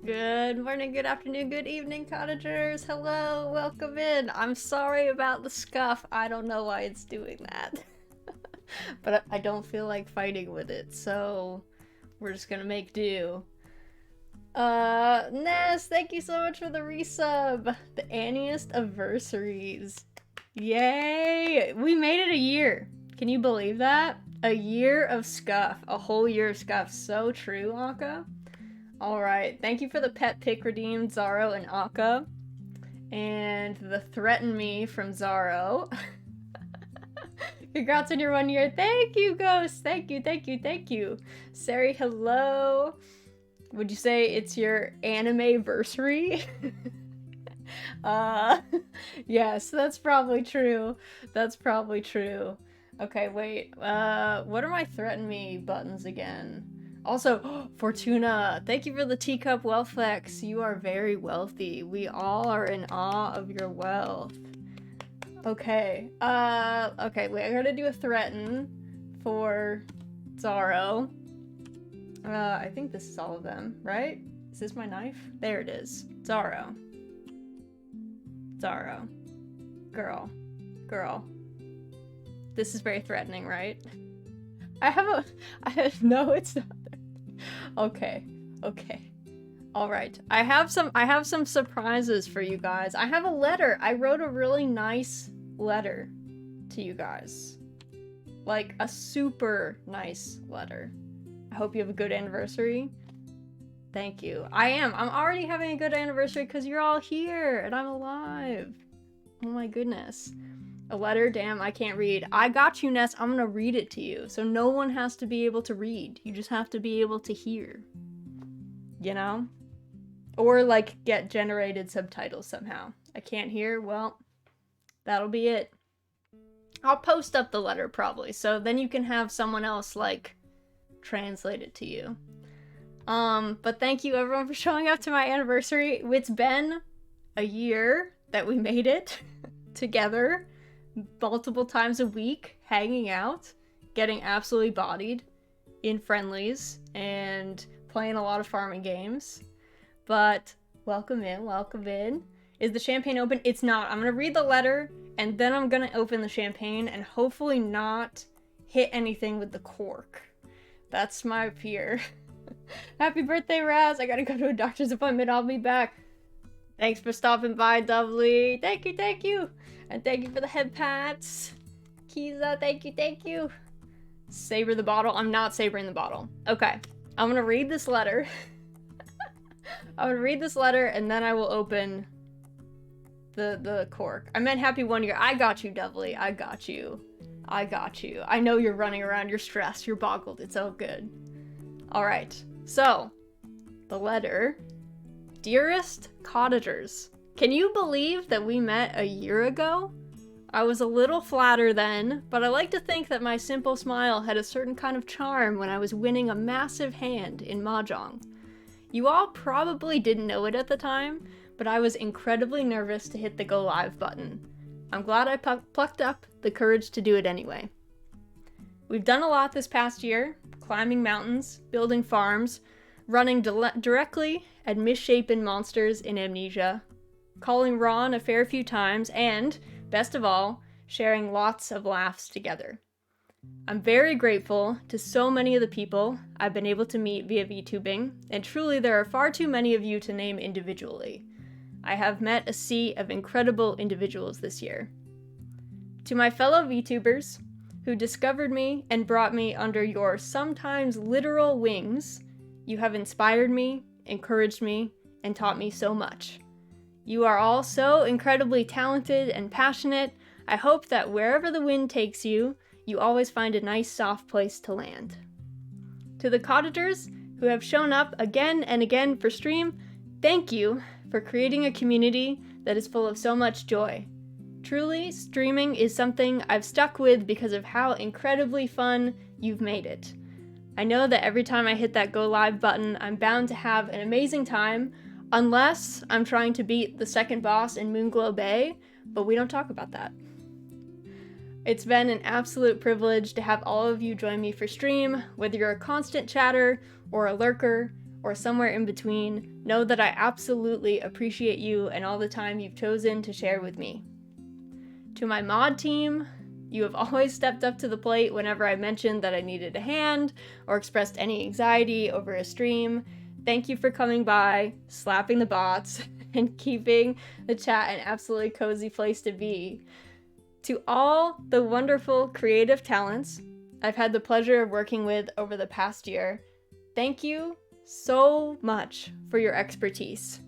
Good morning, good afternoon, good evening, Cottagers. Hello, welcome in. I'm sorry about the scuff. I don't know why it's doing that. But I don't feel like fighting with it, so we're just gonna make do. Ness, thank you so much for the resub. The Anniest Anniversaries. Yay! We made it a year. Can you believe that? A year of scuff. A whole year of scuff. So true, Akka. Alright, thank you for the pet pick redeemed, Zaro and Akka. And the threaten me from Zaro. Congrats on your 1 year. Thank you, Ghost. Thank you, thank you, thank you. Sari, hello. Would you say it's your anime-versary? Yes, that's probably true. That's probably true. Okay, wait. What are my threaten me buttons again? Also, Fortuna, thank you for the teacup wealth flex. You are very wealthy. We all are in awe of your wealth. Okay. Okay, wait, I gotta do a threaten for Zaro. I think this is all of them, right? Is this my knife? There it is. Zaro. Zaro. Girl. Girl. This is very threatening, right? No, it's not. Okay. Okay. All right. I have some surprises for you guys. I have a letter. I wrote a really nice letter to you guys. Like a super nice letter. I hope you have a good anniversary. Thank you. I'm already having a good anniversary because you're all here and I'm alive. Oh my goodness. A letter? Damn, I can't read. I got you, Ness. I'm gonna read it to you. So no one has to be able to read. You just have to be able to hear. You know? Or, like, get generated subtitles somehow. I can't hear? Well, that'll be it. I'll post up the letter, probably. So then you can have someone else, like, translate it to you. But thank you, everyone, for showing up to my anniversary. It's been a year that we made it together. Multiple times a week, hanging out, getting absolutely bodied in friendlies, and playing a lot of farming games. But welcome in, welcome in. Is the champagne open? It's not. I'm gonna read the letter, and then I'm gonna open the champagne and hopefully not hit anything with the cork. That's my fear. Happy birthday, Raz. I gotta go to a doctor's appointment. I'll be back. Thanks for stopping by, Doubly. Thank you, thank you. And thank you for the head pats. Kiza, thank you, thank you. Savor the bottle. I'm not savoring the bottle. Okay, I'm gonna read this letter. I'm gonna read this letter and then I will open the cork. I meant happy 1 year. I got you, Doubly. I got you. I got you. I know you're running around. You're stressed. You're boggled. It's all good. All right. So, the letter. Dearest Cottagers, can you believe that we met a year ago? I was a little flattered then, but I like to think that my simple smile had a certain kind of charm when I was winning a massive hand in Mahjong. You all probably didn't know it at the time, but I was incredibly nervous to hit the go live button. I'm glad I plucked up the courage to do it anyway. We've done a lot this past year, climbing mountains, building farms, running directly at misshapen monsters in Amnesia, calling Ron a fair few times, and, best of all, sharing lots of laughs together. I'm very grateful to so many of the people I've been able to meet via VTubing, and truly there are far too many of you to name individually. I have met a sea of incredible individuals this year. To my fellow VTubers, who discovered me and brought me under your sometimes literal wings, you have inspired me, encouraged me, and taught me so much. You are all so incredibly talented and passionate. I hope that wherever the wind takes you, you always find a nice soft place to land. To the Cottagers who have shown up again and again for stream, thank you for creating a community that is full of so much joy. Truly, streaming is something I've stuck with because of how incredibly fun you've made it. I know that every time I hit that go live button, I'm bound to have an amazing time, unless I'm trying to beat the second boss in Moonglow Bay, but we don't talk about that. It's been an absolute privilege to have all of you join me for stream, whether you're a constant chatter, or a lurker, or somewhere in between, know that I absolutely appreciate you and all the time you've chosen to share with me. To my mod team, you have always stepped up to the plate whenever I mentioned that I needed a hand or expressed any anxiety over a stream. Thank you for coming by, slapping the bots, and keeping the chat an absolutely cozy place to be. To all the wonderful creative talents I've had the pleasure of working with over the past year, thank you so much for your expertise.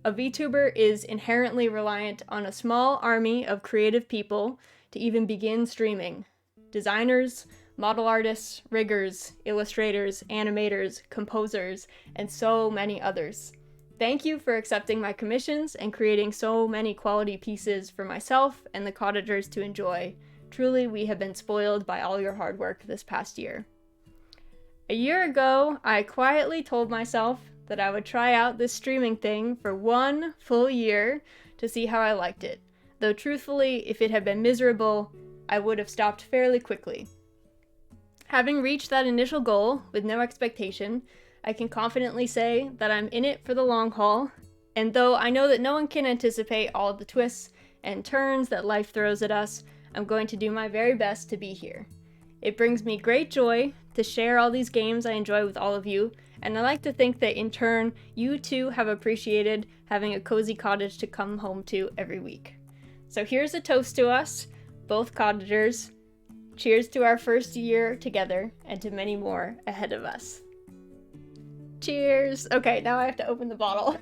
A VTuber is inherently reliant on a small army of creative people to even begin streaming. Designers, model artists, riggers, illustrators, animators, composers, and so many others. Thank you for accepting my commissions and creating so many quality pieces for myself and the Cottagers to enjoy. Truly, we have been spoiled by all your hard work this past year. A year ago, I quietly told myself that I would try out this streaming thing for 1 full year to see how I liked it. Though truthfully, if it had been miserable, I would have stopped fairly quickly. Having reached that initial goal with no expectation, I can confidently say that I'm in it for the long haul, and though I know that no one can anticipate all of the twists and turns that life throws at us, I'm going to do my very best to be here. It brings me great joy to share all these games I enjoy with all of you, and I like to think that in turn, you too have appreciated having a cozy cottage to come home to every week. So here's a toast to us, both Cottagers. Cheers to our first year together, and to many more ahead of us. Cheers! Okay, now I have to open the bottle.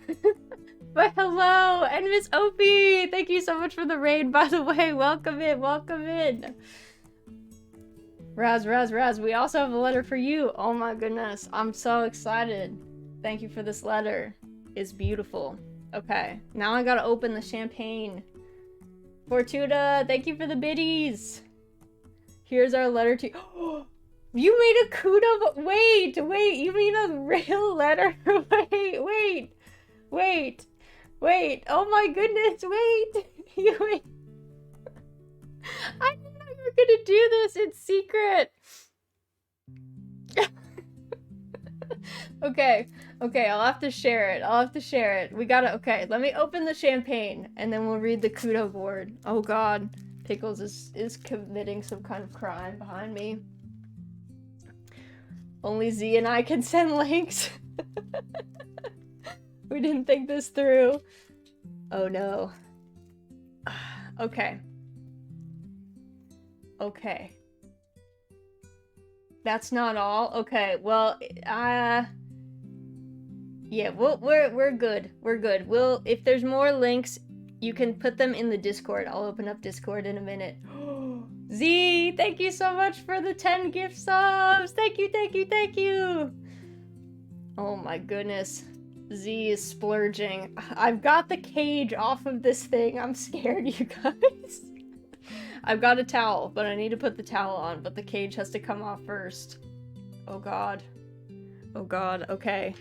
But hello, and Miss Opie! Thank you so much for the raid, by the way. Welcome in, welcome in. Raz, we also have a letter for you. Oh my goodness, I'm so excited. Thank you for this letter. It's beautiful. Okay, now I gotta open the champagne. Fortuna, thank you for the biddies. Here's our letter to you. You made a kudo, wait, you mean a real letter? Wait, oh my goodness, wait. I didn't know you were gonna do this in secret. Okay, I'll have to share it. We gotta, okay, let me open the champagne and then we'll read the kudo board. Oh god, Pickles is committing some kind of crime behind me. Only Z and I can send links. We didn't think this through. Oh no. Okay. That's not all. Okay, well, yeah, we're good. We'll, if there's more links, you can put them in the Discord. I'll open up Discord in a minute. Z, thank you so much for the 10 gift subs. Thank you. Oh my goodness. Z is splurging. I've got the cage off of this thing. I'm scared, you guys. I've got a towel, but I need to put the towel on, but the cage has to come off first. Oh god, okay.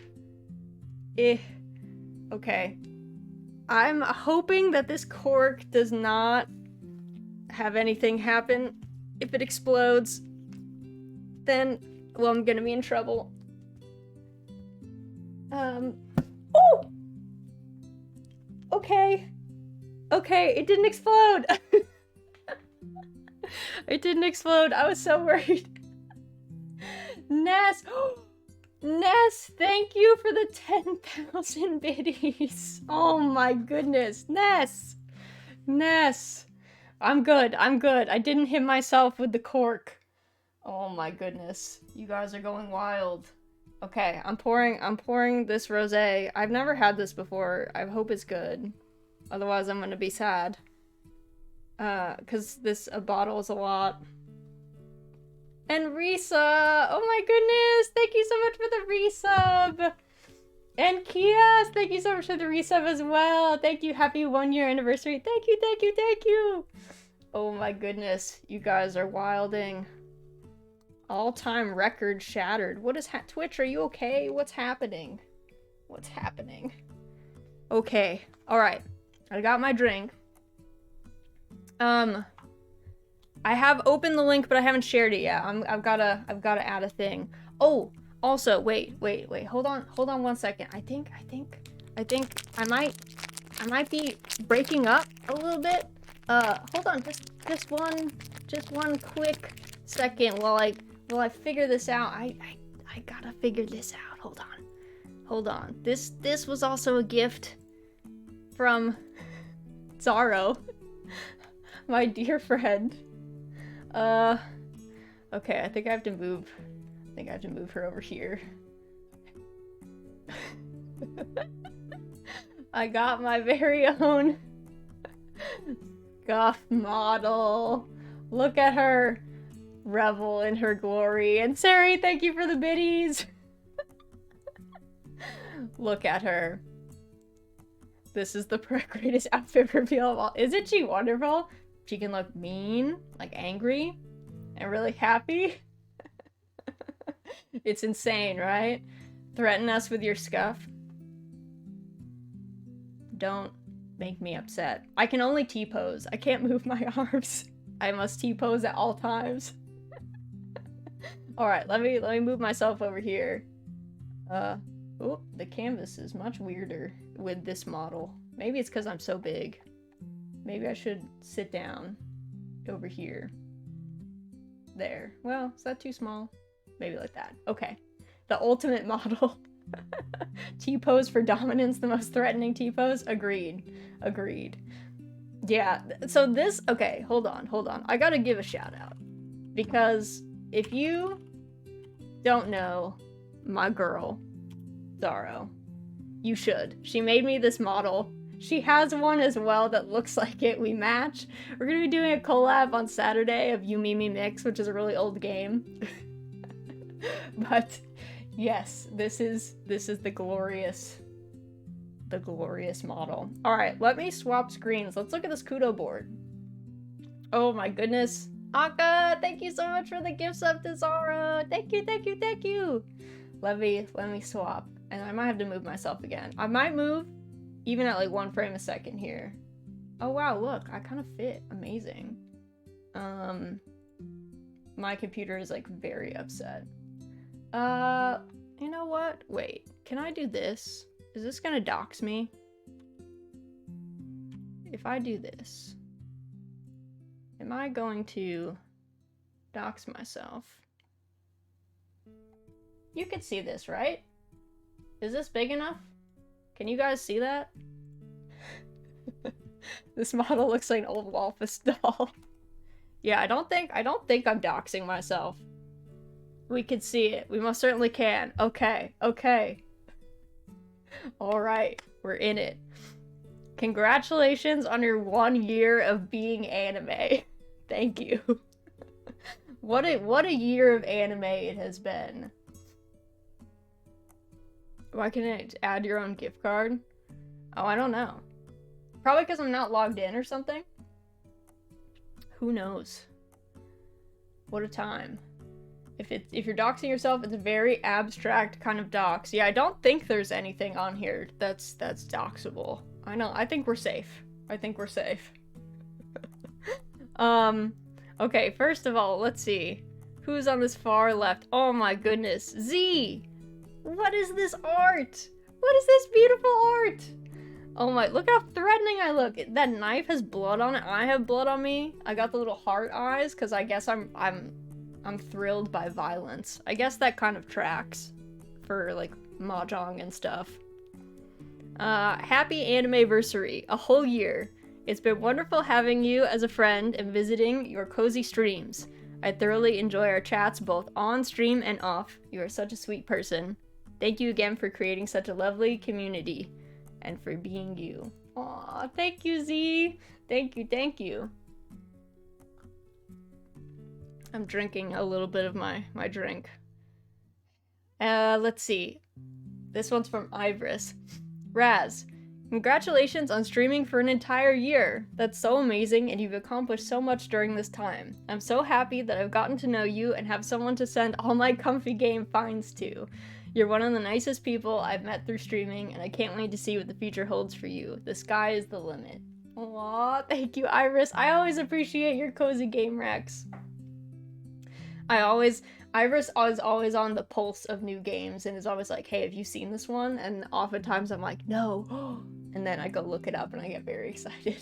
Okay. I'm hoping that this cork does not have anything happen. If it explodes, then, well, I'm gonna be in trouble. Oh! Okay, it didn't explode! It didn't explode, I was so worried. Ness! Ness, thank you for the 10,000 biddies! Oh my goodness, Ness! I'm good. I didn't hit myself with the cork. Oh my goodness. You guys are going wild. Okay, I'm pouring this rosé. I've never had this before. I hope it's good. Otherwise I'm gonna be sad. 'Cause a bottle is a lot. And Risa! Oh my goodness! Thank you so much for the resub! And Kias! Thank you so much for the resub as well! Thank you! Happy 1-year anniversary! Thank you! Oh my goodness. You guys are wilding. All-time record shattered. What is Twitch, are you okay? What's happening? Okay. Alright. I got my drink. I have opened the link, but I haven't shared it yet. I've gotta add a thing. Oh, Also, wait. Hold on 1 second. I think I might be breaking up a little bit. Hold on, just one quick second while I figure this out. I gotta figure this out. Hold on. This was also a gift from Zaro, my dear friend. Okay, I think I have to move her over here. I got my very own Guff model. Look at her. Revel in her glory. And Sari, thank you for the biddies. Look at her. This is the greatest outfit reveal of all. Isn't she wonderful? She can look mean, like angry, and really happy. It's insane, right? Threaten us with your scuff. Don't make me upset. I can only T-pose. I can't move my arms. I must T-pose at all times. Alright, let me move myself over here. Oh, the canvas is much weirder with this model. Maybe it's because I'm so big. Maybe I should sit down over here. There. Well, is that too small? Maybe like that. Okay. The ultimate model. T-pose for dominance, the most threatening T-pose? Agreed. Yeah, so this... Okay, hold on. I gotta give a shout out. Because if you don't know my girl, Zaro, you should. She made me this model. She has one as well that looks like it. We match. We're gonna be doing a collab on Saturday of You Me Me Mix, which is a really old game. But yes, this is the glorious model. All right, let me swap screens. Let's look at this Kudo board. Oh my goodness. Aka, thank you so much for the gift sub to Zara. Thank you. Let me swap. And I might have to move myself again. I might move even at like 1 frame a second here. Oh wow, look, I kind of fit. Amazing. My computer is like very upset. You know what? Wait, can I do this? Is this gonna dox me? If I do this, am I going to dox myself? You can see this, right? Is this big enough? Can you guys see that? This model looks like an old Walfus doll. Yeah, I don't think I'm doxing myself. We can see it. We most certainly can. Okay. Alright, we're in it. Congratulations on your 1 year of being anime. Thank you. What a year of anime it has been. Why can't I add your own gift card? Oh, I don't know. Probably because I'm not logged in or something. Who knows? What a time. If you're doxing yourself, it's a very abstract kind of dox. Yeah, I don't think there's anything on here that's doxable. I know. I think we're safe. Okay, first of all, let's see. Who's on this far left? Oh my goodness. Z! What is this art? What is this beautiful art? Oh my, look how threatening I look. That knife has blood on it. I have blood on me. I got the little heart eyes because I guess I'm thrilled by violence. I guess that kind of tracks for like Mahjong and stuff. Happy Animeversary, a whole year. It's been wonderful having you as a friend and visiting your cozy streams. I thoroughly enjoy our chats both on stream and off. You are such a sweet person. Thank you again for creating such a lovely community and for being you. Aw, thank you, Z. Thank you. I'm drinking a little bit of my drink. Let's see. This one's from Ivrus. Raz, congratulations on streaming for an entire year. That's so amazing, and you've accomplished so much during this time. I'm so happy that I've gotten to know you and have someone to send all my comfy game finds to. You're one of the nicest people I've met through streaming, and I can't wait to see what the future holds for you. The sky is the limit. Aw, thank you, Iris. I always appreciate your cozy game recs. I Iris is always on the pulse of new games and is always like, hey, have you seen this one? And oftentimes I'm like, no. And then I go look it up and I get very excited.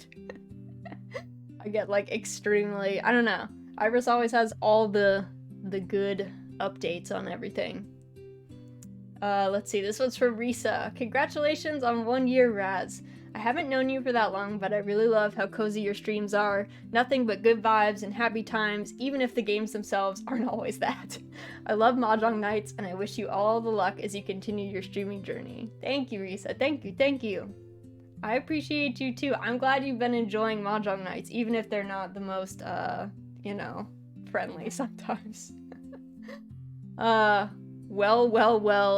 I get like extremely, I don't know. Iris always has all the good updates on everything. Let's see, this one's from Risa. Congratulations on 1 year, Raz. I haven't known you for that long, but I really love how cozy your streams are. Nothing but good vibes and happy times, even if the games themselves aren't always that. I love Mahjong nights, and I wish you all the luck as you continue your streaming journey. Thank you, Risa. Thank you, thank you. I appreciate you too. I'm glad you've been enjoying Mahjong nights, even if they're not the most, you know, friendly sometimes. Well,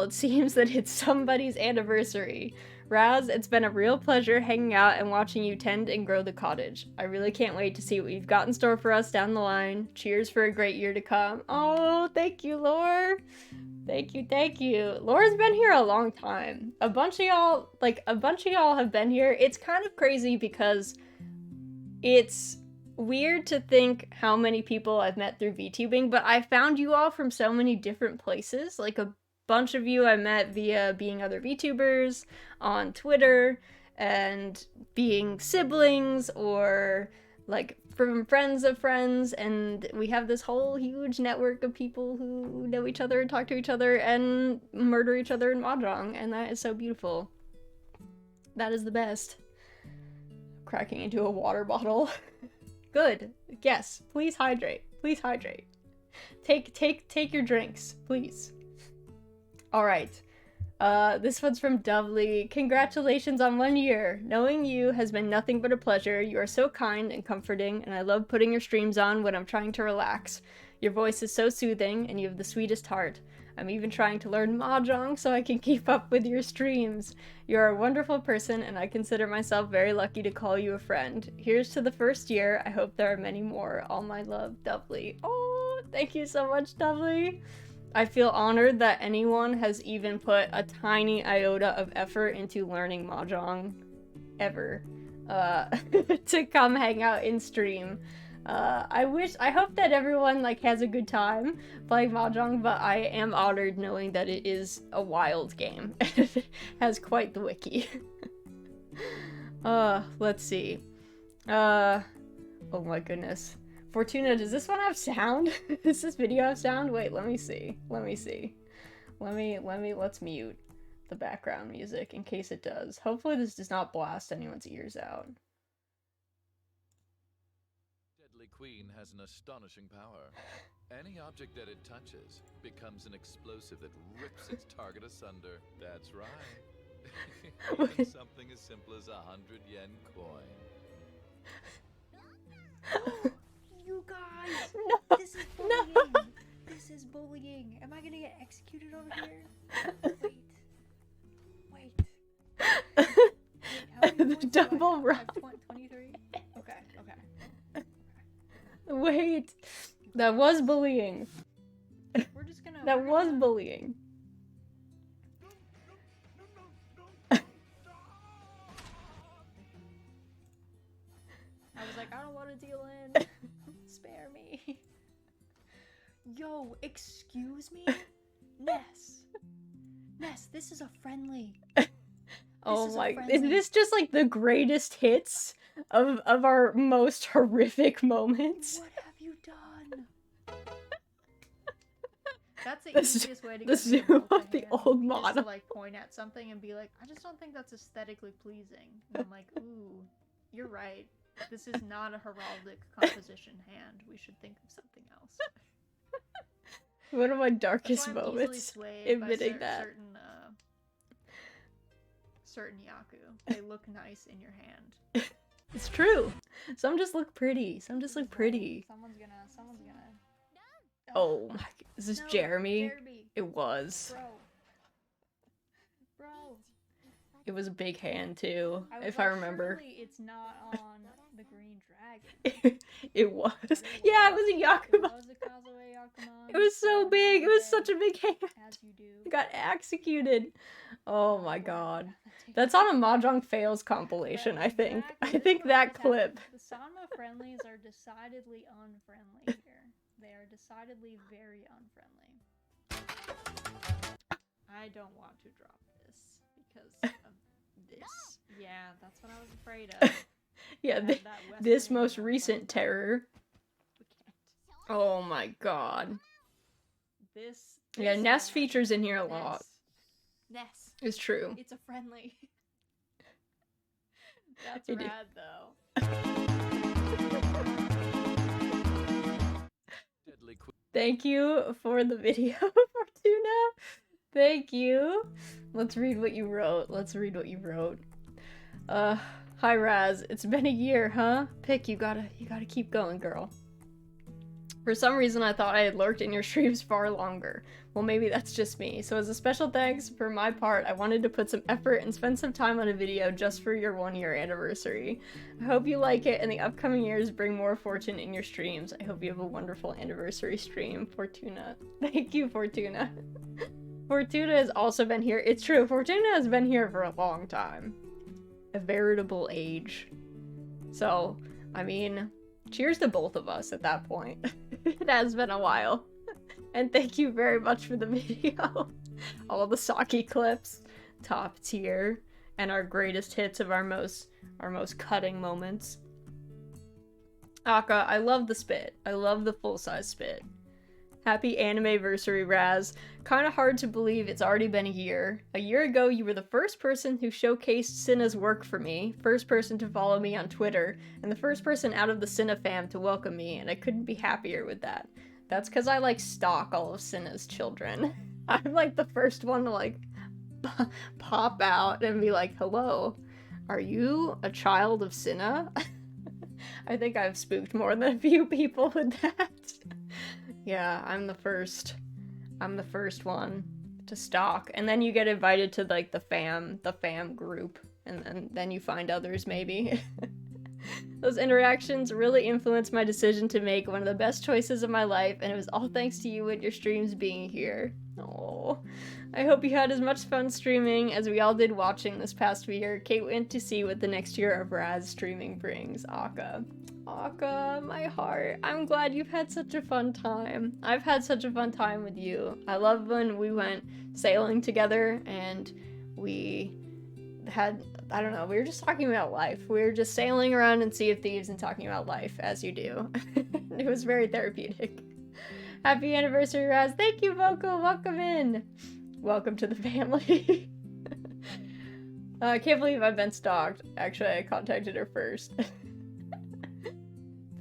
it seems that it's somebody's anniversary. Raz, it's been a real pleasure hanging out and watching you tend and grow the cottage. I really can't wait to see what you've got in store for us down the line. Cheers for a great year to come. Oh, thank you, Lore. Thank you. Laura's been here a long time. A bunch of y'all have been here. It's kind of crazy because it's weird to think how many people I've met through VTubing, but I found you all from so many different places. Like a bunch of you I met via being other VTubers on Twitter and being siblings or like from friends of friends, and we have this whole huge network of people who know each other and talk to each other and murder each other in Mahjong, and that is so beautiful. That is the best. Cracking into a water bottle. Good. Yes, please hydrate. Please hydrate. Take your drinks, please. Alright. This one's from Dovely. Congratulations on 1 year. Knowing you has been nothing but a pleasure. You are so kind and comforting, and I love putting your streams on when I'm trying to relax. Your voice is so soothing, and you have the sweetest heart. I'm even trying to learn Mahjong so I can keep up with your streams. You're a wonderful person, and I consider myself very lucky to call you a friend. Here's to the first year. I hope there are many more. All my love, Dovely. Oh, thank you so much, Dovely. I feel honored that anyone has even put a tiny iota of effort into learning Mahjong ever to come hang out in stream. I hope that everyone like has a good time playing Mahjong, but I am honored knowing that it is a wild game. It has quite the wiki. Let's see. Oh my goodness. Fortuna, does this one have sound? Does this video have sound? Wait, let me see. Let's mute the background music in case it does. Hopefully this does not blast anyone's ears out. Deadly Queen has an astonishing power. Any object that it touches becomes an explosive that rips its target asunder. That's right. Even something as simple as 100-yen coin. You guys! No, This is bullying! no. This is bullying! Am I gonna get executed over here? Wait. How many The points do I double have? run. I have 23? Okay. Wait. That was bullying. We're just gonna... That was bullying. I was like, I don't want to deal in. Spare me. Yo, excuse me? Ness, this is a friendly. Oh my, is this just like the greatest hits of our most horrific moments? What have you done? That's the The easiest way to the get me zoom to of the old is model. to like point at something and be like, I just don't think that's aesthetically pleasing. And I'm like, ooh, you're right. This is not a heraldic composition hand. We should think of something else. One of my That's darkest why I'm easily moments. swayed admitting by that. certain yaku. They look nice in your hand. It's true. Some just look pretty. Some just look pretty. Someone's gonna. Oh my, is this No, Jeremy? Jeremy. It was. Bro. It was a big hand too, I was if like, I remember. surely it's not on the green dragon. It was. Yeah, it was a It Yakumo. was a Kazue Yakuman. It was so big. It was such a big hand. As you do. It got executed. Oh my god. That's on a Mahjong Fails compilation, I think. Exactly. I think that clip. The Sanma friendlies are decidedly unfriendly here. They are decidedly very unfriendly. I don't want to drop this because of this. Yeah, that's what I was afraid of. Yeah, That this Western most Union recent terror. We can't. Oh my god. This Yeah, is Ness bad. features in here a lot. Ness. It's true. It's a friendly. That's It is. rad though. Deadly Queen. Thank you for the video, Fortuna. Thank you. Let's read what you wrote. Hi Raz. It's been a year, huh? Pick, you gotta keep going, girl. For some reason, I thought I had lurked in your streams far longer. Well, maybe that's just me. So as a special thanks for my part, I wanted to put some effort and spend some time on a video just for your 1-year anniversary. I hope you like it and the upcoming years bring more fortune in your streams. I hope you have a wonderful anniversary stream, Fortuna. Thank you, Fortuna. Fortuna has also been here. It's true, Fortuna has been here for a long time. A veritable age. So, I mean, cheers to both of us at that point. It has been a while. And thank you very much for the video. All the Saki clips, top tier, and our greatest hits of our most cutting moments. Aka, I love the spit. I love the full-size spit. Happy Anniversary, Raz. Kinda hard to believe it's already been a year. A year ago, you were the first person who showcased Cinna's work for me, first person to follow me on Twitter, and the first person out of the Cinna fam to welcome me, and I couldn't be happier with that. That's because I, like, stalk all of Cinna's children. I'm, like, the first one to, like, pop out and be like, hello, are you a child of Cinna? I think I've spooked more than a few people with that. Yeah, I'm the first one to stalk, and then you get invited to like the fam group, and then you find others maybe. Those interactions really influenced my decision to make one of the best choices of my life, and it was all thanks to you and your streams being here. Oh, I hope you had as much fun streaming as we all did watching this past year. Can't wait to see what the next year of Raz streaming brings. Aka, my heart. I'm glad you've had such a fun time. I've had such a fun time with you. I love when we went sailing together and we had, I don't know, we were just talking about life. We were just sailing around in Sea of Thieves and talking about life, as you do. It was very therapeutic. Happy anniversary, Raz. Thank you, Vocal. Welcome in. Welcome to the family. I can't believe I've been stalked. Actually, I contacted her first.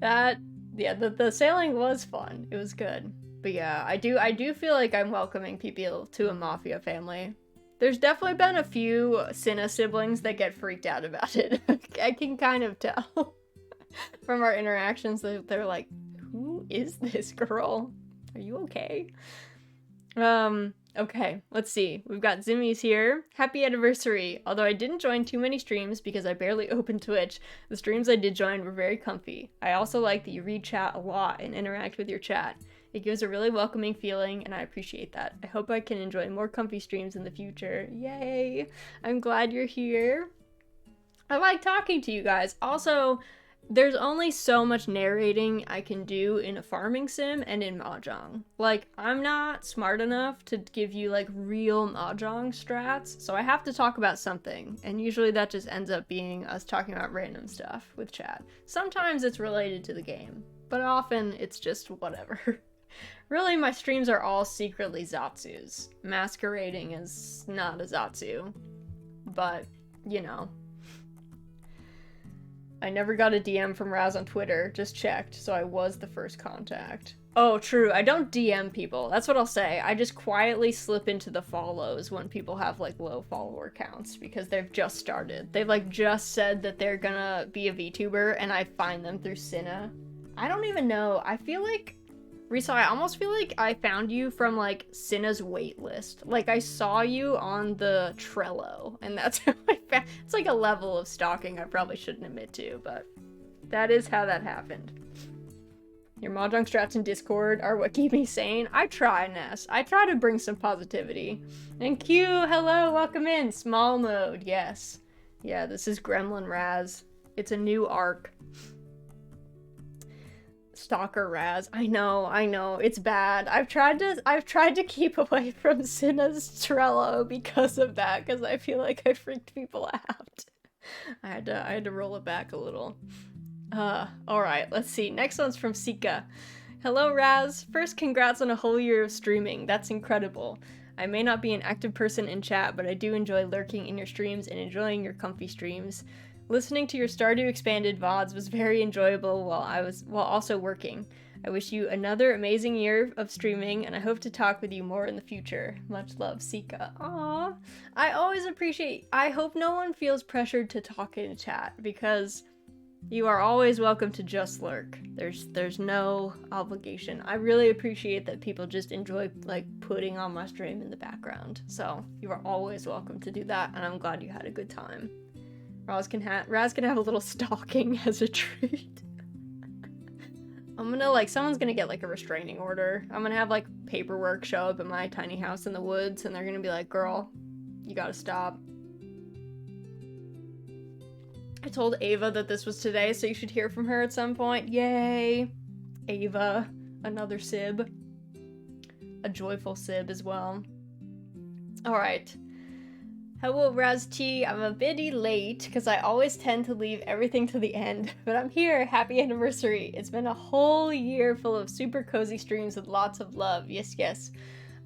The sailing was fun. It was good. But yeah, I do feel like I'm welcoming people to a Mafia family. There's definitely been a few Cinna siblings that get freaked out about it. I can kind of tell from our interactions that they're like, who is this girl? Are you okay? Okay, let's see. We've got Zimmy's here. Happy anniversary. Although I didn't join too many streams because I barely opened Twitch, the streams I did join were very comfy. I also like that you read chat a lot and interact with your chat. It gives a really welcoming feeling, and I appreciate that. I hope I can enjoy more comfy streams in the future. Yay! I'm glad you're here. I like talking to you guys. Also, there's only so much narrating I can do in a farming sim and in Mahjong. Like, I'm not smart enough to give you, like, real Mahjong strats, so I have to talk about something, and usually that just ends up being us talking about random stuff with chat. Sometimes it's related to the game, but often it's just whatever. Really, my streams are all secretly Zatsus, masquerading as not a Zatsu, but, you know. I never got a DM from Raz on Twitter, just checked, so I was the first contact. Oh, true, I don't DM people, that's what I'll say. I just quietly slip into the follows when people have, like, low follower counts, because they've just started. They've, like, just said that they're gonna be a VTuber, and I find them through Cinna. I don't even know, I feel like... Riichi, I almost feel like I found you from, like, Cinna's waitlist. Like, I saw you on the Trello, and that's how I found... It's like a level of stalking I probably shouldn't admit to, but that is how that happened. Your Mahjong strats in Discord are what keep me sane. I try, Ness. I try to bring some positivity. And Q, hello, welcome in. Small mode, yes. Yeah, this is Gremlin Raz. It's a new arc. Stalker Raz. I know, it's bad. I've tried to keep away from Cinna's Trello because of that, because I feel like I freaked people out. I had to roll it back a little. Alright, let's see. Next one's from Sika. Hello, Raz. First, congrats on a whole year of streaming. That's incredible. I may not be an active person in chat, but I do enjoy lurking in your streams and enjoying your comfy streams. Listening to your Stardew Expanded VODs was very enjoyable while also working. I wish you another amazing year of streaming, and I hope to talk with you more in the future. Much love, Sika. Aww. I hope no one feels pressured to talk in chat, because you are always welcome to just lurk. There's no obligation. I really appreciate that people just enjoy, like, putting on my stream in the background. So, you are always welcome to do that, and I'm glad you had a good time. Raz can have a little stalking as a treat. I'm gonna, like, someone's gonna get, like, a restraining order. I'm gonna have, like, paperwork show up at my tiny house in the woods, and they're gonna be like, girl, you gotta stop. I told Ava that this was today, so you should hear from her at some point. Yay! Ava, another Sib. A joyful Sib as well. Alright. Hello, Raz T. I'm a bitty late, because I always tend to leave everything to the end, but I'm here. Happy anniversary. It's been a whole year full of super cozy streams with lots of love. Yes, yes.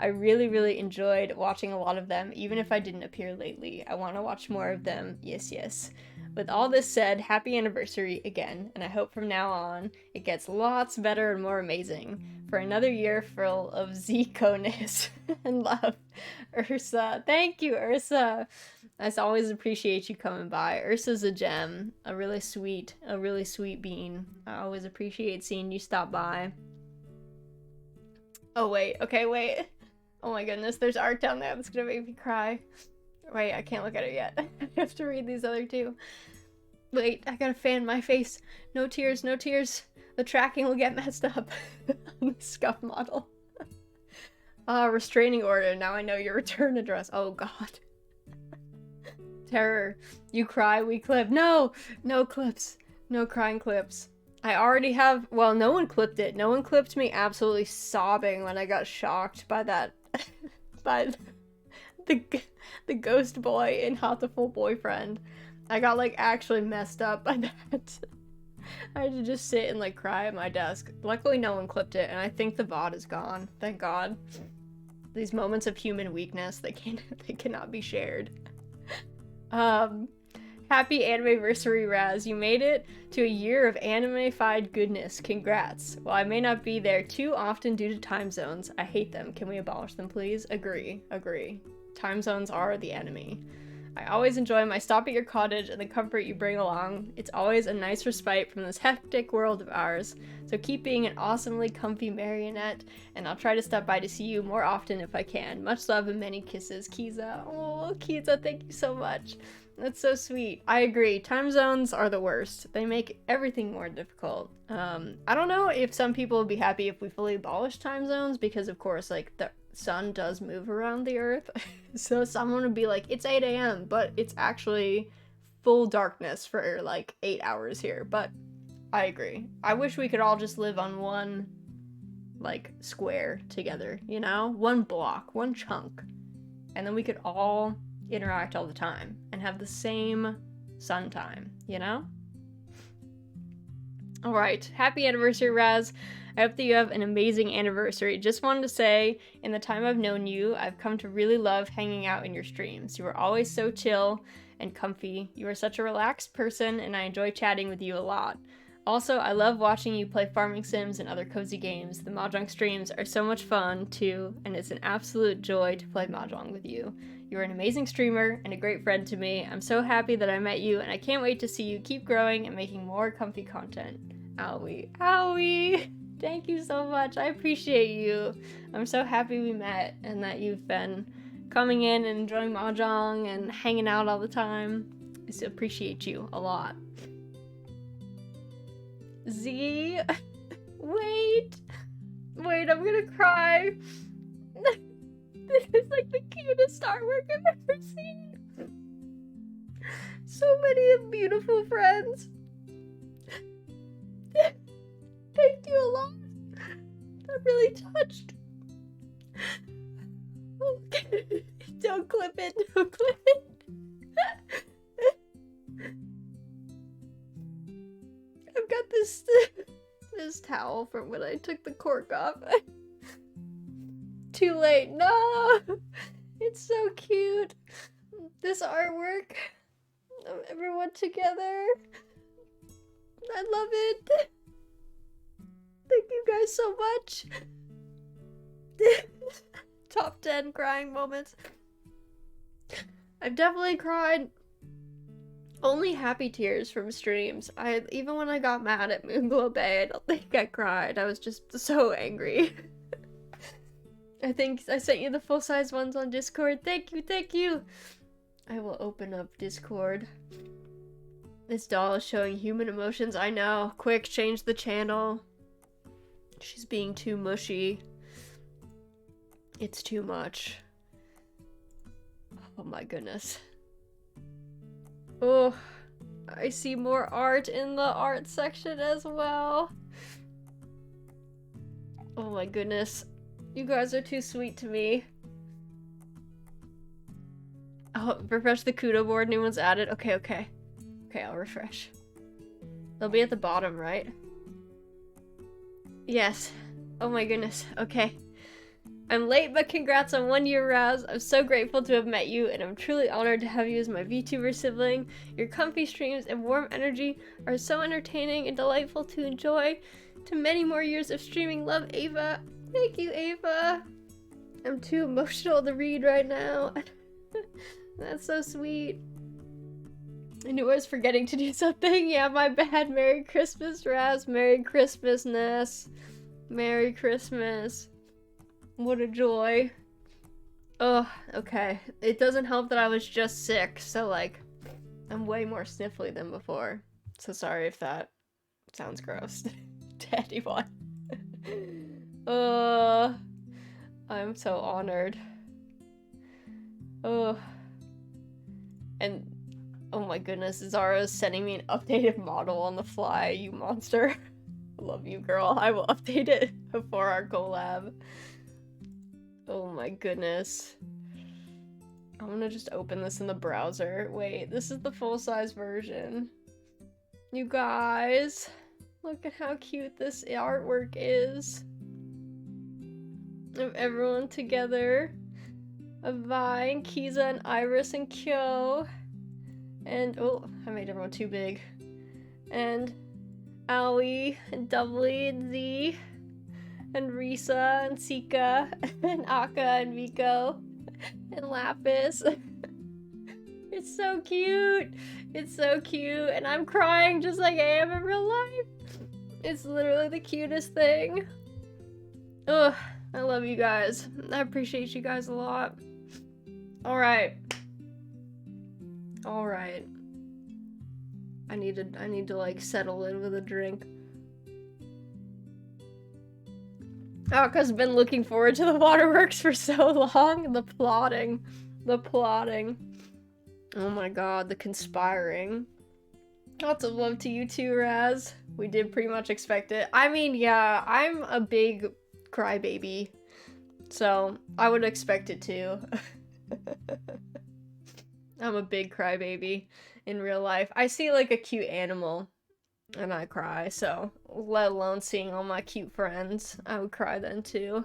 I really enjoyed watching a lot of them, even if I didn't appear lately. I want to watch more of them. Yes, yes. With all this said, happy anniversary again, and I hope from now on it gets lots better and more amazing. For another year full of Zico-ness and love. Ursa. Thank you, Ursa. I always appreciate you coming by. Ursa's a gem. A really sweet bean. I always appreciate seeing you stop by. Oh, wait. Okay, wait. Oh my goodness, there's art down there that's gonna make me cry. Wait, I can't look at it yet. I have to read these other two. Wait, I gotta fan my face. No tears, no tears. The tracking will get messed up on the scuff model. Restraining order. Now I know your return address. Oh god. Terror. You cry, we clip. No! No clips. No crying clips. I already have... Well, no one clipped it. No one clipped me absolutely sobbing when I got shocked by that... by the ghost boy in Hatoful Boyfriend. I got, like, actually messed up by that. I had to just sit and, like, cry at my desk. Luckily, no one clipped it, and I think the VOD is gone. Thank God. These moments of human weakness, they cannot be shared. Happy Anniversary, Raz. You made it to a year of anime-fied goodness. Congrats. While I may not be there too often due to time zones, I hate them. Can we abolish them, please? Agree. Agree. Time zones are the enemy. I always enjoy my stop at your cottage and the comfort you bring along. It's always a nice respite from this hectic world of ours. So keep being an awesomely comfy marionette, and I'll try to stop by to see you more often if I can. Much love and many kisses, Kiza. Oh, Kiza, thank you so much. That's so sweet. I agree. Time zones are the worst. They make everything more difficult. I don't know if some people would be happy if we fully abolished time zones, because of course, like, the sun does move around the earth. So someone would be like, it's 8 a.m., but it's actually full darkness for, like, 8 hours here. But I agree. I wish we could all just live on one, like, square together, you know? One block, one chunk. And then we could all interact all the time and have the same sun time, you know? Alright, happy anniversary, Raz. I hope that you have an amazing anniversary. Just wanted to say, in the time I've known you, I've come to really love hanging out in your streams. You are always so chill and comfy. You are such a relaxed person, and I enjoy chatting with you a lot. Also, I love watching you play farming sims and other cozy games. The Mahjong streams are so much fun, too, and it's an absolute joy to play Mahjong with you. You're an amazing streamer and a great friend to me. I'm so happy that I met you, and I can't wait to see you keep growing and making more comfy content. Owie. Owie! Thank you so much. I appreciate you. I'm so happy we met and that you've been coming in and enjoying Mahjong and hanging out all the time. I just appreciate you a lot. Z? Wait, I'm gonna cry. This is like the cutest artwork I've ever seen. So many beautiful friends. Thank you a lot. I'm really touched. Okay. Don't clip it. Don't clip it. I've got this towel from when I took the cork off. Too late. No. It's so cute. This artwork of everyone together. I love it. Thank you guys so much. Top 10 crying moments. I've definitely cried. Only happy tears from streams. Even when I got mad at Moonglow Bay, I don't think I cried. I was just so angry. I think I sent you the full-size ones on Discord. Thank you, thank you. I will open up Discord. This doll is showing human emotions. I know. Quick, change the channel. She's being too mushy. It's too much. Oh my goodness. Oh, I see more art in the art section as well. Oh my goodness. You guys are too sweet to me. Oh, refresh the Kudo board. New one's added. Okay, okay. Okay, I'll refresh. They'll be at the bottom, right? Yes. Oh my goodness. Okay. I'm late, but congrats on 1 year, Raz. I'm so grateful to have met you, and I'm truly honored to have you as my VTuber sibling. Your comfy streams and warm energy are so entertaining and delightful to enjoy. To many more years of streaming. Love, Ava. Thank you, Ava. I'm too emotional to read right now. That's so sweet. I knew I was forgetting to do something. Yeah, my bad. Merry Christmas, Raz. Merry Christmas, Ness. Merry Christmas. What a joy. Oh, okay. It doesn't help that I was just sick, so like, I'm way more sniffly than before. So sorry if that sounds gross to anyone. I'm so honored. And oh my goodness, Zara's sending me an updated model on the fly, you monster. I love you, girl. I will update it before our collab. Oh my goodness. I'm gonna just open this in the browser. Wait, this is the full-size version. You guys, look at how cute this artwork is. Of everyone together. Of Vi and Kiza and Iris and Kyo. And, oh, I made everyone too big. And Aoi and Doubly and Z. And Risa and Sika and Aka and Miko and Lapis. It's so cute. It's so cute. And I'm crying just like I am in real life. It's literally the cutest thing. Ugh, I love you guys. I appreciate you guys a lot. Alright. Alright. I need to like settle in with a drink. Aka's been looking forward to the waterworks for so long. The plotting. The plotting. Oh my god, the conspiring. Lots of love to you too, Raz. We did pretty much expect it. I mean, yeah, I'm a big crybaby. So, I would expect it too. I'm a big crybaby in real life. I see like a cute animal and I cry, so let alone seeing all my cute friends. I would cry then too.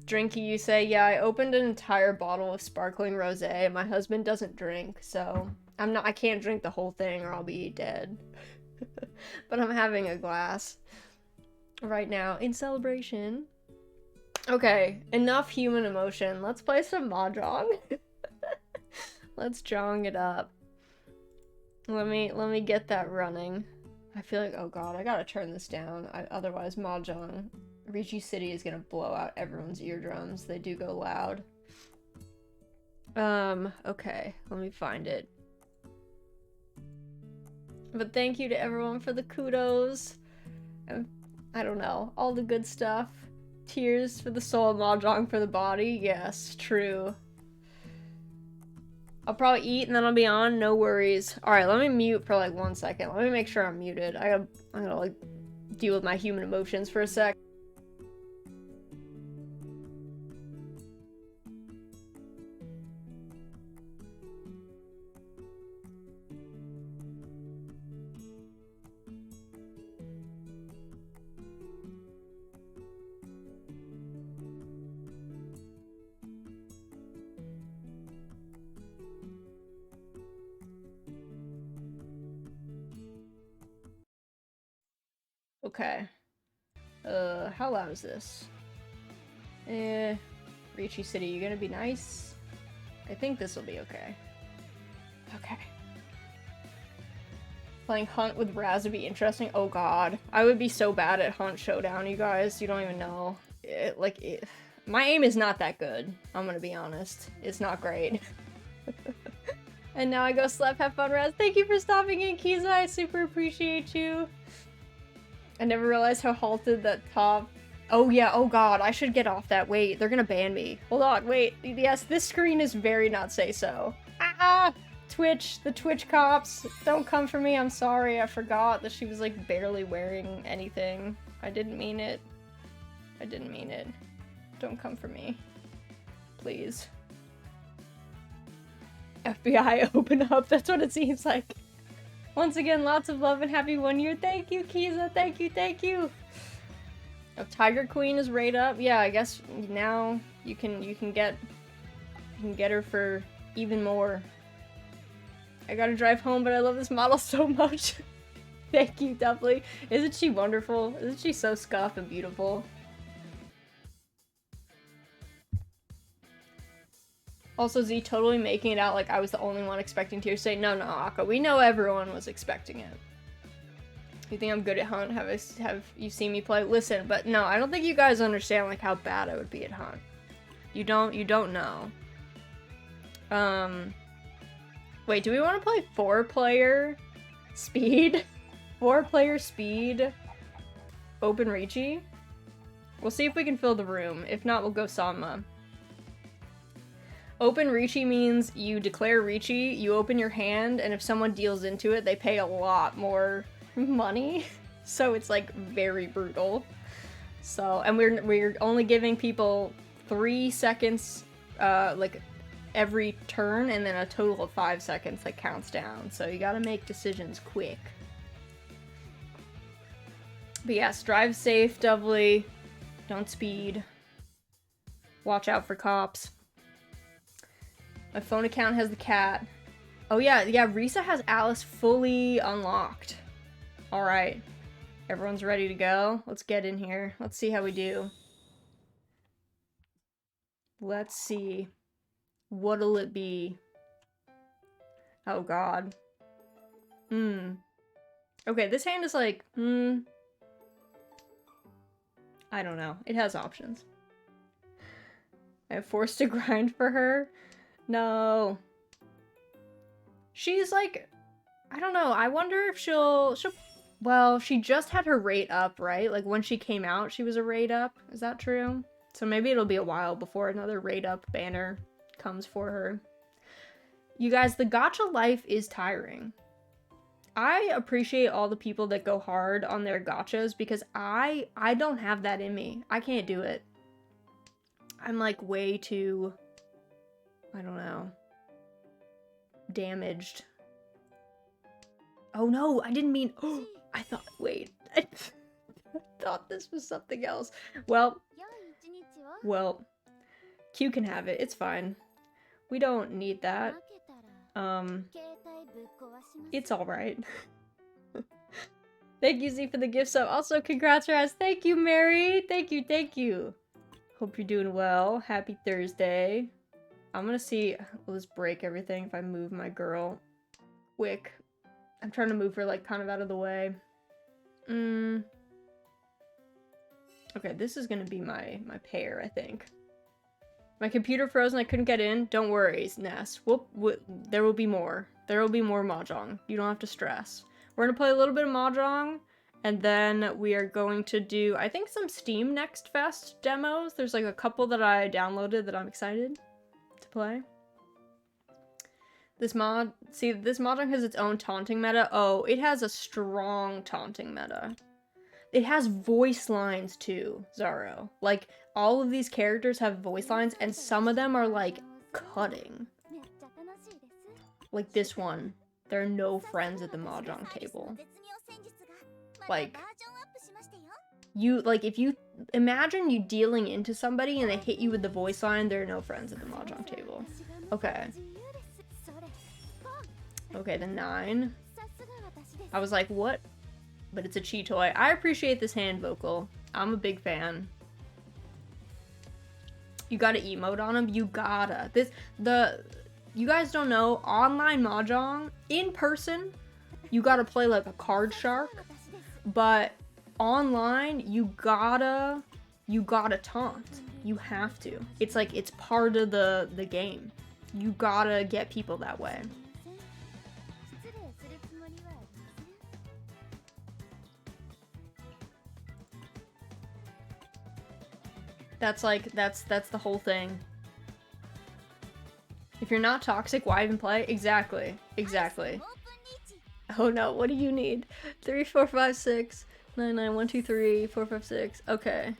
Drinky, you say, yeah, I opened an entire bottle of sparkling rosé. My husband doesn't drink, so I can't drink the whole thing or I'll be dead. But I'm having a glass right now in celebration. Okay, enough human emotion. Let's play some Mahjong. Let's jong it up. Let me get that running. I feel like, oh god, I gotta turn this down. Otherwise, Mahjong, Riichi City is gonna blow out everyone's eardrums. They do go loud. Okay, let me find it. But thank you to everyone for the kudos. I don't know, all the good stuff. Tears for the soul, Mahjong for the body. Yes, true. I'll probably eat and then I'll be on, no worries. Alright, let me mute for like 1 second. Let me make sure I'm muted. I gotta like deal with my human emotions for a sec. Okay. How loud is this? Riichi City, you gonna be nice? I think this will be okay. Okay. Playing Hunt with Raz would be interesting. Oh god. I would be so bad at Hunt Showdown, you guys. You don't even know. My aim is not that good. I'm gonna be honest. It's not great. And now I go sleep. Have fun, Raz. Thank you for stopping in, Kiza. I super appreciate you. I never realized how halted that top. Oh yeah, oh god, I should get off that. Wait, they're gonna ban me. Hold on, wait. Yes, this screen is very not say so. Ah! Twitch, the Twitch cops. Don't come for me, I'm sorry. I forgot that she was like barely wearing anything. I didn't mean it. I didn't mean it. Don't come for me. Please. FBI, open up. That's what it seems like. Once again, lots of love and happy 1 year. Thank you, Kiza. Thank you, thank you. Oh, Tiger Queen is right up. Yeah, I guess now you can get her for even more. I gotta drive home, but I love this model so much. Thank you, definitely. Isn't she wonderful? Isn't she so scuffed and beautiful? Also, Z totally making it out like I was the only one expecting Tears to say, no, Akka, we know everyone was expecting it. You think I'm good at Hunt? Have you seen me play? Listen, but no, I don't think you guys understand like how bad I would be at Hunt. You don't know. Wait, do we want to play 4-player speed? 4-player speed open Riichi? We'll see if we can fill the room. If not, we'll go Sanma. Open Riichi means you declare Riichi, you open your hand, and if someone deals into it, they pay a lot more money. So it's like very brutal. So, and we're only giving people 3 seconds, like every turn, and then a total of 5 seconds that counts down. So you gotta make decisions quick. But yes, drive safe, doubly. Don't speed. Watch out for cops. My phone account has the cat. Oh yeah, Risa has Alice fully unlocked. Alright. Everyone's ready to go. Let's get in here. Let's see how we do. Let's see. What'll it be? Oh god. Okay, this hand is like, I don't know. It has options. I'm forced to grind for her. No. She's like, I don't know. I wonder if she'll, well, she just had her rate up, right? Like when she came out, she was a rate up. Is that true? So maybe it'll be a while before another rate up banner comes for her. You guys, the gacha life is tiring. I appreciate all the people that go hard on their gachas because I don't have that in me. I can't do it. I'm like way too, I don't know, damaged. Oh no, I didn't mean, oh, I thought, wait, I thought this was something else. Well, Q can have it, it's fine. We don't need that. It's alright. Thank you, Z, for the gift sub. Also, congrats, Raz. Thank you, Mary. Thank you, thank you. Hope you're doing well. Happy Thursday. I'm gonna see, will this break everything if I move my girl quick? I'm trying to move her like kind of out of the way. Okay, this is gonna be my pair, I think. My computer froze and I couldn't get in. Don't worry, Ness. There will be more. There will be more Mahjong. You don't have to stress. We're gonna play a little bit of Mahjong, and then we are going to do, I think, some Steam Next Fest demos. There's like a couple that I downloaded that I'm excited to play. This Mahjong has its own taunting meta. Oh, it has a strong taunting meta. it has voice lines too, Zaro. Like, all of these characters have voice lines, and some of them are, like, cutting. Like this one. There are no friends at the Mahjong table. Like, if you imagine you dealing into somebody and they hit you with the voice line, there are no friends at the Mahjong table. Okay. Okay, the 9. I was like, what? But it's a cheat toy. I appreciate this hand vocal. I'm a big fan. You gotta emote on him? You gotta. You guys don't know, online Mahjong, in person, you gotta play like a card shark, but online, you gotta taunt. You have to. It's like, it's part of the game. You gotta get people that way. That's the whole thing. If you're not toxic, why even play? Exactly. Exactly. Oh no, what do you need? 3, 4, 5, 6, 9, 9, 1, 2, 3, 4, 5, 6. Okay.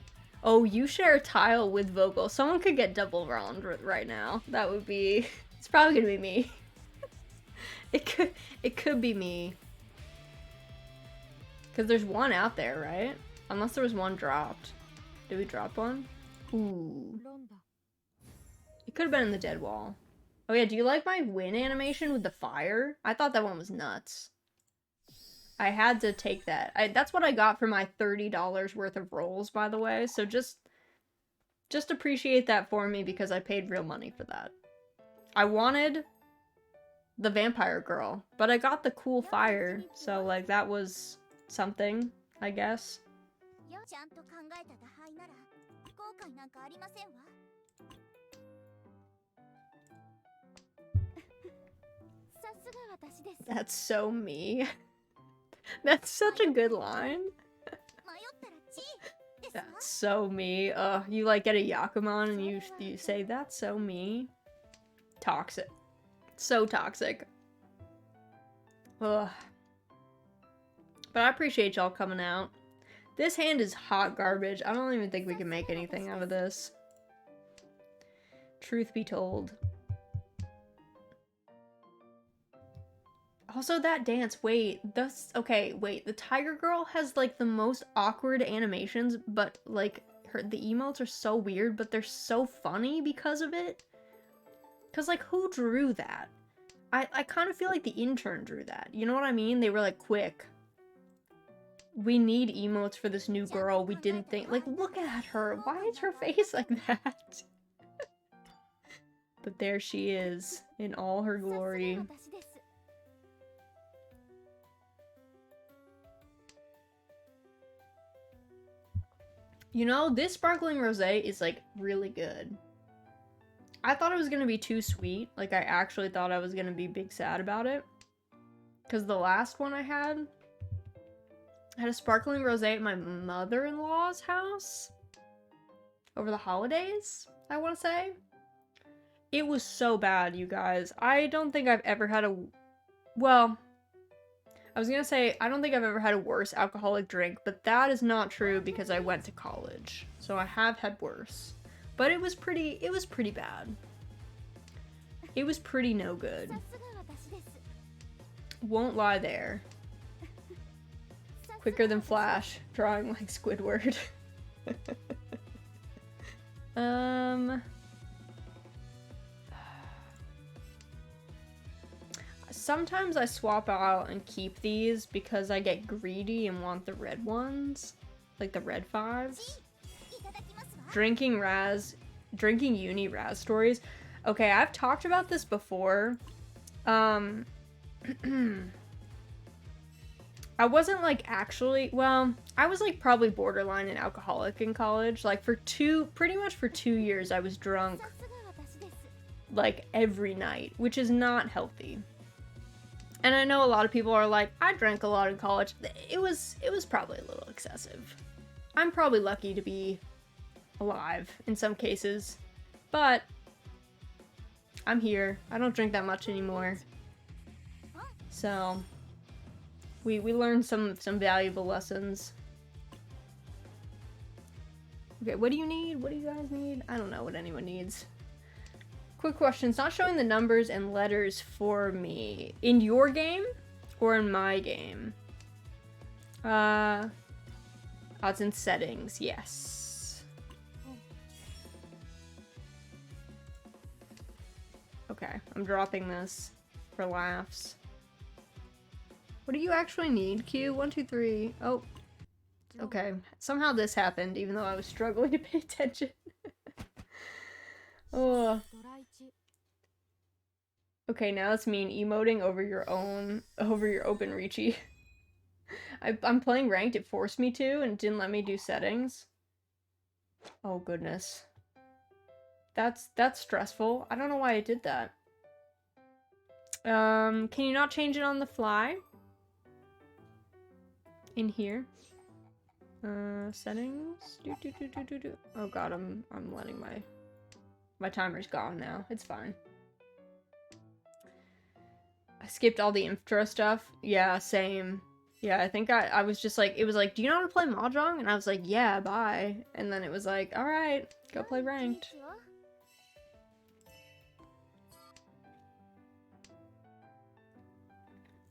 Oh, you share a tile with vocal. Someone could get double round right now. That would be... It's probably gonna be me. It could be me. Because there's one out there, right? Unless there was one dropped. Did we drop one? Ooh. It could have been in the dead wall. Oh yeah, do you like my win animation with the fire? I thought that one was nuts. I had to take that. That's what I got for my $30 worth of rolls, by the way. So just appreciate that for me because I paid real money for that. I wanted the vampire girl, but I got the cool fire. So like that was something, I guess. That's so me. That's such a good line. That's so me. You like get a Yakuman and you say, that's so me. Toxic. So toxic. Ugh. But I appreciate y'all coming out. This hand is hot garbage. I don't even think we can make anything out of this. Truth be told. Also, that dance, wait, wait, the Tiger Girl has, like, the most awkward animations, but, like, the emotes are so weird, but they're so funny because of it. Because, like, who drew that? I kind of feel like the intern drew that. You know what I mean? They were like, quick. We need emotes for this new girl. We didn't think, like, look at her. Why is her face like that? But there she is, in all her glory. You know, this sparkling rosé is, like, really good. I thought it was gonna be too sweet. Like, I actually thought I was gonna be big sad about it. Because the last one I had a sparkling rosé at my mother-in-law's house. Over the holidays, I want to say. It was so bad, you guys. I don't think I've ever had a... Well... I was gonna say, I don't think I've ever had a worse alcoholic drink, but that is not true because I went to college. So I have had worse. But it was pretty bad. It was pretty no good. Won't lie there. Quicker than Flash, drawing like Squidward. Sometimes I swap out and keep these because I get greedy and want the red ones. Like the red 5s. Drinking uni Raz stories. Okay, I've talked about this before. I wasn't like actually, well, I was like probably borderline an alcoholic in college. Like pretty much for 2 years I was drunk like every night, which is not healthy. And I know a lot of people are like, I drank a lot in college. It was probably a little excessive. I'm probably lucky to be alive in some cases, but I'm here. I don't drink that much anymore. So we learned some valuable lessons. Okay, what do you need? What do you guys need? I don't know what anyone needs. Quick question. It's not showing the numbers and letters for me. In your game? Or in my game? Oh, it's in settings. Yes. Okay, I'm dropping this for laughs. What do you actually need, Q? 1, 2, 3. Oh. Okay. Somehow this happened, even though I was struggling to pay attention. Oh. Okay, now it's mean emoting over your open Riichi. I'm playing ranked, it forced me to, and it didn't let me do settings. Oh goodness. That's stressful. I don't know why it did that. Can you not change it on the fly? In here? Settings? Oh god, I'm letting my timer's gone now. It's fine. I skipped all the intro stuff. Yeah, same. Yeah, I think I was just like, it was like, do you know how to play Mahjong? And I was like, yeah, bye. And then it was like, alright, go play ranked.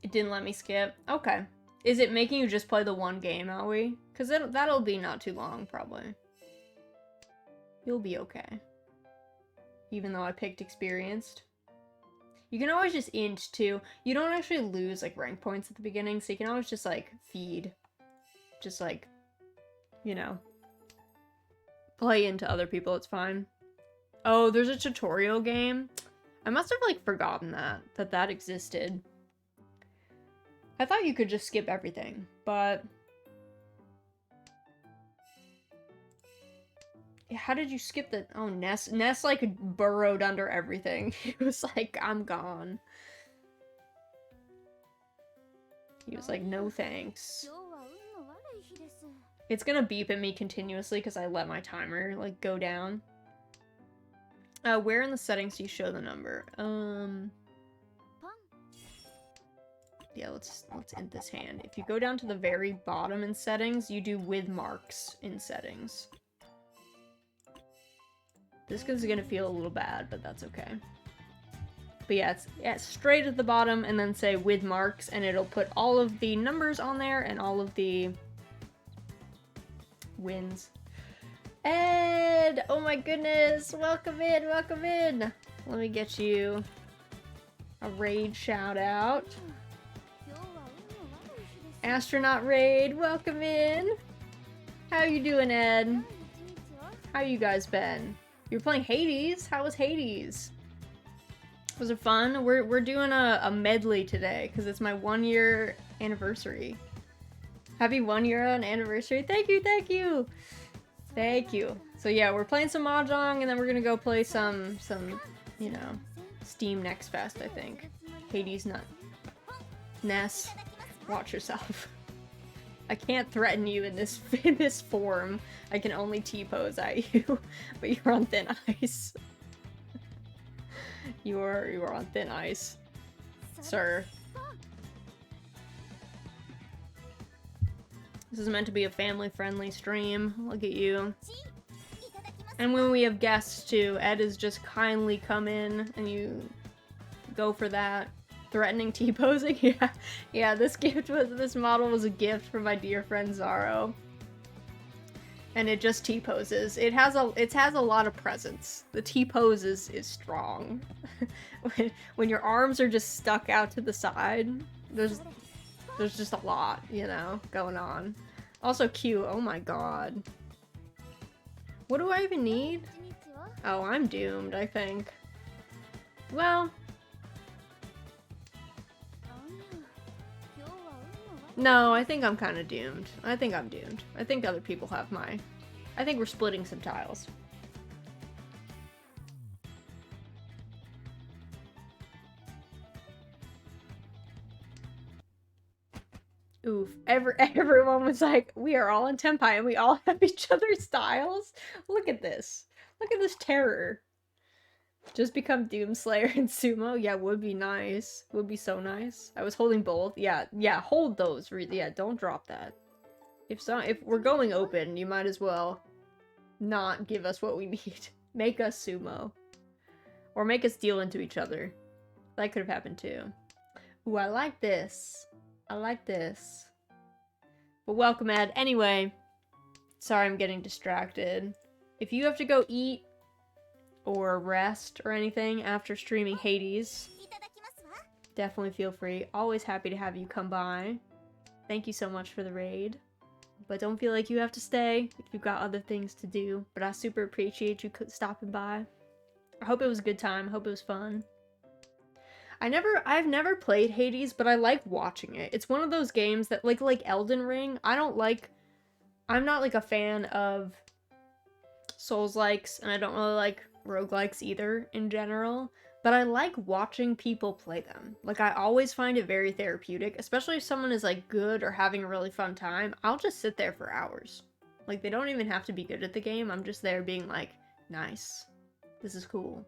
It didn't let me skip. Okay. Is it making you just play the one game, Aoi? Because that'll be not too long, probably. You'll be okay. Even though I picked experienced. You can always just int, too. You don't actually lose, like, rank points at the beginning, so you can always just, like, feed. Just, like, you know. Play into other people, it's fine. Oh, there's a tutorial game? I must have, like, forgotten that existed. I thought you could just skip everything, but... How did you skip the... Oh, Ness, like, burrowed under everything. He was like, I'm gone. He was like, no thanks. It's gonna beep at me continuously because I let my timer, like, go down. Where in the settings do you show the number? Yeah, let's end this hand. If you go down to the very bottom in settings, you do with marks in settings. This is gonna feel a little bad, but that's okay. But yeah, it's straight at the bottom and then say with marks, and it'll put all of the numbers on there and all of the wins. Ed! Oh my goodness! Welcome in, welcome in! Let me get you a raid shout out. Astronaut Raid, welcome in! How you doing, Ed? How you guys been? You were playing Hades? How was Hades? Was it fun? We're doing a medley today, because it's my 1-year anniversary. Happy 1-year anniversary. Thank you, thank you! Thank you. So yeah, we're playing some Mahjong, and then we're gonna go play some, you know, Steam Next Fest, I think. Hades nut. Ness. Watch yourself. I can't threaten you in this form. I can only T-pose at you, but you're on thin ice. you are on thin ice, sir. This is meant to be a family-friendly stream. Look at you. And when we have guests too, Ed has just kindly come in and you go for that. Threatening T-posing? Yeah, this model was a gift from my dear friend Zaro. And it just T-poses. It has a lot of presence. The T-pose is strong. when your arms are just stuck out to the side, there's just a lot, you know, going on. Also Q, oh my god. What do I even need? Oh, I'm doomed, I think. Well... No, I think I'm kind of doomed. I think I'm doomed. I think other people have my... I think we're splitting some tiles. Oof. Everyone was like, we are all in Tenpai and we all have each other's tiles? Look at this. Look at this terror. Just become Doomslayer and Sumo? Yeah, would be nice. Would be so nice. I was holding both. Yeah, hold those. Yeah, don't drop that. If we're going open, you might as well. not give us what we need. Make us sumo. Or make us deal into each other. That could have happened too. Ooh, I like this. I like this. But welcome, Ed. Anyway, sorry I'm getting distracted. If you have to go eat or rest or anything after streaming Hades, definitely feel free. Always happy to have you come by. Thank you so much for the raid. But don't feel like you have to stay if you've got other things to do. But I super appreciate you stopping by. I hope it was a good time. I hope it was fun. I've never played Hades, but I like watching it. It's one of those games that, like Elden Ring, I'm not like a fan of Souls-likes, and I don't really like roguelikes either in general. But I like watching people play them. Like, I always find it very therapeutic, especially if someone is, like, good or having a really fun time. I'll just sit there for hours. Like, they don't even have to be good at the game. I'm just there being like, nice. This is cool.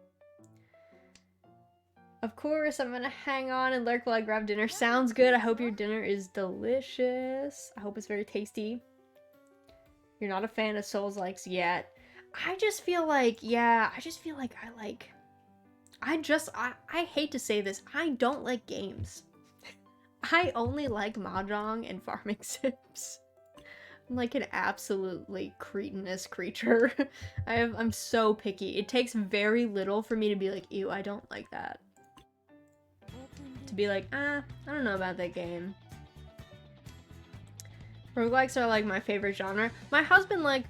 Of course, I'm gonna hang on and lurk while I grab dinner. Sounds good. I hope your dinner is delicious. I hope it's very tasty. You're not a fan of Souls-likes yet. I just feel like I hate to say this, I don't like games. I only like Mahjong and farming sims. I'm like an absolutely cretinous creature. I'm so picky. It takes very little for me to be like, ew, I don't like that. To be like, I don't know about that game. Roguelikes are like my favorite genre. My husband likes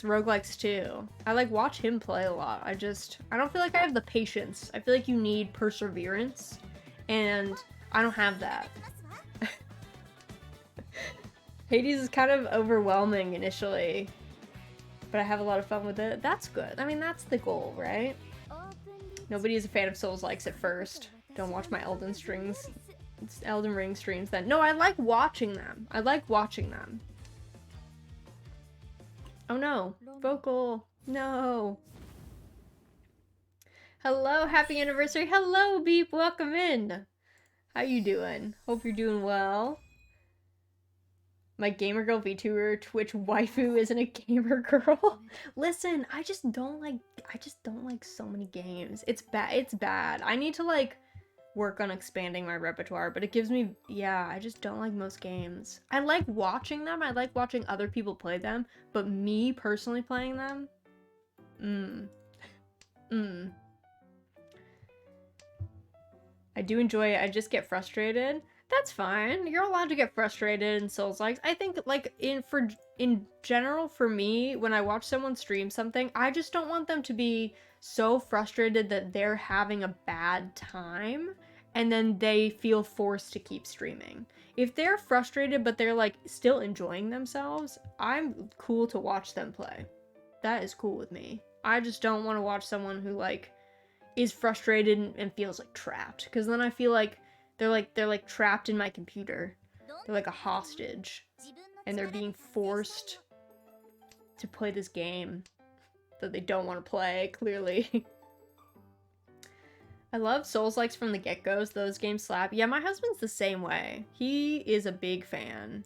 roguelikes too. I like watch him play a lot. I don't feel like I have the patience. I feel like you need perseverance, and I don't have that. Hades is kind of overwhelming initially, but I have a lot of fun with it. That's good. I mean, that's the goal, right? Nobody is a fan of Souls-likes at first. Don't watch my Elden Ring streams then. No, I like watching them. I like watching them. Oh no. Vocal. No. Hello, happy anniversary. Hello, Beep. Welcome in. How you doing? Hope you're doing well. My gamer girl VTuber Twitch waifu isn't a gamer girl. Listen, I just don't like so many games. It's bad. I need to like work on expanding my repertoire, but it gives me, I just don't like most games. I like watching them, I like watching other people play them, but me personally playing them, I do enjoy it, I just get frustrated. That's fine, you're allowed to get frustrated in Souls-likes. I think, like, in general, for me, when I watch someone stream something, I just don't want them to be so frustrated that they're having a bad time, and then they feel forced to keep streaming. If they're frustrated, but they're, like, still enjoying themselves, I'm cool to watch them play. That is cool with me. I just don't want to watch someone who, like, is frustrated and feels, like, trapped. Because then I feel like they're like trapped in my computer. They're like a hostage. And they're being forced to play this game that they don't want to play, clearly. I love Souls-likes from the get-go's. Those games slap. Yeah, my husband's the same way. He is a big fan.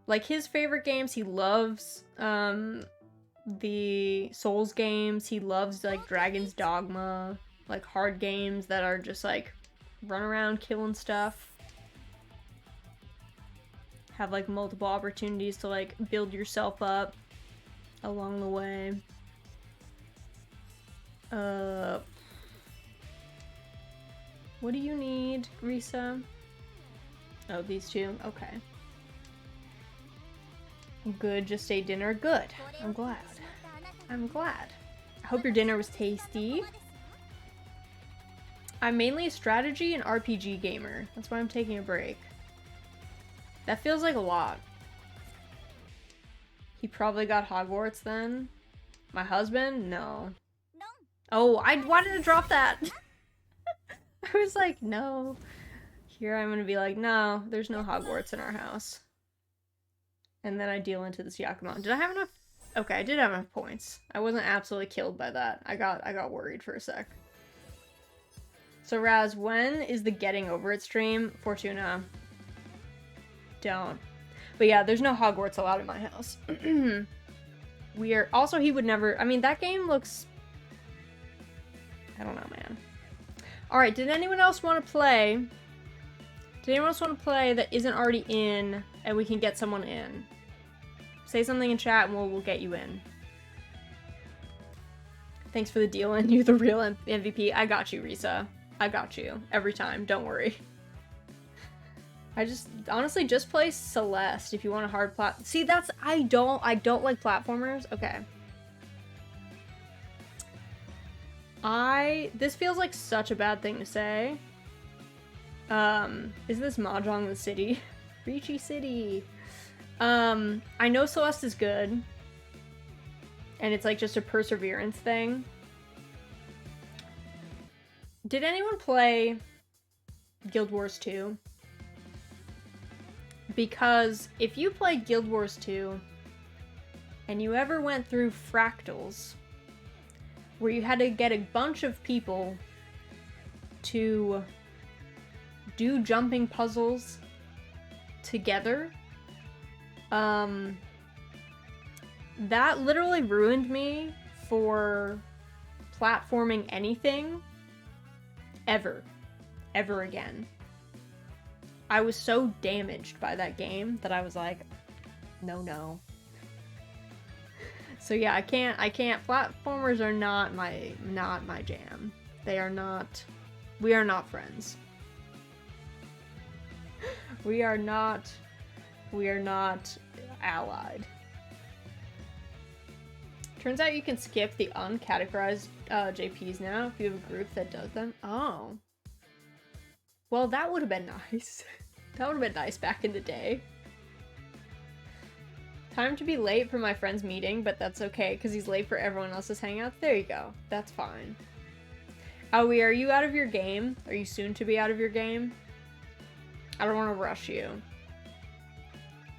Like, his favorite games, he loves the Souls games. He loves, like, Dragon's Dogma. Like, hard games that are just, like, run around killing stuff. Have, like, multiple opportunities to, like, build yourself up along the way. What do you need, Risa? Oh, these two? Okay. Good, just ate dinner. Good. I'm glad. I'm glad. I hope your dinner was tasty. I'm mainly a strategy and RPG gamer. That's why I'm taking a break. That feels like a lot. He probably got Hogwarts then. My husband? No. Oh, I wanted to drop that. I was like, no. Here I'm gonna be like, no, there's no Hogwarts in our house. And then I deal into this Yakumo. Did I have enough? Okay, I did have enough points. I wasn't absolutely killed by that. I got worried for a sec. So Raz, when is the Getting Over It stream? Fortuna. Don't. But yeah, there's no Hogwarts allowed in my house. weird. Also, he would never... I mean, that game looks... I don't know, man. Alright, did anyone else want to play? Did anyone else want to play that isn't already in, and we can get someone in? Say something in chat, and we'll get you in. Thanks for the deal, and you're the real MVP. I got you, Risa. I got you. Every time. Don't worry. Honestly, just play Celeste if you want a hard See, that's... I don't like platformers. Okay. This feels like such a bad thing to say. Is this Mahjong the city? Riichi City. I know Celeste is good. And it's like just a perseverance thing. Did anyone play Guild Wars 2? Because if you played Guild Wars 2 and you ever went through fractals where you had to get a bunch of people to do jumping puzzles together, that literally ruined me for platforming anything ever again. I was so damaged by that game that I was like, no. So yeah, I can't, platformers are not my jam. They are not, we are not friends. We are not allied. Turns out you can skip the uncategorized JPs now if you have a group that does them. Oh. Well, that would have been nice. That would have been nice back in the day. Time to be late for my friend's meeting, but that's okay, because he's late for everyone else's hangouts. There you go. That's fine. Aoi, are you out of your game? Are you soon to be out of your game? I don't want to rush you.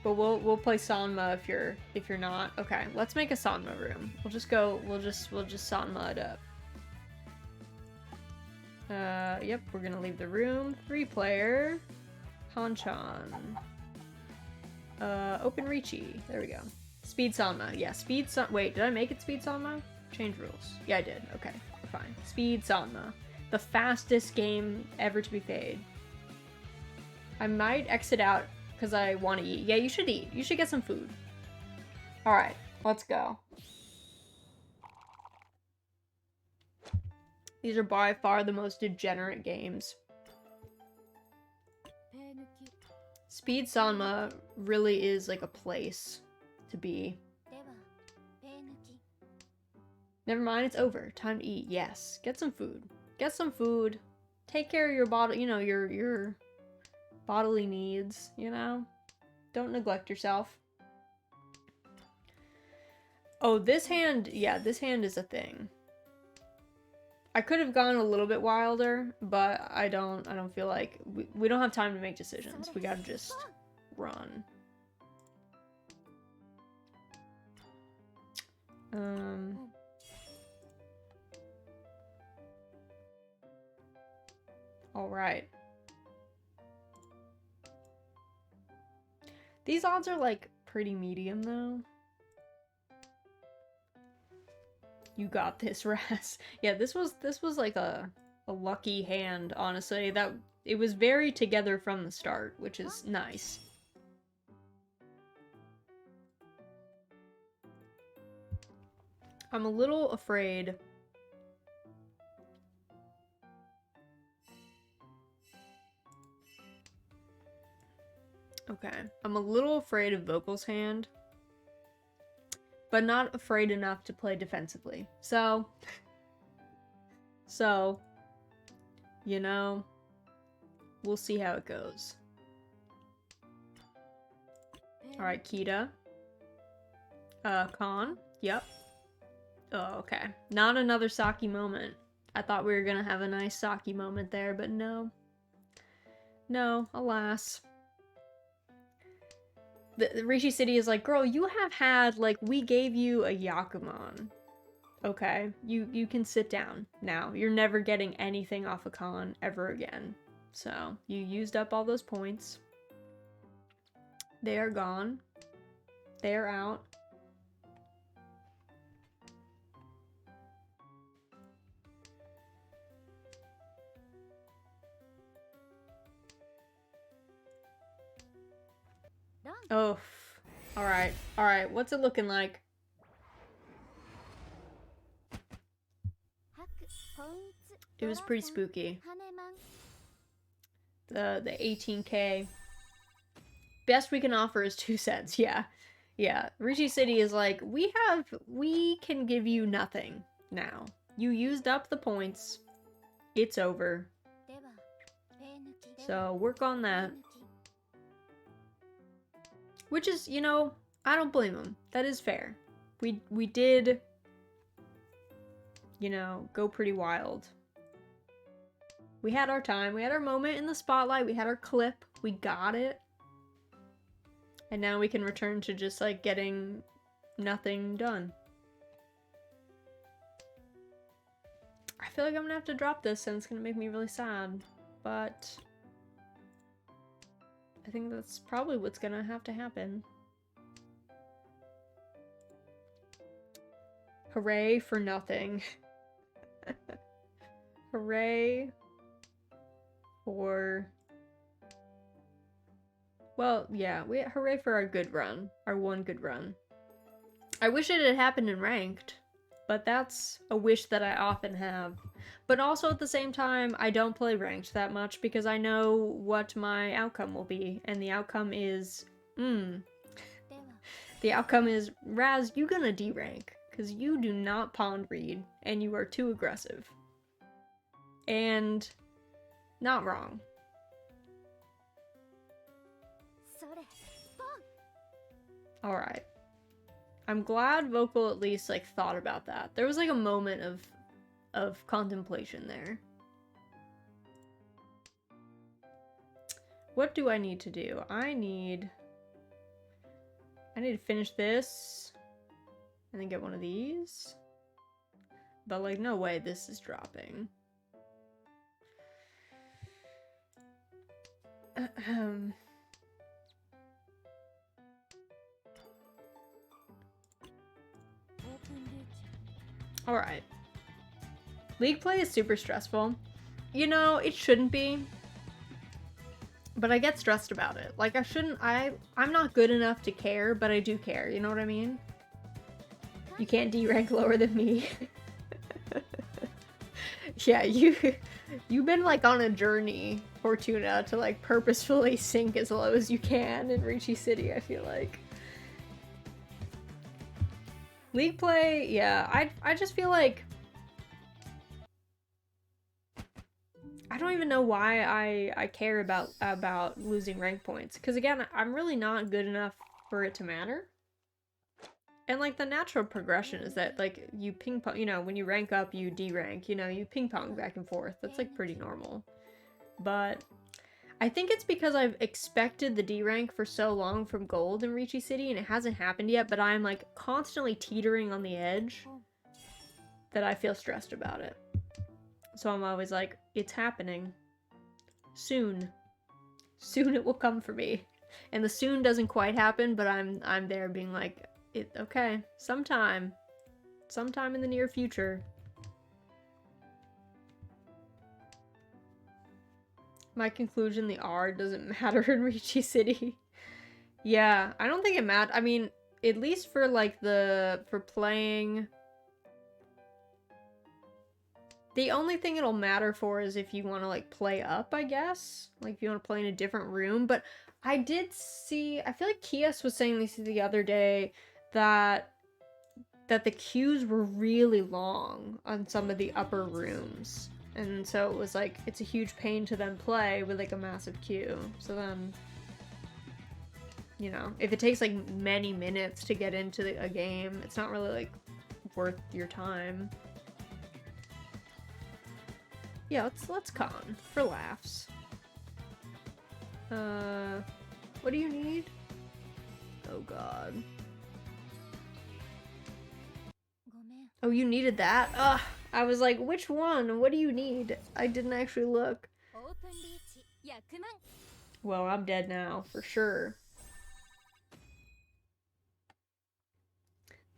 But we'll play Sanma if you're not. Okay, let's make a Sanma room. We'll just Sanma it up. Yep, we're gonna leave the room. 3-player. Hanchan. Open Riichi. There we go. Speed Sanma. Yeah, Speed Sanma. Wait, did I make it Speed Sanma? Change rules. Yeah, I did. Okay, we're fine. Speed Sanma. The fastest game ever to be played. I might exit out because I want to eat. Yeah, you should eat. You should get some food. Alright, let's go. These are by far the most degenerate games. Speed Sanma really is like a place to be. Never mind, it's over. Time to eat. Yes. Get some food. Get some food. Take care of your body, you know, your bodily needs, you know? Don't neglect yourself. Oh, this hand, yeah, this hand is a thing. I could have gone a little bit wilder, but I don't feel like we don't have time to make decisions. We gotta just run. All right. These odds are like pretty medium though. You got this, Raz. Yeah, this was like a lucky hand, honestly. That it was very together from the start, which is nice. I'm a little afraid. Okay. I'm a little afraid of Vocal's hand, but not afraid enough to play defensively. So, you know, we'll see how it goes. Alright, Kita. Khan. Yep. Oh, okay. Not another Saki moment. I thought we were gonna have a nice Saki moment there, but no. No, alas. The Riichi City is like, girl, you have had, like, we gave you a Yakuman. Okay? You can sit down now. You're never getting anything off a Khan ever again. So, you used up all those points. They are gone. They are out. Oh. Alright. Alright. What's it looking like? It was pretty spooky. The 18K. Best we can offer is 2 cents. Yeah. Yeah. Riichi City is like, we can give you nothing now. You used up the points. It's over. So work on that. Which is, you know, I don't blame them. That is fair. We did, you know, go pretty wild. We had our time. We had our moment in the spotlight. We had our clip. We got it. And now we can return to just, like, getting nothing done. I feel like I'm gonna have to drop this and it's gonna make me really sad. But I think that's probably what's gonna have to happen. Hooray for nothing. Hooray for... Well, yeah, hooray for our good run. Our one good run. I wish it had happened in ranked, but that's a wish that I often have. But also at the same time, I don't play ranked that much because I know what my outcome will be. And the outcome is, the outcome is, Raz, you gonna D-rank. Because you do not pond read, and you are too aggressive. And not wrong. Alright. I'm glad Vocal at least, like, thought about that. There was, like, a moment of contemplation there. What do I need to do? I need to finish this and then get one of these. But, like, no way this is dropping. Alright. League play is super stressful. You know, it shouldn't be. But I get stressed about it. Like, I'm not good enough to care, but I do care. You know what I mean? You can't D-rank lower than me. Yeah, you've been, like, on a journey, Fortuna, to, like, purposefully sink as low as you can in Riichi City, I feel like. League play, yeah, I just feel like I don't even know why I care about losing rank points. Because again, I'm really not good enough for it to matter. And like the natural progression is that like you ping pong, you know, when you rank up, you D-rank, you know, you ping pong back and forth. That's like pretty normal. But I think it's because I've expected the D-rank for so long from gold in Riichi City and it hasn't happened yet, but I'm like constantly teetering on the edge that I feel stressed about it. So I'm always like, it's happening. Soon. Soon it will come for me. And the soon doesn't quite happen, but I'm there being like, okay, sometime in the near future. My conclusion, the R doesn't matter in Riichi City. Yeah, I don't think it matters. I mean, at least for like for playing, the only thing it'll matter for is if you want to like play up, I guess. Like if you want to play in a different room. But I did see, I feel like Kias was saying this the other day, that the queues were really long on some of the upper rooms. And so it was like, it's a huge pain to then play with like a massive queue. So then, you know, if it takes like many minutes to get into a game, it's not really like worth your time. Yeah, let's con for laughs. What do you need? Oh god. Oh, you needed that? Ugh. I was like, which one? What do you need? I didn't actually look. Well, I'm dead now, for sure.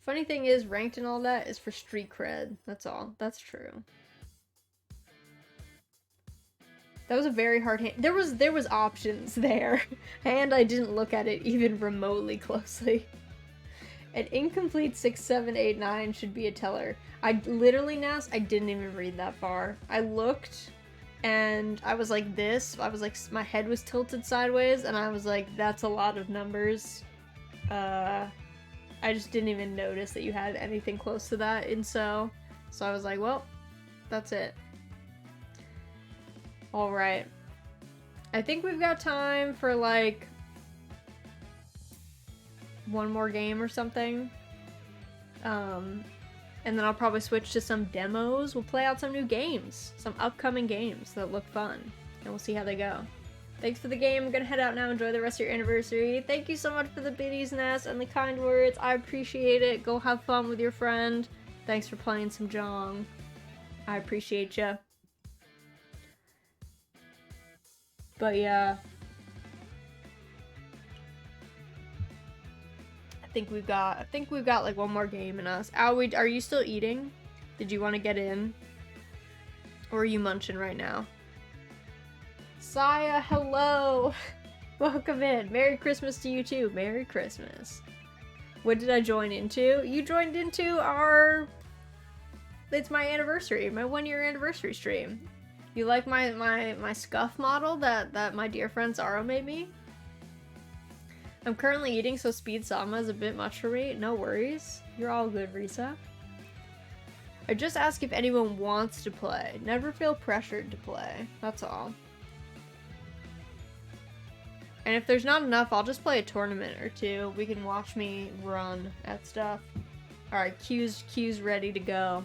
Funny thing is, ranked and all that is for street cred. That's all. That's true. That was a very hard hand. There was options there, and I didn't look at it even remotely closely. An incomplete 6, 7, 8, 9 should be a teller. I literally, Nas, I didn't even read that far. I looked, and I was like this. I was like, my head was tilted sideways, and I was like, that's a lot of numbers. I just didn't even notice that you had anything close to that in so I was like, well, that's it. Alright. I think we've got time for, like, one more game or something. And then I'll probably switch to some demos. We'll play out some new games. Some upcoming games that look fun. And we'll see how they go. Thanks for the game. I'm gonna head out now. Enjoy the rest of your anniversary. Thank you so much for the biddies, Ness, and the kind words. I appreciate it. Go have fun with your friend. Thanks for playing some Mahjong. I appreciate ya. But yeah. I think we've got like one more game in us. Owie, are you still eating? Did you want to get in? Or are you munching right now? Saya, hello! Welcome in. Merry Christmas to you too. Merry Christmas. What did I join into? You joined into our... It's my anniversary. My 1-year anniversary stream. You like my scuff model that my dear friend Zara made me? I'm currently eating, so speed sama is a bit much for me. No worries. You're all good, Risa. I just ask if anyone wants to play. Never feel pressured to play. That's all. And if there's not enough, I'll just play a tournament or two. We can watch me run at stuff. Alright, Q's ready to go.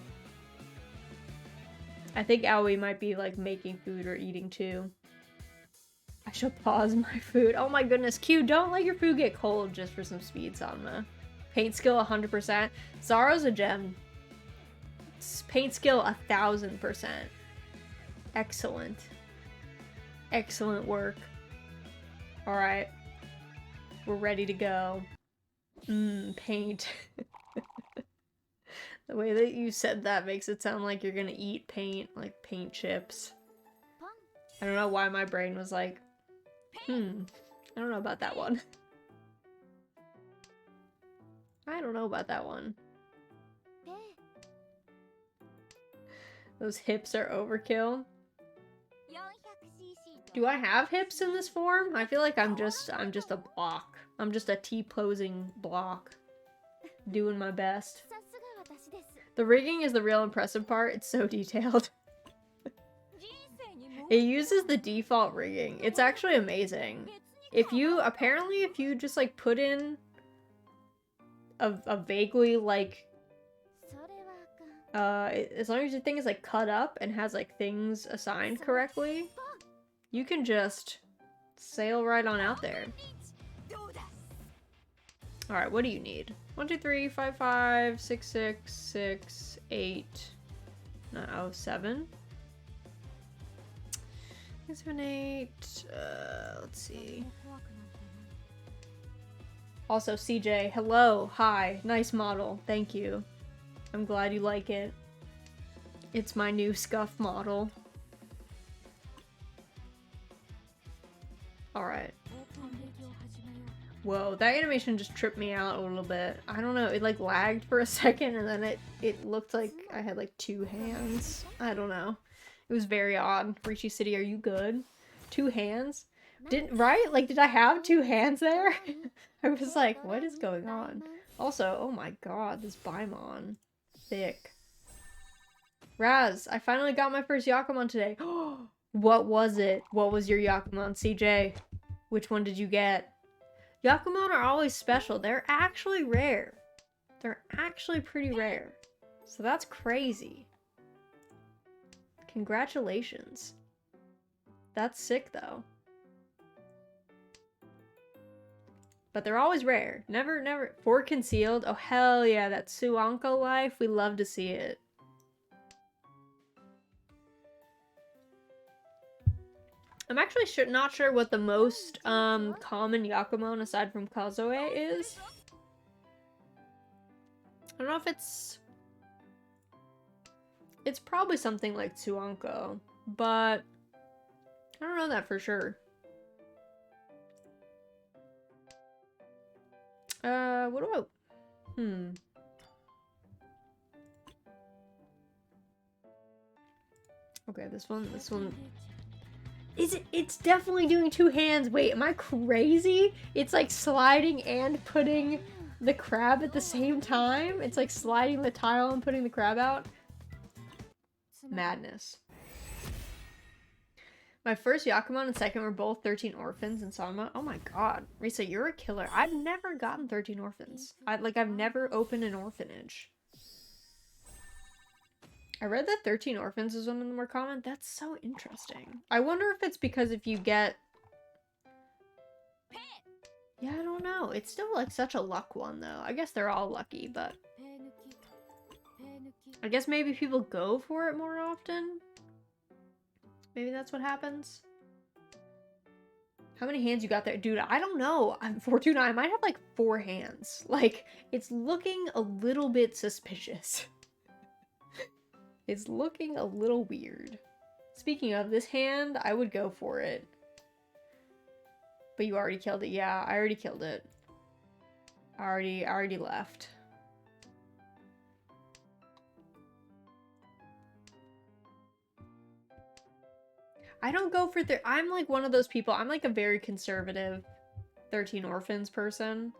I think Owie might be like making food or eating too. I shall pause my food. Oh my goodness, Q, don't let your food get cold just for some speed sama. Paint skill 100%. Zara's a gem. Paint skill 1000%. Excellent. Excellent work. Alright. We're ready to go. Paint. The way that you said that makes it sound like you're gonna eat paint, like paint chips. I don't know why my brain was like, I don't know about that one. I don't know about that one. Those hips are overkill. Do I have hips in this form? I feel like I'm just a block. I'm just a T-posing block. Doing my best. The rigging is the real impressive part. It's so detailed. It uses the default rigging. It's actually amazing. If you just like put in a vaguely like as long as your thing is like cut up and has like things assigned correctly, you can just sail right on out there. Alright, what do you need? 1, 2, 3, 5, 5, 6, 6, 6, 8, 9, 7. 7, 8, let's see. Also, CJ, hello, hi, nice model, thank you. I'm glad you like it. It's my new scuff model. Alright. Whoa, that animation just tripped me out a little bit. I don't know, it like lagged for a second and then it looked like I had like 2 hands. I don't know. It was very odd. Riichi City, are you good? 2 hands? Right? Like, did I have 2 hands there? I was like, what is going on? Also, oh my god, this Baimon. Thick. Raz, I finally got my first Yakumon today. What was it? What was your Yakumon, CJ? Which one did you get? Yakumon are always special. They're actually rare. They're actually pretty rare. So that's crazy. Congratulations. That's sick though. But they're always rare. Never. 4 concealed. Oh hell yeah, that Suanko life. We love to see it. I'm actually not sure what the most common Yakumon aside from Kazoe is. I don't know if it's probably something like Tsuanko, but I don't know that for sure. What about... Okay, this one... Is it? It's definitely doing two hands. Wait, am I crazy? It's like sliding and putting the crab at the same time? It's like sliding the tile and putting the crab out? Madness. My first Yakuman and second were both 13 orphans in Sanma. Oh my god. Risa, you're a killer. I've never gotten 13 orphans. I've never opened an orphanage. I read that 13 orphans is one of the more common. That's so interesting. I wonder if it's because if you get... Yeah, I don't know. It's still like such a luck one though. I guess they're all lucky, but... I guess maybe people go for it more often? Maybe that's what happens? How many hands you got there? Dude, I don't know. Fortuna, I might have like 4 hands. Like, it's looking a little bit suspicious. It's looking a little weird. Speaking of this hand, I would go for it. But you already killed it. Yeah, I already killed it. I already left. I don't go for I'm like one of those people. I'm like a very conservative 13 orphans person.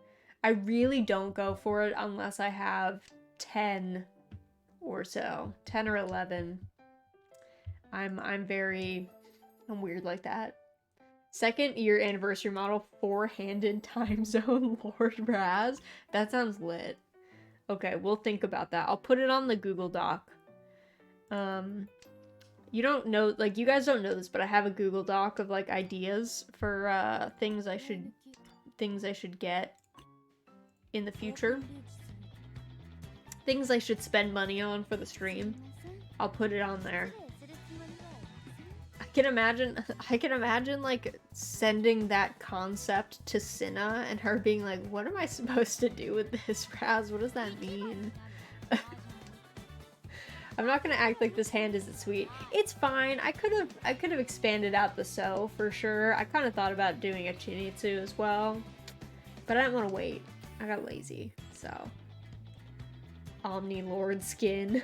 I really don't go for it unless I have 10 or so. 10 or 11. I'm weird like that. Second year anniversary model, 4-handed time zone Lord Raz. That sounds lit. Okay, we'll think about that. I'll put it on the Google Doc. You don't know, like, you guys don't know this, but I have a Google Doc of like ideas for things I should get in the future. Things I should spend money on for the stream. I'll put it on there. I can imagine like sending that concept to Cinna and her being like, what am I supposed to do with this, Raz? What does that mean? I'm not gonna act like this hand isn't sweet. It's fine. I could have expanded out the so for sure. I kind of thought about doing a Chinitsu as well, but I didn't want to wait. I got lazy, so. Omni Lord skin.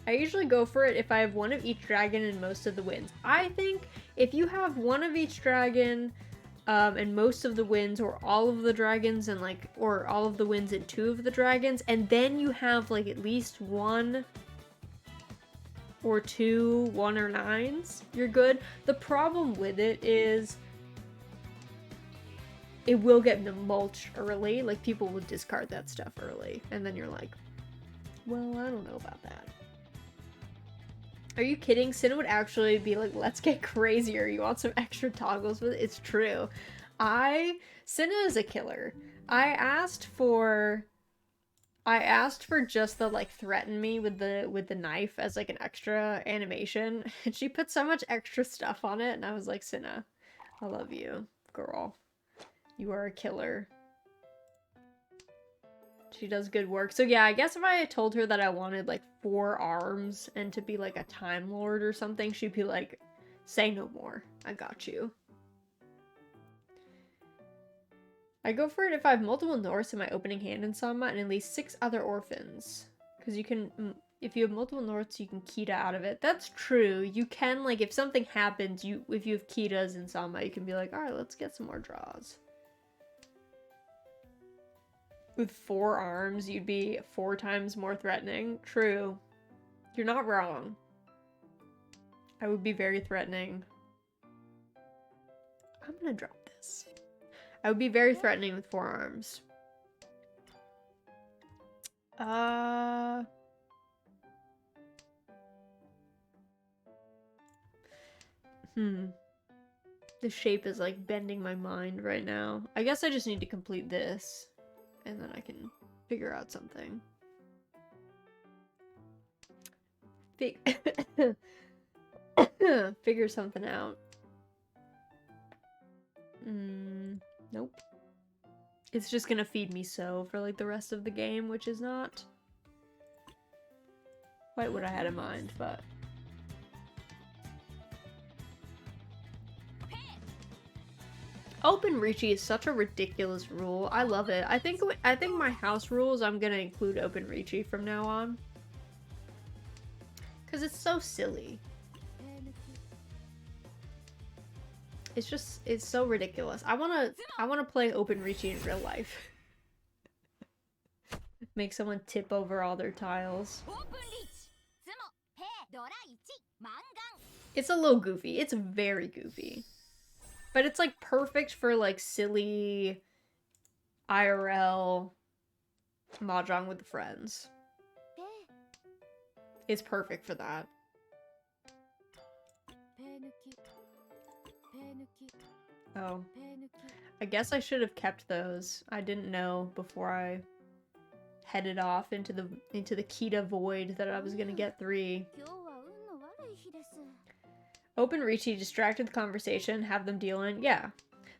I usually go for it if I have one of each dragon and most of the winds. I think if you have one of each dragon and most of the winds, or all of the dragons and like, or all of the winds and 2 of the dragons, and then you have like at least 1 or 2 1 or 9s, you're good. The problem with it is it will get mulched early. Like, people will discard that stuff early, and then you're like, well, I don't know about that. Are you kidding? Cinna would actually be like, let's get crazier. You want some extra toggles with it? It's true. Cinna is a killer. I asked for just the like threaten me with the knife as like an extra animation, and she put so much extra stuff on it, and I was like, Cinna, I love you, girl. You are a killer. She does good work. So yeah, I guess if I had told her that I wanted like 4 arms and to be like a Time Lord or something, she'd be like, say no more. I got you. I go for it if I have multiple Norse in my opening hand in Sanma and at least 6 other orphans. Because you can, if you have multiple Norse, you can Kita out of it. That's true. You can, like, if something happens, if you have Kitas in Sanma, you can be like, alright, let's get some more draws. With 4 arms, you'd be 4 times more threatening. True. You're not wrong. I would be very threatening. I'm gonna drop this. I would be very threatening with 4 arms. The shape is like bending my mind right now. I guess I just need to complete this, and then I can figure out something. Figure something out. Nope. It's just gonna feed me so for like the rest of the game, which is not quite what I had in mind, but Open Riichi is such a ridiculous rule. I love it. I think my house rules, I'm gonna include Open Riichi from now on. Because it's so silly. It's so ridiculous. I wanna play Open Riichi in real life. Make someone tip over all their tiles. It's a little goofy. It's very goofy. But it's like perfect for like silly IRL Mahjong with friends. It's perfect for that. Oh. I guess I should have kept those. I didn't know before I headed off into the Kita void that I was gonna get 3. Open Riichi, distracted the conversation, have them deal in. Yeah.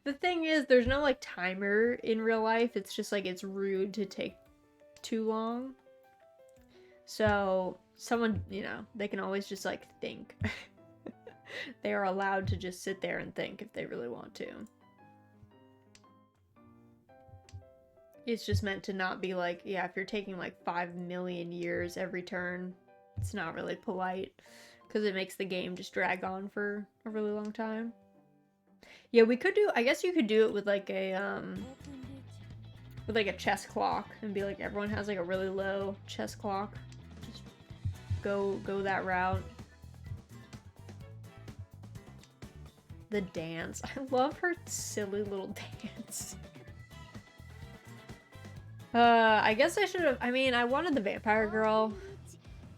The thing is, there's no like timer in real life. It's just like it's rude to take too long. So someone, you know, they can always just like think. They are allowed to just sit there and think if they really want to. It's just meant to not be like, yeah, if you're taking like 5 million years every turn, it's not really polite. Because it makes the game just drag on for a really long time. Yeah, we could do, I guess you could do it with like a chess clock. And be like, everyone has like a really low chess clock. Just go that route. The dance. I love her silly little dance. I guess I should have, I mean, I wanted the vampire girl.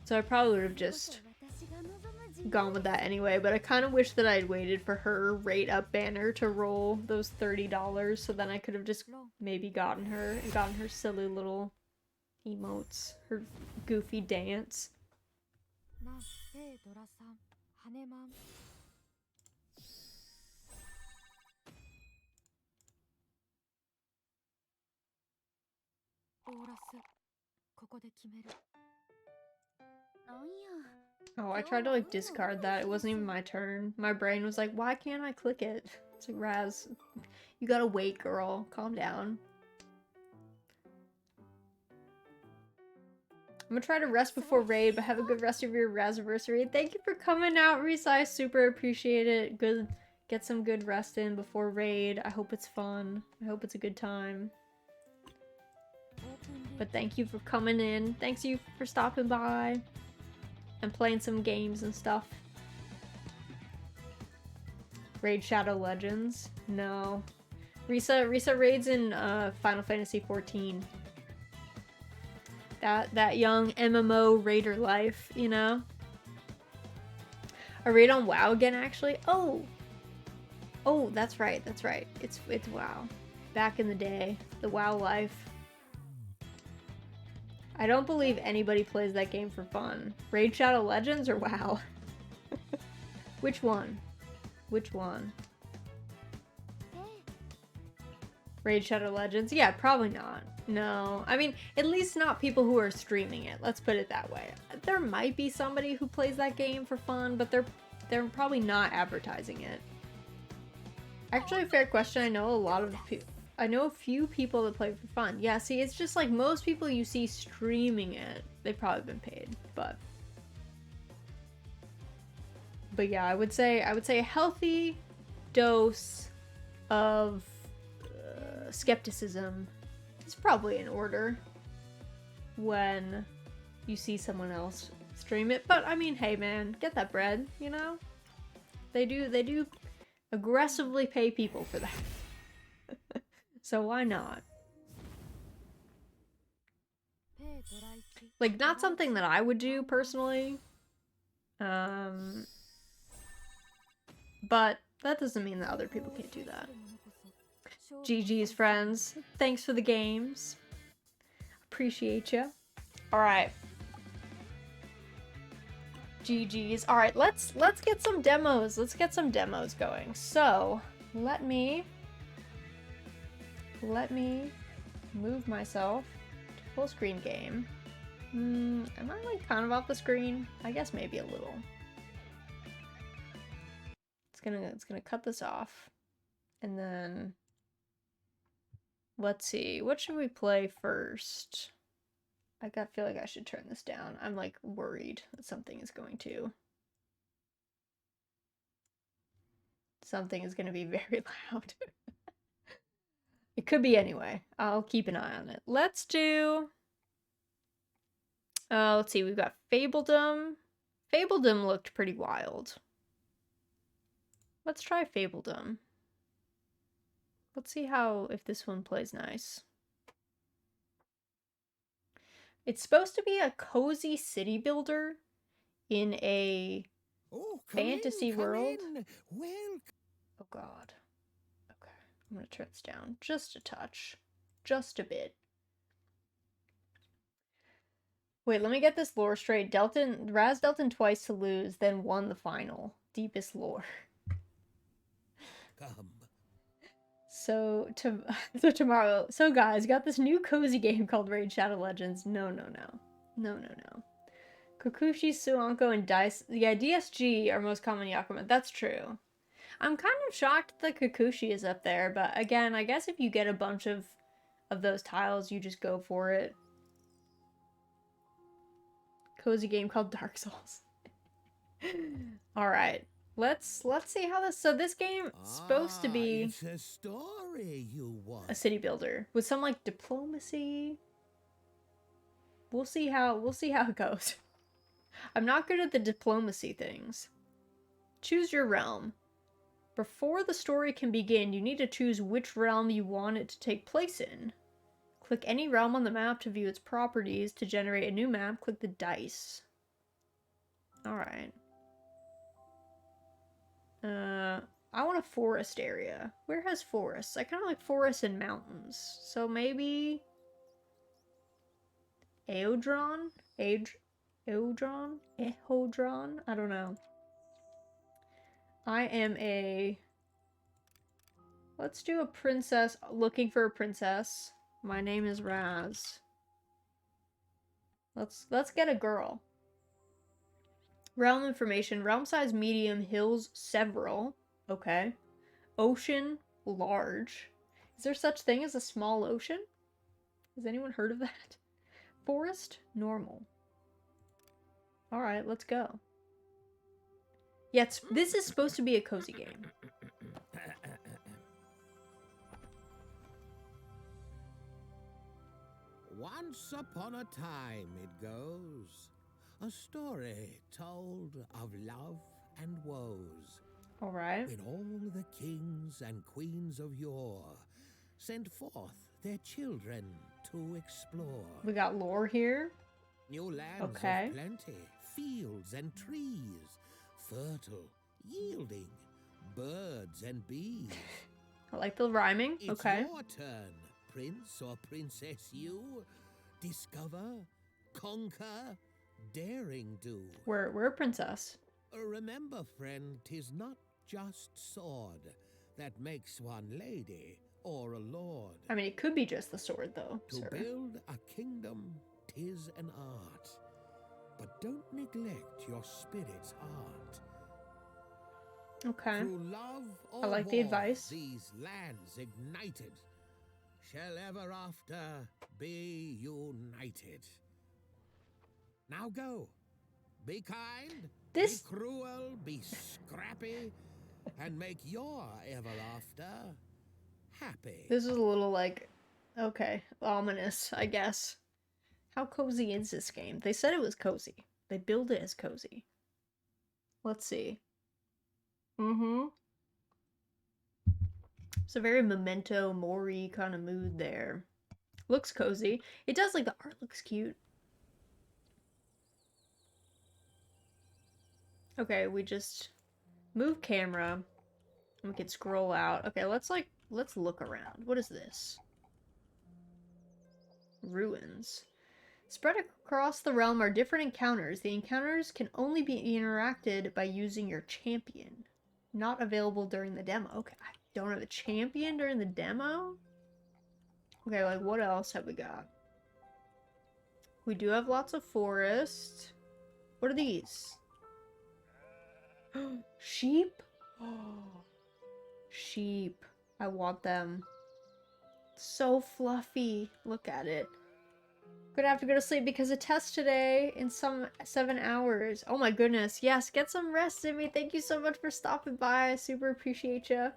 So I probably would have just gone with that anyway, but I kind of wish that I'd waited for her rate up banner to roll those $30, so then I could have just maybe gotten her and gotten her silly little emotes, her goofy dance. Oh, I tried to like discard that. It wasn't even my turn. My brain was like, why can't I click it? It's like, Raz, you gotta wait, girl. Calm down. I'm gonna try to rest before raid, but have a good rest of your Raziversary. Thank you for coming out, Riichi. I super appreciate it. Good, get some good rest in before raid. I hope it's fun. I hope it's a good time. But thank you for coming in. Thanks you for stopping by and playing some games and stuff. Raid Shadow Legends? No. Risa raids in Final Fantasy XIV. That young MMO raider life, you know? A raid on WoW again, actually? Oh! Oh, that's right, that's right. It's WoW. Back in the day. The WoW life. I don't believe anybody plays that game for fun. Raid Shadow Legends or WoW? Which one? Which one? Raid Shadow Legends? Yeah, probably not. No. I mean, at least not people who are streaming it. Let's put it that way. There might be somebody who plays that game for fun, but they're probably not advertising it. Actually, a fair question. I know a few people that play for fun. Yeah, see, it's just like most people you see streaming it, they've probably been paid, but yeah, I would say a healthy dose of skepticism is probably in order when you see someone else stream it. But I mean, hey man, get that bread, you know? They do aggressively pay people for that. So why not? Like, not something that I would do personally. But that doesn't mean that other people can't do that. GG's, friends. Thanks for the games. Appreciate you. Alright. GG's. Alright, let's get some demos. Let's get some demos going. So, let me move myself to full screen game. Am I like kind of off the screen? I guess maybe a little. It's gonna cut this off. And then, let's see, what should we play first? feel like I should turn this down. I'm like worried that something is going to be very loud. It could be anyway. I'll keep an eye on it. Let's do, let's see, we've got Fabledom. Fabledom looked pretty wild. Let's try Fabledom. Let's see if this one plays nice. It's supposed to be a cozy city builder in a fantasy world. Oh god. Okay, I'm gonna turn this down just a touch. Just a bit. Wait, let me get this lore straight. Raz dealt in twice to lose, then won the final. Deepest lore. Come. So tomorrow, guys, got this new cozy game called Raid Shadow Legends. No. Kokushi, Suanko, and Dice. Yeah, DSG are most common Yakuza. That's true. I'm kind of shocked that Kokushi is up there, but again, I guess if you get a bunch of those tiles, you just go for it. Cozy game called Dark Souls. All right. Let's see how this. So this game is supposed to be It's a story you want. a city builder with some like diplomacy. We'll see how it goes. I'm not good at the diplomacy things. Choose your realm. Before the story can begin, you need to choose which realm you want it to take place in. Click any realm on the map to view its properties. To generate a new map, click the dice. Alright. I want a forest area. Where has forests? I kind of like forests and mountains. So maybe Eodron? Eodron? Ehodron? I don't know. I am a... Let's do a princess. Looking for a princess. My name is Raz. Let's get a girl. Realm information. Realm size medium. Hills several. Okay. Ocean large. Is there such thing as a small ocean? Has anyone heard of that? Forest normal. Alright, let's go. Yeah, this is supposed to be a cozy game. Once upon a time it goes, a story told of love and woes. Alright. When all the kings and queens of yore sent forth their children to explore. We got lore here. New lands of plenty, fields and trees, fertile, yielding, birds and bees. I like the rhyming. It's okay. Your turn, prince or princess you. Discover, conquer, daring do. We're a princess. Remember, friend, 'tis not just sword that makes one lady or a lord. I mean, it could be just the sword, though. To build a kingdom, 'tis an art. But don't neglect your spirit's heart. Okay. Through love or I like the war, advice. These lands ignited shall ever after be united. Now go. Be kind, be cruel, be scrappy, and make your ever after happy. This is a little like, okay, ominous, I guess. How cozy is this game? They said it was cozy. They build it as cozy. Let's see. It's a very Memento Mori kind of mood there. Looks cozy. It does, like, the art looks cute. Okay, we just move camera. We can scroll out. Okay, let's look around. What is this? Ruins. Spread across the realm are different encounters. The encounters can only be interacted by using your champion. Not available during the demo. Okay, I don't have a champion during the demo? Okay, like, what else have we got? We do have lots of forest. What are these? Sheep? Oh, sheep. I want them. So fluffy. Look at it. Gonna have to go to sleep because of test today in some 7 hours. Oh my goodness. Yes, get some rest, Zimmy. Thank you so much for stopping by. I super appreciate you.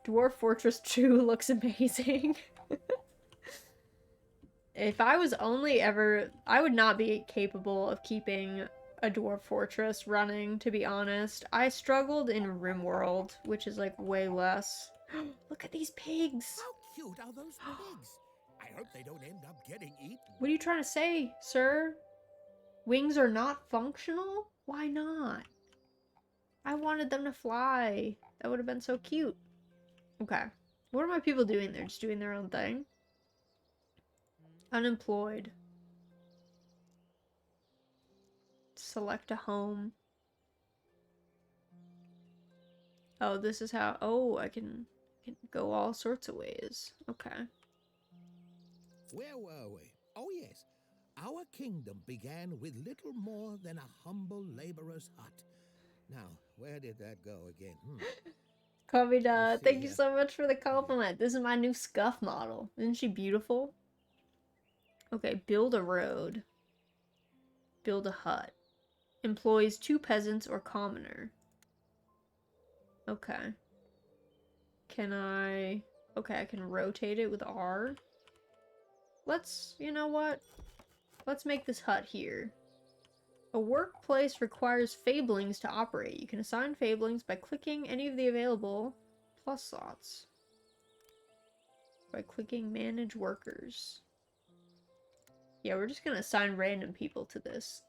Dwarf Fortress 2 looks amazing. If I was only ever... I would not be capable of keeping a Dwarf Fortress running, to be honest. I struggled in RimWorld, which is like way less. Look at these pigs! How cute are those pigs? I hope they don't end up getting eaten. What are you trying to say, sir? Wings are not functional? Why not? I wanted them to fly. That would have been so cute. Okay. What are my people doing? They're just doing their own thing. Unemployed. Select a home. Oh, this is how... Oh, I can go all sorts of ways. Okay. Where were we? Oh, yes. Our kingdom began with little more than a humble laborer's hut. Now, where did that go again? Kavida, thank you so much for the compliment. This is my new Scuff model. Isn't she beautiful? Okay, build a road. Build a hut. Employs 2 peasants or commoner. Okay. Can I... Okay, I can rotate it with R. Let's... You know what? Let's make this hut here. A workplace requires fablings to operate. You can assign fablings by clicking any of the available plus slots. By clicking manage workers. Yeah, we're just gonna assign random people to this.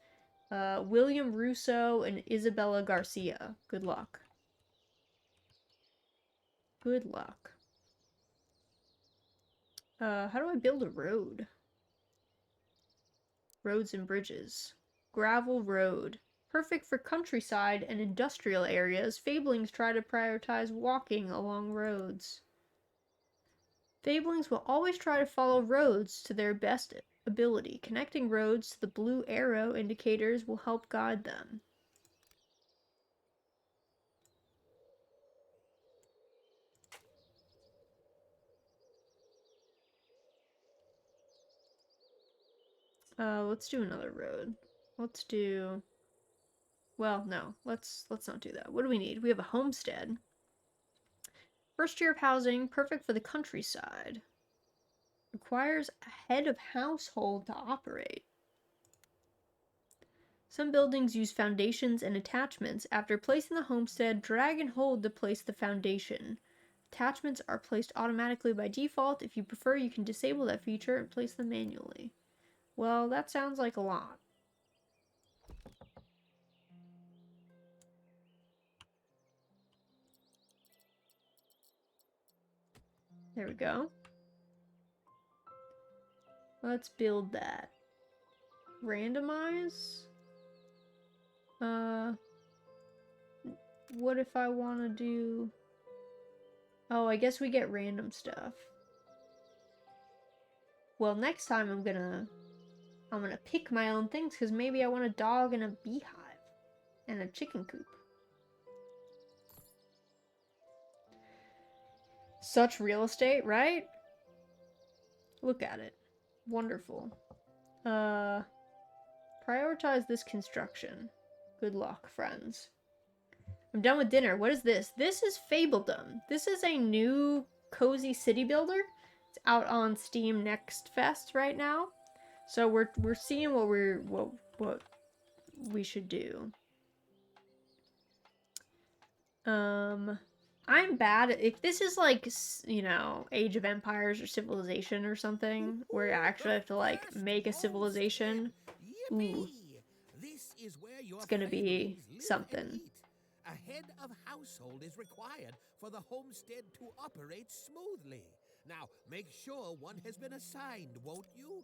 William Russo and Isabella Garcia. Good luck. Good luck. How do I build a road? Roads and bridges. Gravel road. Perfect for countryside and industrial areas. Fablings try to prioritize walking along roads. Fablings will always try to follow roads to their best ability. Connecting roads to the blue arrow indicators will help guide them. Let's do another road. Let's do... Well, no. Let's not do that. What do we need? We have a homestead. First tier of housing, perfect for the countryside. Requires a head of household to operate. Some buildings use foundations and attachments. After placing the homestead, drag and hold to place the foundation. Attachments are placed automatically by default. If you prefer, you can disable that feature and place them manually. Well, that sounds like a lot. There we go. Let's build that. Randomize? What if I want to do... Oh, I guess we get random stuff. Well, next time I'm gonna pick my own things, because maybe I want a dog and a beehive. And a chicken coop. Such real estate, right? Look at it. Wonderful. Prioritize this construction. Good luck, friends. I'm done with dinner. What is this? This is Fabledom. This is a new cozy city builder. It's out on Steam Next Fest right now. So we're seeing what we should do. I'm bad at, if this is like, you know, Age of Empires or Civilization or something, where you actually have to like make a civilization. Ooh. It's gonna be something. A head of household is required for the homestead to operate smoothly. Now, make sure one has been assigned, won't you?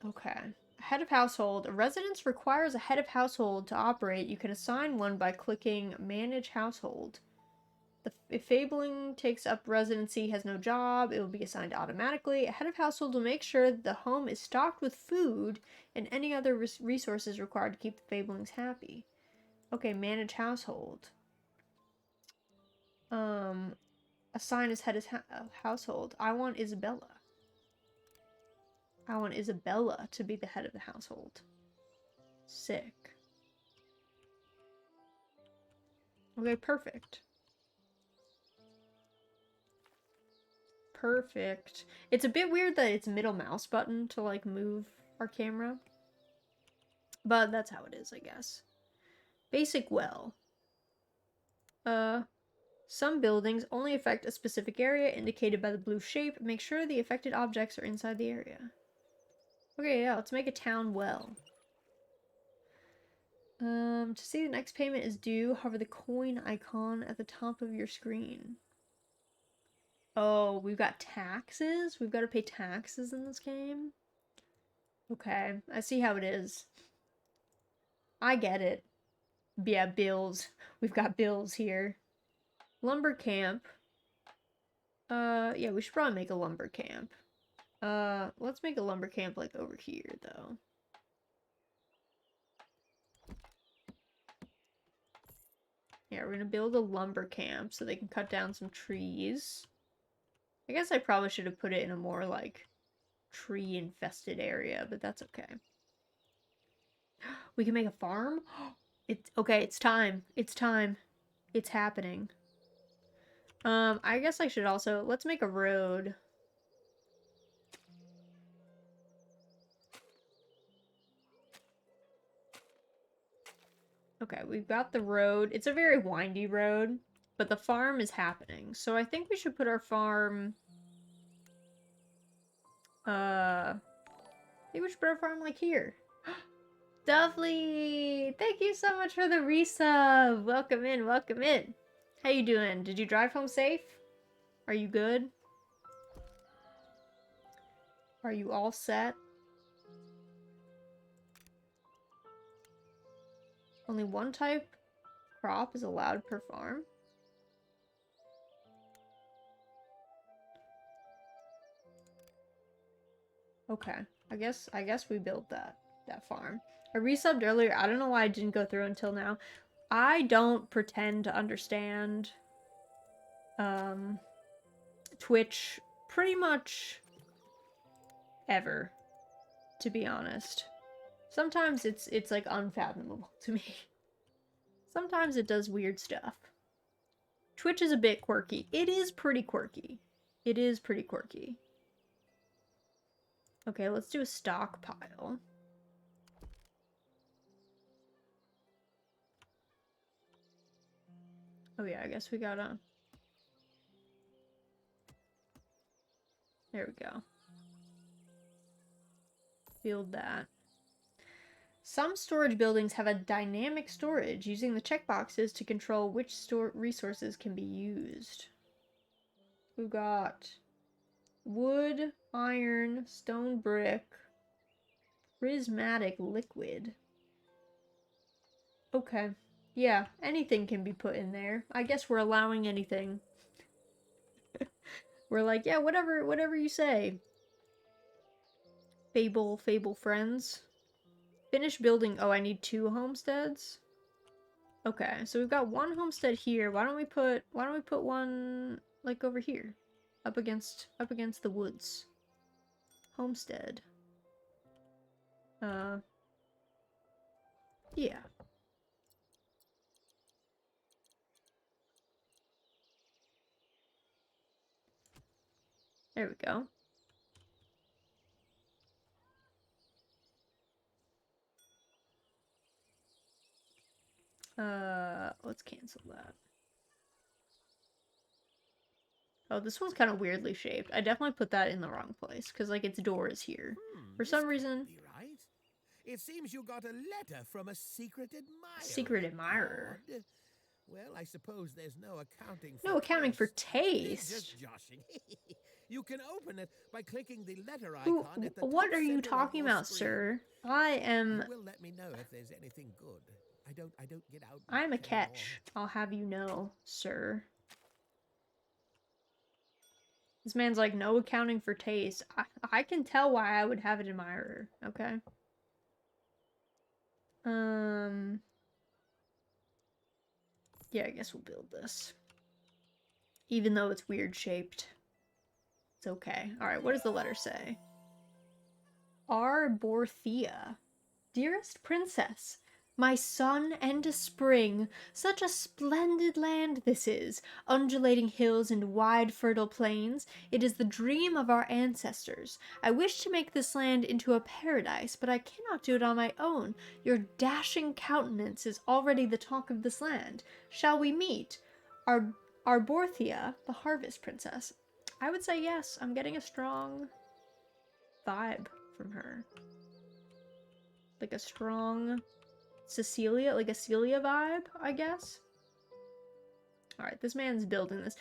Okay. A head of household. A residence requires a head of household to operate. You can assign one by clicking Manage Household. If Fabling takes up residency, has no job, it will be assigned automatically. A head of household will make sure that the home is stocked with food and any other resources required to keep the Fablings happy. Okay, Manage Household. Assign as head of household. I want Isabella. I want Isabella to be the head of the household. Sick. Okay, perfect. Perfect. It's a bit weird that it's middle mouse button to like move our camera. But that's how it is, I guess. Basic well. Some buildings only affect a specific area indicated by the blue shape. Make sure the affected objects are inside the area. Okay, yeah, let's make a town well. To see the next payment is due, hover the coin icon at the top of your screen. Oh, we've got taxes? We've got to pay taxes in this game? Okay, I see how it is. I get it. Yeah, bills. We've got bills here. Lumber camp. Yeah, we should probably make a lumber camp. Let's make a lumber camp like over here, though. Yeah, we're gonna build a lumber camp so they can cut down some trees. I guess I probably should have put it in a more, like, tree-infested area, but that's okay. We can make a farm? It's okay, it's time. It's time. It's happening. I guess I should also... Let's make a road. Okay, we've got the road. It's a very windy road, but the farm is happening. So I think we should put our farm... I think we should put our farm, like, here. Duffley! Thank you so much for the resub! Welcome in, welcome in. How you doing? Did you drive home safe? Are you good? Are you all set? Only one type crop is allowed per farm. Okay, I guess we built that farm. I resubbed earlier. I don't know why I didn't go through until now. I don't pretend to understand Twitch pretty much ever, to be honest. Sometimes it's like unfathomable to me. Sometimes it does weird stuff. Twitch is a bit quirky. It is pretty quirky. It is pretty quirky. Okay, let's do a stockpile. Oh yeah, I guess we gotta... There we go. Build that. Some storage buildings have a dynamic storage, using the checkboxes to control which resources can be used. We've got wood, iron, stone brick, prismatic liquid. Okay. Yeah, anything can be put in there. I guess we're allowing anything. We're like, yeah, whatever you say. Fable friends. Finish building. Oh, I need 2 homesteads. Okay, so we've got 1 homestead here. Why don't we put one like over here, up against the woods. Homestead. Yeah. There we go. Let's cancel that. Oh, this one's kind of weirdly shaped. I definitely put that in the wrong place, because, like, its door is here. For some reason... Be right. It seems you got a letter from a secret admirer. Secret admirer. Odd. Well, I suppose there's no accounting for No accounting for taste. taste. Just joshing. You can open it by clicking the letter icon at the What top are you center of talking your about, screen. sir? I am... You will let me know if there's anything good. I don't get out. I'm a much anymore. catch. I'll have you know, sir. This man's like, no accounting for taste. I can tell why I would have an admirer, okay? Yeah, I guess we'll build this. Even though it's weird shaped. It's okay. Alright, what does the letter say? Arborthea. Dearest princess, my sun and spring, such a splendid land this is, undulating hills and wide fertile plains. It is the dream of our ancestors. I wish to make this land into a paradise, but I cannot do it on my own. Your dashing countenance is already the talk of this land. Shall we meet? Arborthea, the harvest princess. I would say yes. I'm getting a strong vibe from her. Like a strong Cecilia, like a Celia vibe, I guess. Alright, this man's building this.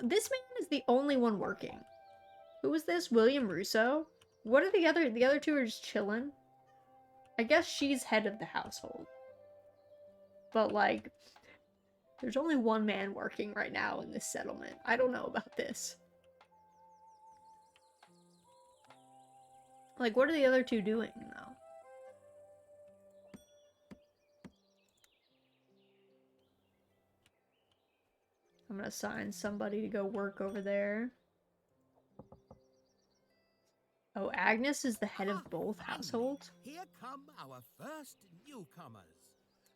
This man is the only one working. Who is this? William Russo? What are the other two are just chilling? I guess she's head of the household. But like, there's only one man working right now in this settlement. I don't know about this. Like, what are the other two doing, though? I'm gonna assign somebody to go work over there. Oh, Agnes is the head of both households? Here come our first newcomers.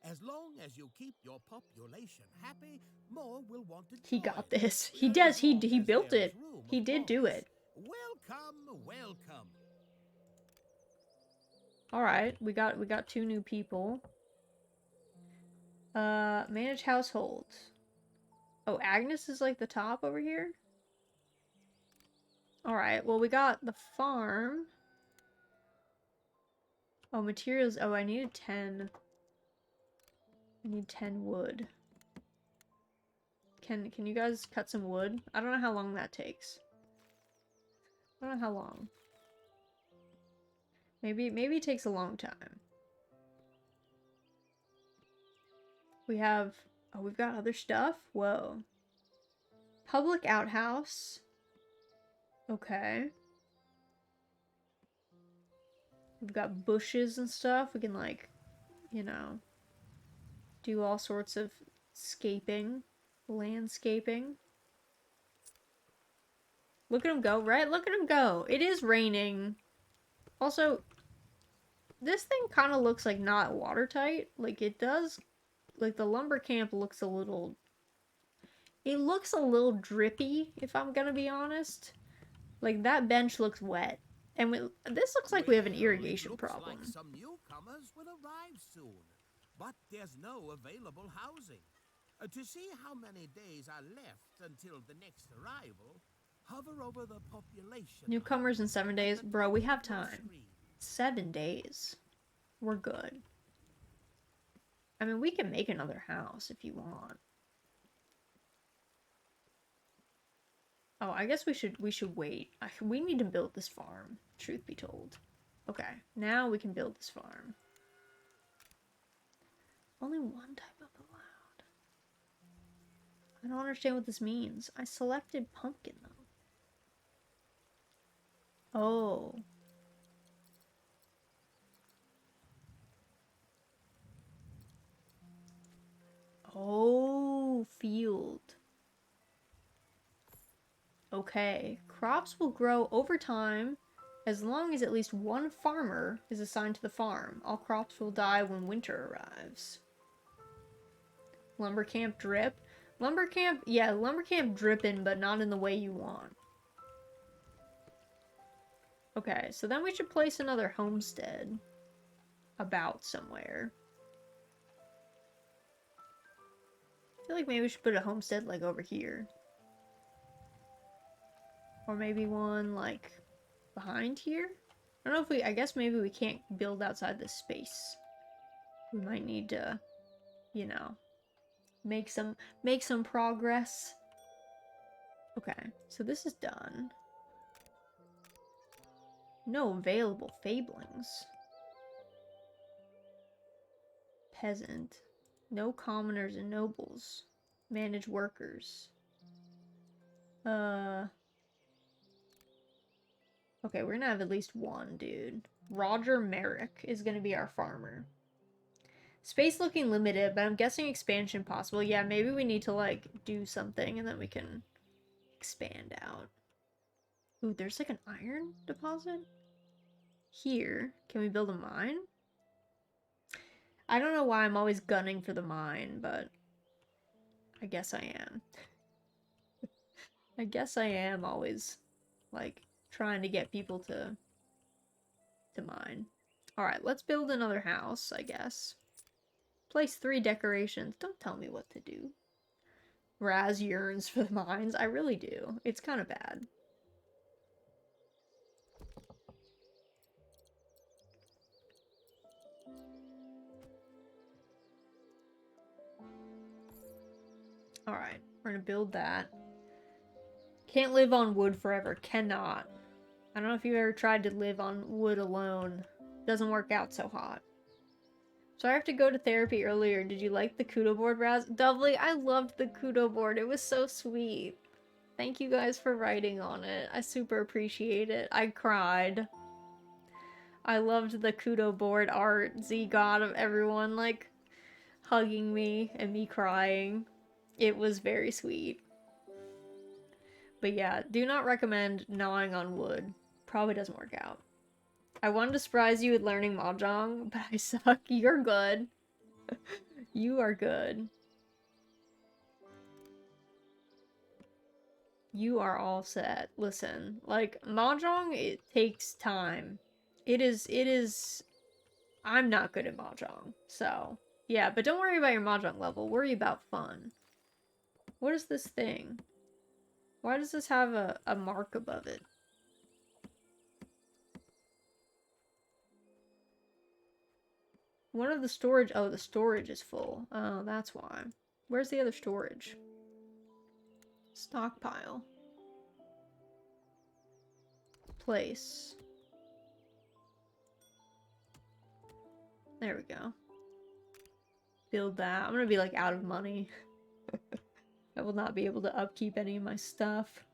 As long as you keep your population happy, more will want to join. He got this. He does. He built it. He did do it. Welcome, welcome. Alright, we got 2 new people. Manage household. Oh, Agnes is like the top over here? Alright, well we got the farm. Oh, materials. Oh, I needed 10. I need 10 wood. Can you guys cut some wood? I don't know how long that takes. I don't know how long. Maybe it takes a long time. We have... Oh, we've got other stuff? Whoa. Public outhouse. Okay. We've got bushes and stuff. We can, like, you know, do all sorts of scaping. Landscaping. Look at him go, right? Look at him go. It is raining. Also, this thing kind of looks like not watertight. Like, it does... Like, the lumber camp looks a little... It looks a little drippy, if I'm gonna be honest. Like, that bench looks wet. And this looks like we have an irrigation problem. Like some newcomers will arrive soon, but there's no available housing. To see how many days are left until the next arrival, hover over the population. Newcomers in 7 days? Bro, we have time. 7 days. We're good. I mean, we can make another house if you want. Oh, I guess we should wait. We need to build this farm, truth be told. Okay, now we can build this farm. Only one type of allowed. I don't understand what this means. I selected pumpkin, though. Oh. Oh, field. Okay. Crops will grow over time as long as at least one farmer is assigned to the farm. All crops will die when winter arrives. Lumber camp drip. Lumber camp, yeah, lumber camp dripping, but not in the way you want. Okay, so then we should place another homestead about somewhere. I feel like maybe we should put a homestead like over here. Or maybe one like behind here? I don't know if we, I guess maybe we can't build outside this space. We might need to, you know, make some progress. Okay, so this is done. No available fablings. Peasant. No commoners and nobles. Manage workers. Okay, we're gonna have at least one dude. Roger Merrick is gonna be our farmer. Space looking limited, but I'm guessing expansion possible. Yeah, maybe we need to, like, do something and then we can expand out. Ooh, there's like an iron deposit here. Can we build a mine? I don't know why I'm always gunning for the mine, but I guess I am. I guess I am always, like, trying to get people to mine. Alright, let's build another house, I guess. Place 3 decorations. Don't tell me what to do. Raz yearns for the mines. I really do. It's kind of bad. Alright, we're gonna build that. Can't live on wood forever. Cannot. I don't know if you've ever tried to live on wood alone. Doesn't work out so hot. So I have to go to therapy earlier. Did you like the kudo board, Raz? Dovely, I loved the kudo board. It was so sweet. Thank you guys for writing on it. I super appreciate it. I cried. I loved the kudo board art. Z God of everyone, like, hugging me and me crying. It was very sweet. But yeah, do not recommend gnawing on wood. Probably doesn't work out. I wanted to surprise you with learning Mahjong, but I suck. You're good. You are good. You are all set. Listen, like, Mahjong, it takes time. It is... I'm not good at Mahjong, so... Yeah, but don't worry about your Mahjong level. Worry about fun. What is this thing? Why does this have a mark above it? One of the storage... Oh, the storage is full. Oh, that's why. Where's the other storage? Stockpile. Place. There we go. Build that. I'm gonna be, like, out of money. I will not be able to upkeep any of my stuff.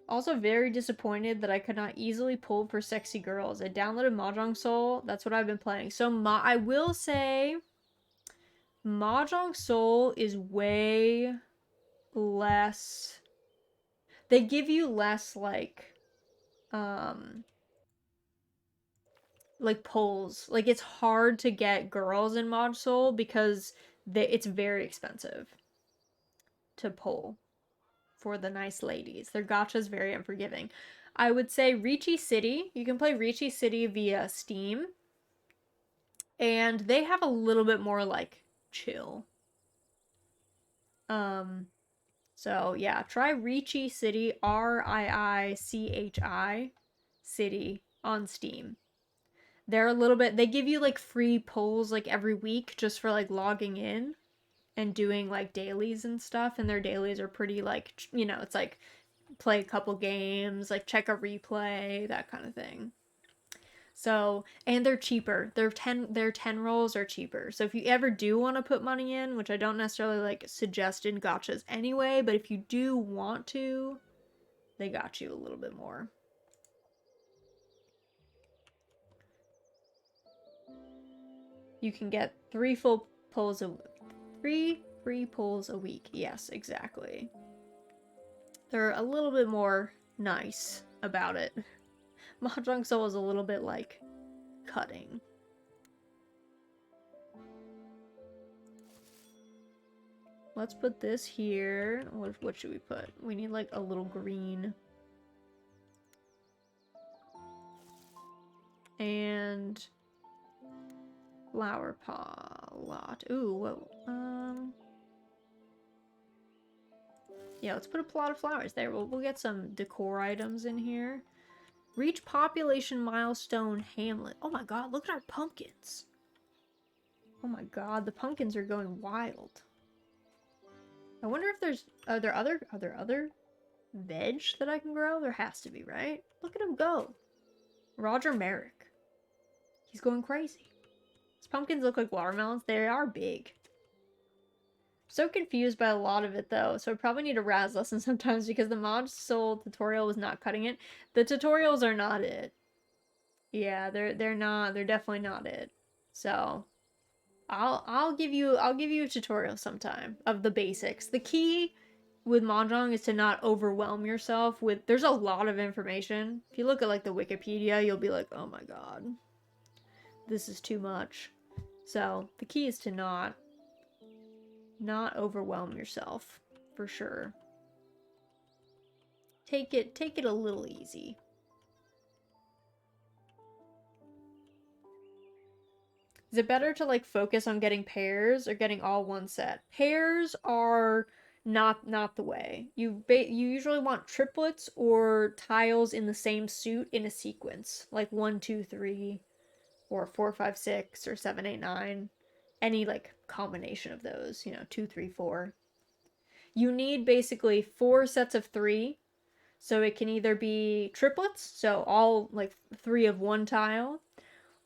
Also very disappointed that I could not easily pull for sexy girls. I downloaded Mahjong Soul. That's what I've been playing. So I will say Mahjong Soul is way less... They give you less, like pulls. Like, it's hard to get girls in Mod Soul because it's very expensive to pull for the nice ladies. Their gacha's very unforgiving. I would say Riichi City. You can play Riichi City via Steam. And they have a little bit more, like, chill. So, yeah. Try Riichi City. Riichi City on Steam. They're a little bit... They give you, like, free polls, like, every week just for, like, logging in and doing, like, dailies and stuff, and their dailies are pretty, like, you know, it's like play a couple games, like check a replay, that kind of thing. So, and they're cheaper. Their 10 rolls are cheaper. So if you ever do want to put money in, which I don't necessarily, like, suggest in gachas anyway, but if you do want to, they got you a little bit more. You can get 3 full pulls a 3 free pulls a week. Yes, exactly. They're a little bit more nice about it. Mahjong Soul is a little bit like cutting. Let's put this here. What should we put? We need, like, a little green. And flower pot lot. Ooh, whoa. Yeah, let's put a plot of flowers there. We'll get some decor items in here. Reach population milestone hamlet. Oh my god, look at our pumpkins. Oh my god, the pumpkins are going wild. I wonder if are there other veg that I can grow? There has to be, right? Look at him go. Roger Merrick. He's going crazy. These pumpkins look like watermelons. They are big. So confused by a lot of it, though, so I probably need a Raz lesson sometimes because the Mod Soul tutorial was not cutting it. The tutorials are not it. Yeah, they're definitely not it. So I'll give you a tutorial sometime of the basics. The key with Mahjong is to not overwhelm yourself with, there's a lot of information. If you look at like the Wikipedia, you'll be like, oh my god, this is too much. So the key is to not overwhelm yourself, for sure. Take it a little easy. Is it better to like focus on getting pairs or getting all one set? Pairs are not the way. You usually want triplets or tiles in the same suit in a sequence, like 1, 2, 3, or 4, 5, 6, or 7, 8, 9. Any like combination of those, you know, 2, 3, 4. You need basically 4 sets of 3. So it can either be triplets, so all like 3 of one tile,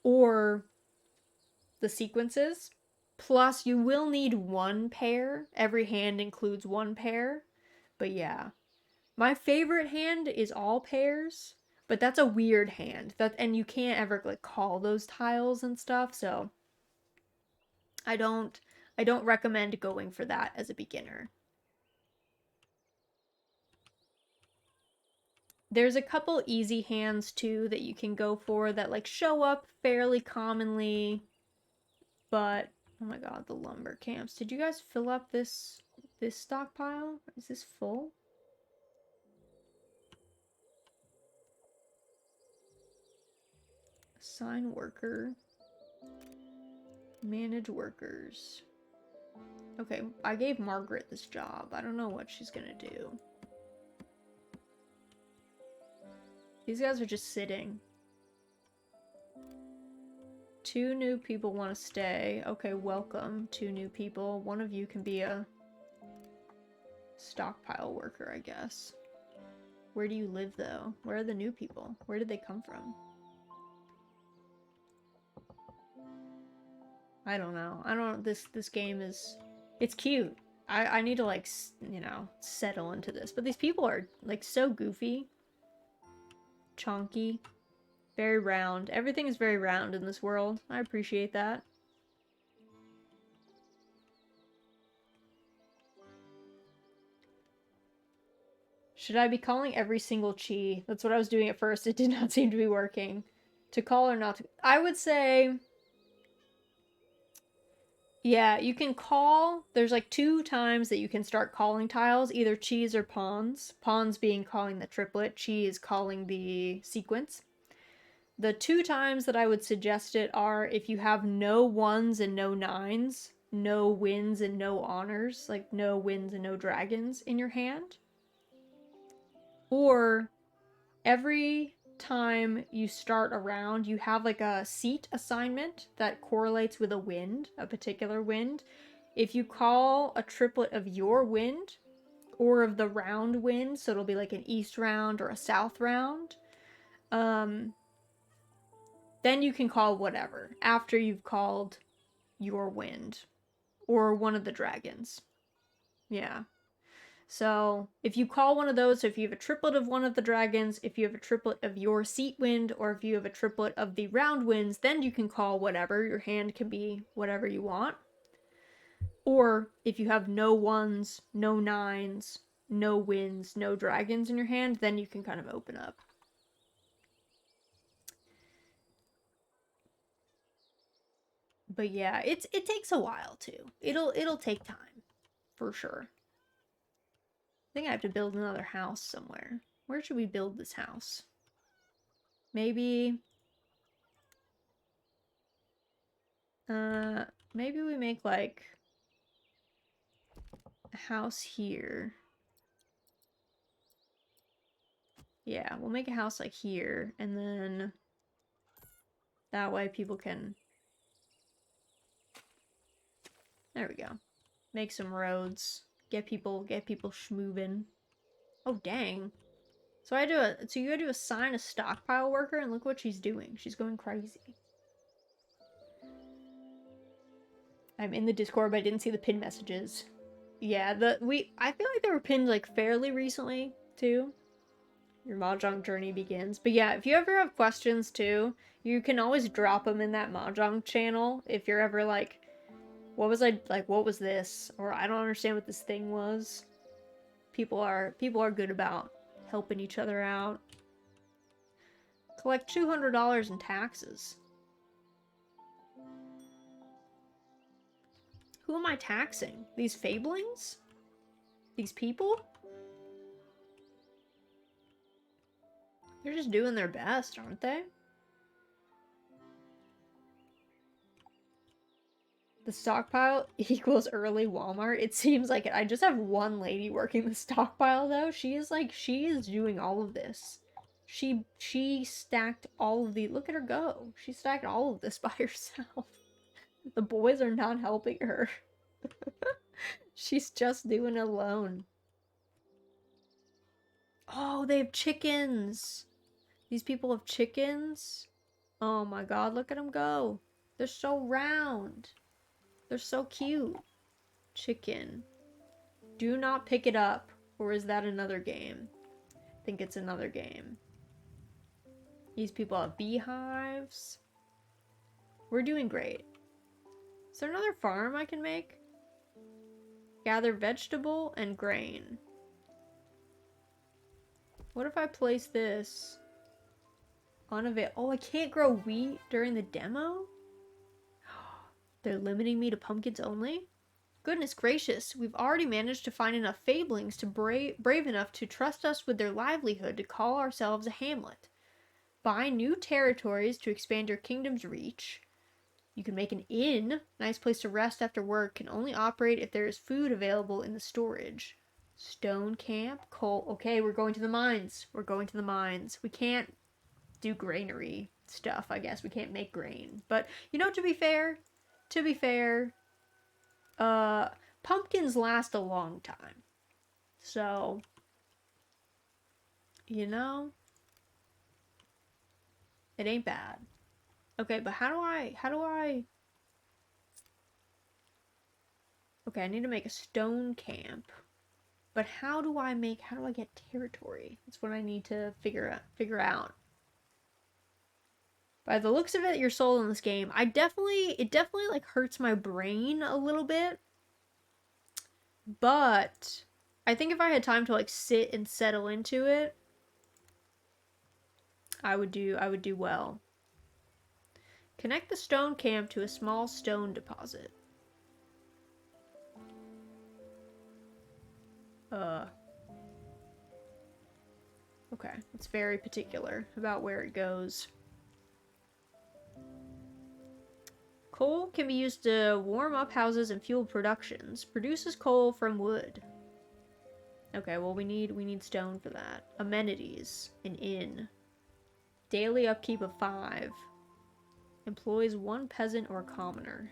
or the sequences. Plus, you will need 1 pair. Every hand includes 1 pair. But yeah. My favorite hand is all pairs, but that's a weird hand. And you can't ever like call those tiles and stuff, so I don't recommend going for that as a beginner. There's a couple easy hands too that you can go for that like show up fairly commonly, but oh my god, the lumber camps. Did you guys fill up this stockpile? Is this full? Assign worker. Manage workers. Okay, I gave Margaret this job. I don't know what she's gonna do. These guys are just sitting. 2 new people want to stay. Okay, welcome. 2 new people. One of you can be a stockpile worker, I guess. Where do you live, though? Where are the new people? Where did they come from? I don't know. I don't... This game is... It's cute. I need to, like, you know, settle into this. But these people are, like, so goofy. Chonky. Very round. Everything is very round in this world. I appreciate that. Should I be calling every single chi? That's what I was doing at first. It did not seem to be working. To call or not to... I would say... Yeah, you can call... There's like 2 times that you can start calling tiles. Either chis or pawns. Pawns being calling the triplet. Chi is calling the sequence. The 2 times that I would suggest it are if you have no 1s and no 9s, no wins and no honors, like no wins and no dragons in your hand. Or every time you start a round, you have like a seat assignment that correlates with a wind, a particular wind. If you call a triplet of your wind or of the round wind, so it'll be like an east round or a south round, then you can call whatever after you've called your wind or one of the dragons. Yeah. So if you call one of those, so if you have a triplet of one of the dragons, if you have a triplet of your seat wind, or if you have a triplet of the round winds, then you can call whatever. Your hand can be whatever you want. Or if you have no 1s, no 9s, no winds, no dragons in your hand, then you can kind of open up. But yeah, it takes a while too. It'll take time, for sure. I think I have to build another house somewhere. Where should we build this house? Maybe... maybe we make, like, a house here. Yeah, we'll make a house, like, here, and then... that way people can... There we go. Make some roads. Get people schmoovin'. Oh, dang. So you had to assign a stockpile worker, and look what she's doing. She's going crazy. I'm in the Discord, but I didn't see the pinned messages. Yeah, I feel like they were pinned like fairly recently too. Your Mahjong journey begins. But yeah, if you ever have questions too, you can always drop them in that Mahjong channel. If you're ever like, what was this? Or I don't understand what this thing was. People are good about helping each other out. Collect $200 in taxes. Who am I taxing? These fablings? These people? They're just doing their best, aren't they? The stockpile equals early Walmart. It seems like it. I just have one lady working the stockpile though. She is doing all of this. She stacked all of the, look at her go. She stacked all of this by herself. The boys are not helping her. She's just doing it alone. Oh, they have chickens. These people have chickens. Oh my god, look at them go. They're so round. They're so cute. Chicken. Do not pick it up. Or is that another game? I think it's another game. These people have beehives. We're doing great. Is there another farm I can make? Gather vegetable and grain. What if I place this on a oh, I can't grow wheat during the demo? They're limiting me to pumpkins only? Goodness gracious, we've already managed to find enough fablings to brave enough to trust us with their livelihood to call ourselves a hamlet. Buy new territories to expand your kingdom's reach. You can make an inn. Nice place to rest after work. Can only operate if there is food available in the storage. Stone camp. Coal. Okay, we're going to the mines. We're going to the mines. We can't do granary stuff, I guess. We can't make grain. But, you know, to be fair, pumpkins last a long time. So, you know, it ain't bad. Okay, but how do I... Okay, I need to make a stone camp. But how do I get territory? That's what I need to figure out. By the looks of it, your soul in this game, it definitely like hurts my brain a little bit. But I think if I had time to like sit and settle into it, I would do well. Connect the stone camp to a small stone deposit. Okay, it's very particular about where it goes. Coal can be used to warm up houses and fuel productions. Produces coal from wood. Okay, well we need stone for that. Amenities. An inn. Daily upkeep of 5. Employs 1 peasant or commoner.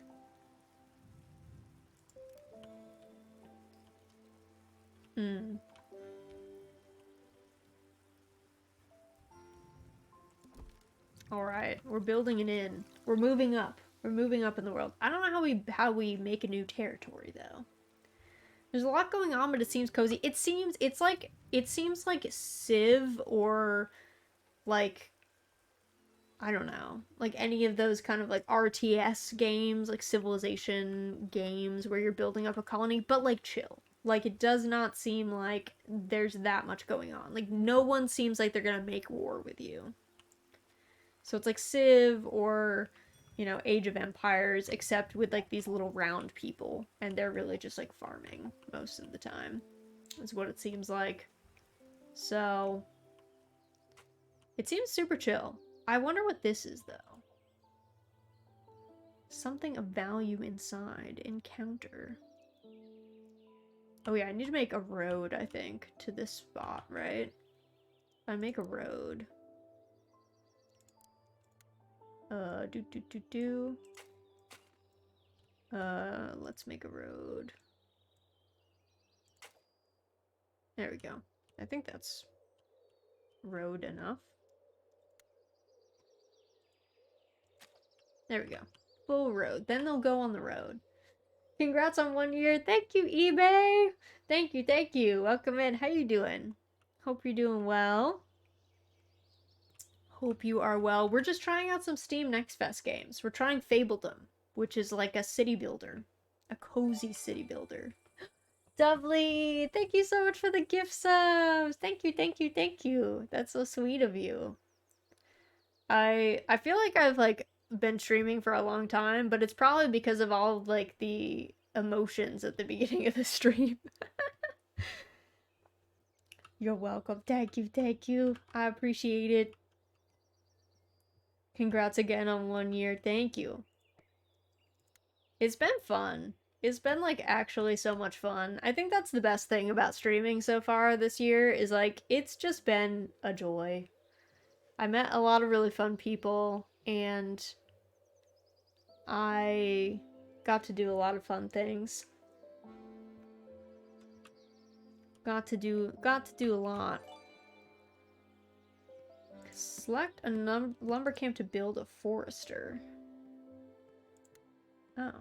Alright, we're building an inn. We're moving up. We're moving up in the world. I don't know how we make a new territory though. There's a lot going on, but it seems cozy. It seems like Civ or like I don't know, like any of those kind of like RTS games, like civilization games where you're building up a colony, but like chill. Like it does not seem like there's that much going on. Like no one seems like they're gonna make war with you. So it's like Civ or, you know, Age of Empires, except with like these little round people, and they're really just like farming most of the time. Is what it seems like. So it seems super chill. I wonder what this is, though. Something of value inside. Encounter. Oh yeah, I need to make a road, I think, to this spot, right? If I make a road. Let's make a road. There we go. I think that's road enough. There we go. Full road. Then they'll go on the road. Congrats on 1 year. Thank you, eBay. Thank you, thank you. Welcome in. How you doing? Hope you're doing well. Hope you are well. We're just trying out some Steam Next Fest games. We're trying Fabledom, which is like a city builder. A cozy city builder. Dovely, thank you so much for the gift subs. Thank you, thank you, thank you. That's so sweet of you. I feel like I've like been streaming for a long time, but it's probably because of all of, like the emotions at the beginning of the stream. You're welcome. Thank you, thank you. I appreciate it. Congrats again on 1 year. Thank you. It's been fun. It's been like actually so much fun. I think that's the best thing about streaming so far this year is like it's just been a joy. I met a lot of really fun people and I got to do a lot of fun things. Got to do a lot. Select a lumber camp to build a forester. Oh.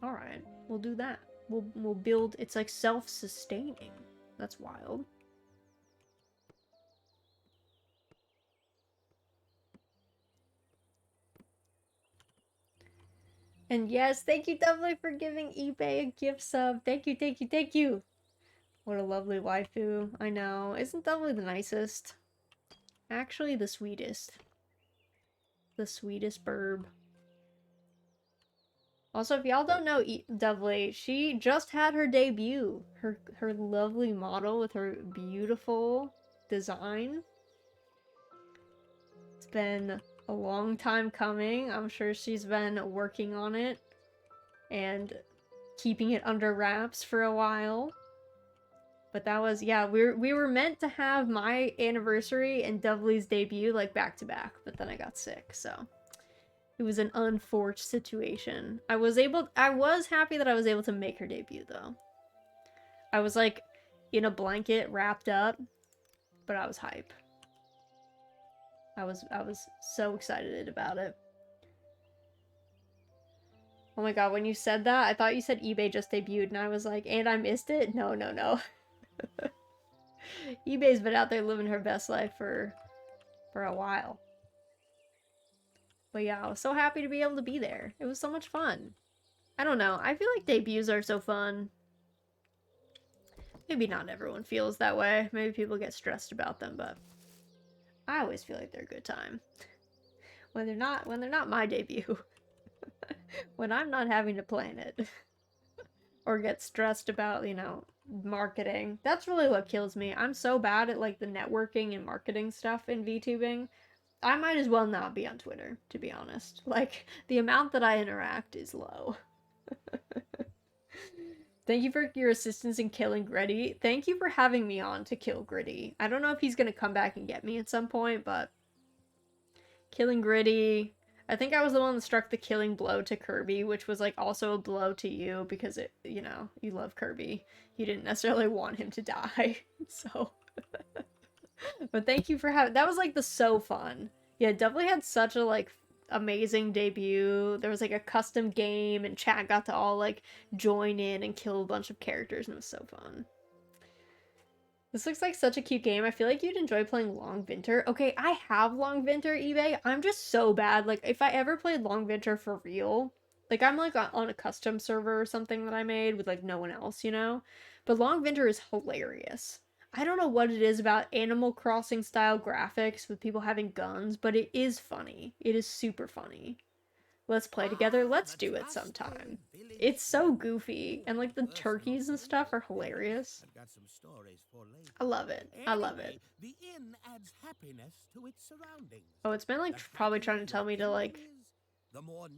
Alright, we'll do that. We'll build, it's like self-sustaining. That's wild. And yes, thank you definitely for giving eBay a gift sub. Thank you, thank you, thank you. What a lovely waifu. I know. Isn't Dovely the nicest? Actually, the sweetest. The sweetest burb. Also, if y'all don't know Dovely, she just had her debut. Her lovely model with her beautiful design. It's been a long time coming. I'm sure she's been working on it and keeping it under wraps for a while. But that was, yeah, we were meant to have my anniversary and Dovely's debut like back to back, but then I got sick, so it was an unfortunate situation. I was happy that I was able to make her debut though. I was like in a blanket wrapped up, but I was hype. I was so excited about it. Oh my god, when you said that, I thought you said eBay just debuted and I was like, and I missed it? No, no, no. eBay's been out there living her best life for a while. But yeah, I was so happy to be able to be there. It was so much fun. I don't know. I feel like debuts are so fun. Maybe not everyone feels that way. Maybe people get stressed about them, but I always feel like they're a good time. When they're not my debut. When I'm not having to plan it. Or get stressed about, you know, marketing. That's really what kills me. I'm so bad at like the networking and marketing stuff in VTubing. I might as well not be on Twitter, to be honest. Like, the amount that I interact is low. Thank you for your assistance in killing Gritty. Thank you for having me on to kill Gritty. I don't know if he's gonna come back and get me at some point, but killing Gritty. I think I was the one that struck the killing blow to Kirby, which was like also a blow to you because it, you know, you love Kirby. You didn't necessarily want him to die, so. But thank you for having, that was like the so fun. Yeah, definitely had such a like amazing debut. There was like a custom game and chat got to all like join in and kill a bunch of characters and it was so fun. This looks like such a cute game. I feel like you'd enjoy playing Long Winter. Okay, I have Long Winter, eBay. I'm just so bad. Like, if I ever played Long Winter for real, like, I'm, like, on a custom server or something that I made with, like, no one else, you know? But Long Winter is hilarious. I don't know what it is about Animal Crossing style graphics with people having guns, but it is funny. It is super funny. Let's play together. Let's do it sometime. It's so goofy, and like the turkeys and stuff are hilarious. I love it. I love it. The inn adds happiness to its surroundings. Oh, it's been like probably trying to tell me to like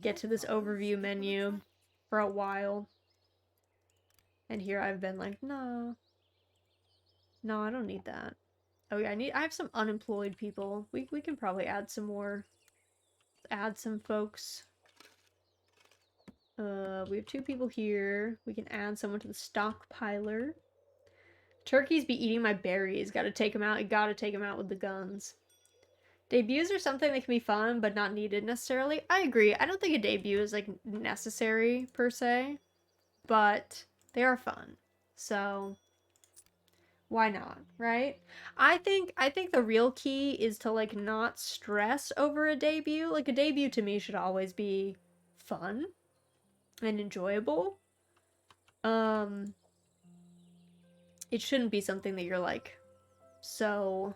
get to this overview menu for a while. And here I've been like, no. No, I don't need that. Oh yeah, I have some unemployed people. We can probably add some more. Add some folks. We have 2 people here. We can add someone to the stockpiler. Turkeys be eating my berries. Gotta take them out. You gotta take them out with the guns. Debuts are something that can be fun, but not needed necessarily. I agree. I don't think a debut is, like, necessary, per se. But they are fun. So, why not, right? I think the real key is to, like, not stress over a debut. Like, a debut to me should always be fun. and enjoyable, it shouldn't be something that you're like so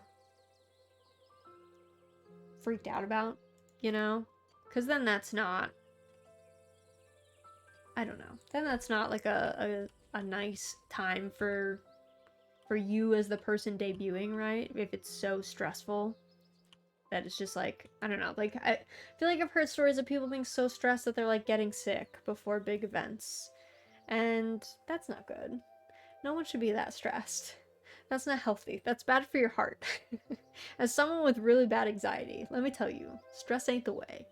freaked out about, you know? Because then that's not, I don't know, then that's not like a nice time for you as the person debuting, right? If it's so stressful that it's just like, I don't know, like I feel like I've heard stories of people being so stressed that they're like getting sick before big events, and that's not good. No one should be that stressed. That's not healthy. That's bad for your heart. As someone with really bad anxiety, let me tell you, stress ain't the way.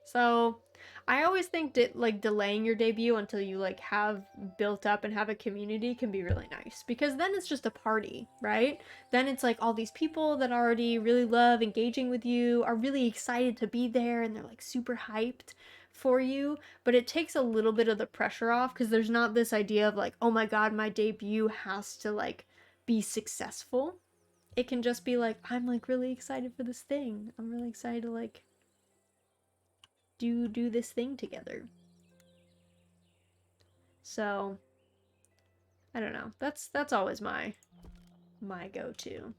So, I always think that like delaying your debut until you like have built up and have a community can be really nice, because then it's just a party, right? Then it's like all these people that already really love engaging with you are really excited to be there and they're like super hyped for you, but it takes a little bit of the pressure off because there's not this idea of like, oh my god, my debut has to like be successful. It can just be like, I'm like really excited for this thing. I'm really excited to like do this thing together. So I don't know. That's always my go-to.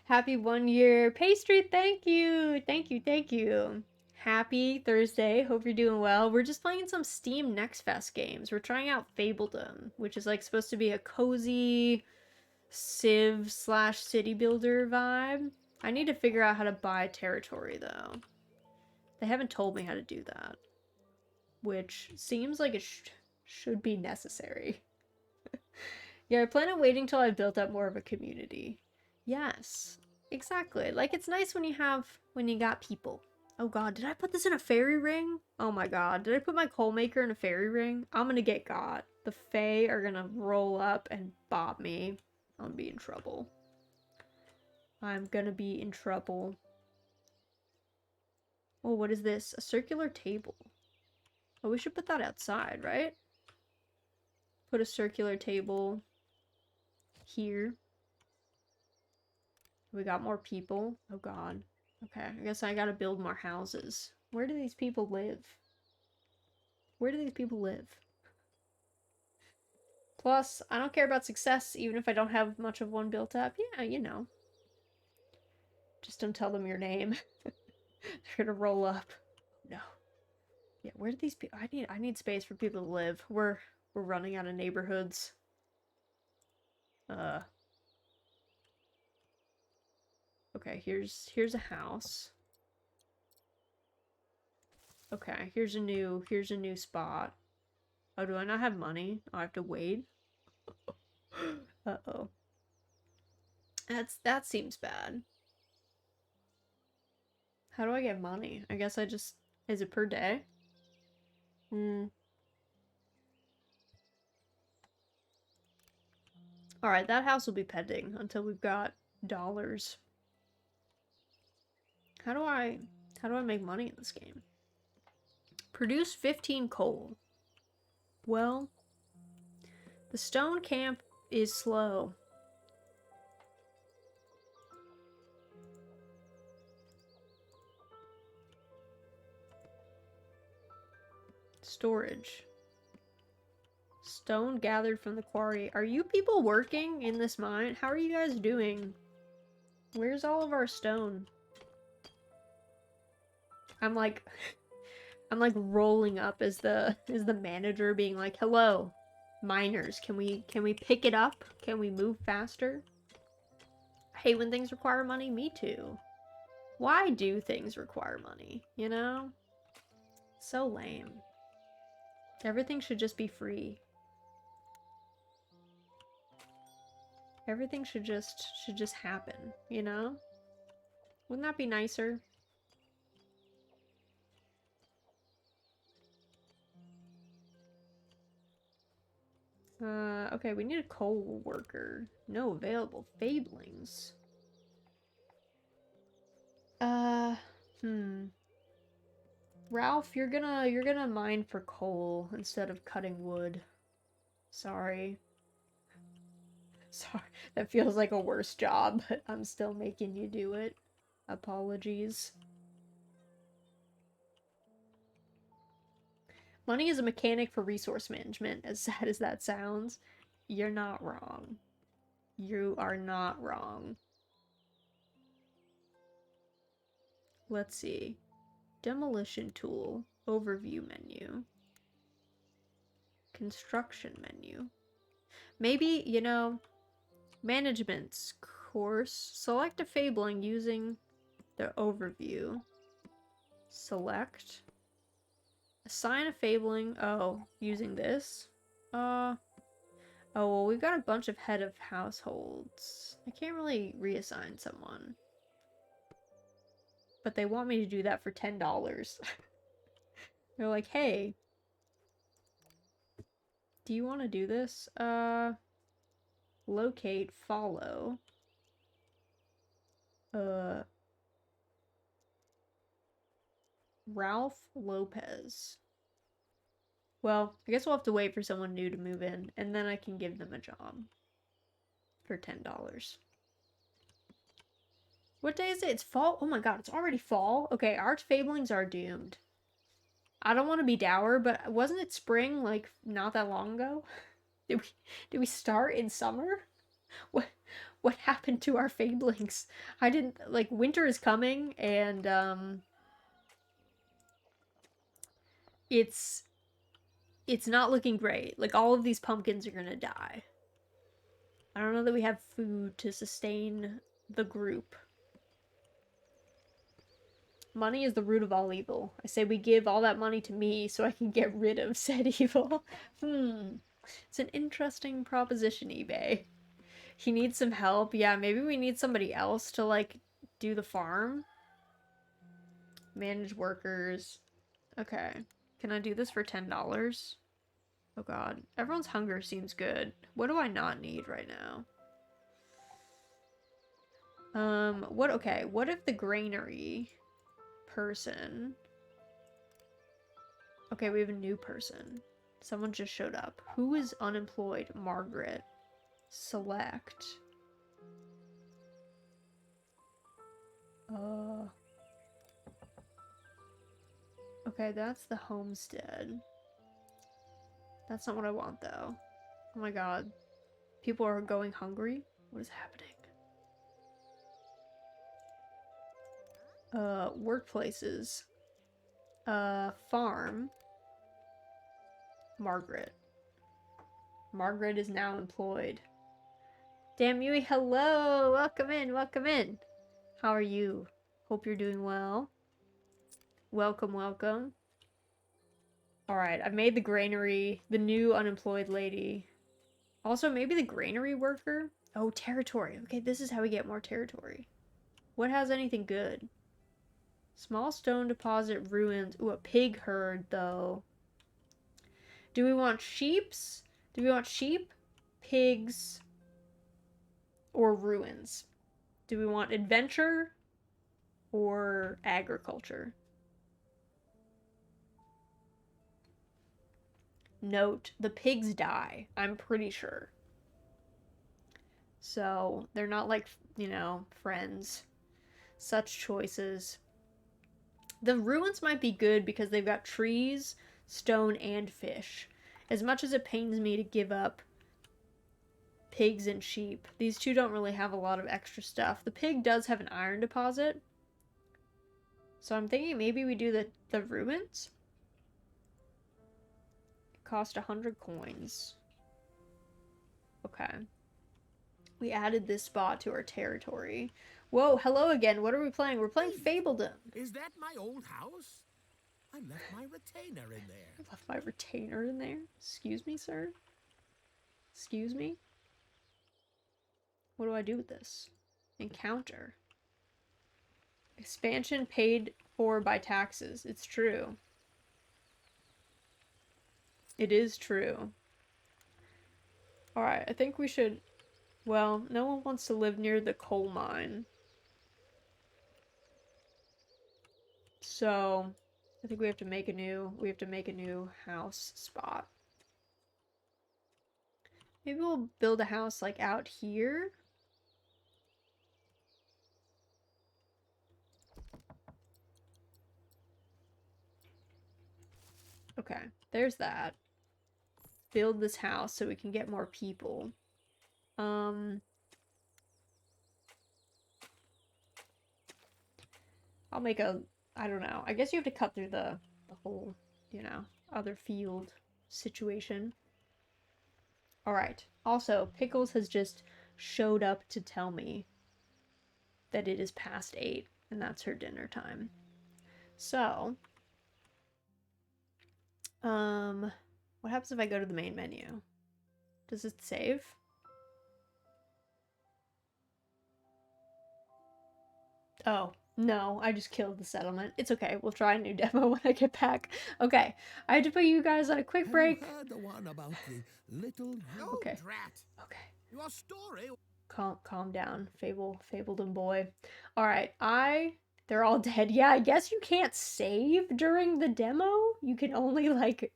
Happy 1 year pastry. Thank you. Thank you. Thank you. Happy Thursday. Hope you're doing well. We're just playing some Steam Next Fest games. We're trying out Fabledom, which is like supposed to be a cozy Civ / city builder vibe. I need to figure out how to buy territory though. They haven't told me how to do that, which seems like it should be necessary. Yeah, I plan on waiting till I've built up more of a community. Yes, exactly. Like, it's nice when you got people. Oh god, did I put this in a fairy ring? Oh my god, did I put my coal maker in a fairy ring? I'm gonna get got. The fae are gonna roll up and bob me. I'm gonna be in trouble. I'm gonna be in trouble. Oh, what is this? A circular table. Oh, we should put that outside, right? Put a circular table here. We got more people. Oh god. Okay, I guess I gotta build more houses. Where do these people live? Where do these people live? Plus, I don't care about success even if I don't have much of one built up. Yeah, you know. Just don't tell them your name. They're gonna roll up. No. Yeah, where do these people... I need space for people to live. We're running out of neighborhoods. Okay, here's a house. Okay, here's a new spot. Oh, do I not have money? Oh, I have to wait. Uh-oh. That seems bad. How do I get money? I guess I just... Is it per day? Alright, that house will be pending until we've got dollars. How do I make money in this game? Produce 15 coal. Well, the stone camp is slow. Storage. Stone gathered from the quarry. Are you people working in this mine? How are you guys doing? Where's all of our stone? I'm like rolling up as the manager being like, "Hello, miners, can we pick it up? Can we move faster?" I hate when things require money. Me too. Why do things require money, you know? So lame. Everything should just be free. Everything should just happen, you know? Wouldn't that be nicer? Okay, we need a coal worker. No available fablings. Ralph, you're gonna mine for coal instead of cutting wood. Sorry. Sorry, that feels like a worse job, but I'm still making you do it. Apologies. Money is a mechanic for resource management, as sad as that sounds. You're not wrong. You are not wrong. Let's see. Demolition tool. Overview menu. Construction menu. Maybe, you know, management's course. Select a fabling using the overview. Select. Assign a fabling. Oh, using this. Oh, well, we've got a bunch of head of households. I can't really reassign someone. But they want me to do that for $10. They're like, hey, do you want to do this? Locate, follow. Ralph Lopez. Well, I guess we'll have to wait for someone new to move in, and then I can give them a job. For $10. What day is it? It's fall? Oh my god, it's already fall? Okay, our fablings are doomed. I don't want to be dour, but wasn't it spring, like, not that long ago? Did we start in summer? What happened to our fablings? I didn't, like, winter is coming, and, it's not looking great. Like, all of these pumpkins are gonna die. I don't know that we have food to sustain the group. Money is the root of all evil. I say we give all that money to me so I can get rid of said evil. It's an interesting proposition, eBay. He needs some help. Yeah, maybe we need somebody else to, like, do the farm. Manage workers. Okay. Can I do this for $10? Oh god. Everyone's hunger seems good. What do I not need right now? Okay, what if the granary person... Okay, we have a new person. Someone just showed up. Who is unemployed? Margaret. Select. Okay, that's the homestead. That's not what I want, though. Oh my god. People are going hungry? What is happening? Workplaces. Farm. Margaret. Margaret is now employed. Damn Yui, hello! Welcome in, welcome in! How are you? Hope you're doing well. Welcome, welcome. Alright, I've made the granary, the new unemployed lady. Also, maybe the granary worker? Oh, territory. Okay, this is how we get more territory. What has anything good? Small stone deposit ruins. Ooh, a pig herd, though. Do we want sheeps? Do we want sheep, pigs, or ruins? Do we want adventure or agriculture? Note, the pigs die, I'm pretty sure. So, they're not like, you know, friends. Such choices. The ruins might be good because they've got trees, stone, and fish. As much as it pains me to give up pigs and sheep, these two don't really have a lot of extra stuff. The pig does have an iron deposit. So I'm thinking maybe we do the ruins. Cost 100 coins. Okay. We added this spot to our territory. Whoa, hello again. What are we playing? We're playing Fabledom. Is that my old house? I left my retainer in there. I left my retainer in there? Excuse me, sir? Excuse me? What do I do with this? Encounter. Expansion paid for by taxes. It's true. It is true. Alright, I think we should... Well, no one wants to live near the coal mine. So, I think we have to make a new house spot. Maybe we'll build a house like out here. Okay. there's that. Build this house so we can get more people. I'll make a, I don't know. I guess you have to cut through the whole, you know, other field situation. Alright. Also, Pickles has just showed up to tell me that it is past 8, and that's her dinner time. So, what happens if I go to the main menu? Does it save? Oh, no, I just killed the settlement. It's okay, we'll try a new demo when I get back. Okay, I had to put you guys on a quick break. Have you heard the one about the little... Okay. Drat. Okay. Your story... Calm down, Fabledom boy. Alright, they're all dead. Yeah, I guess you can't save during the demo. You can only, like,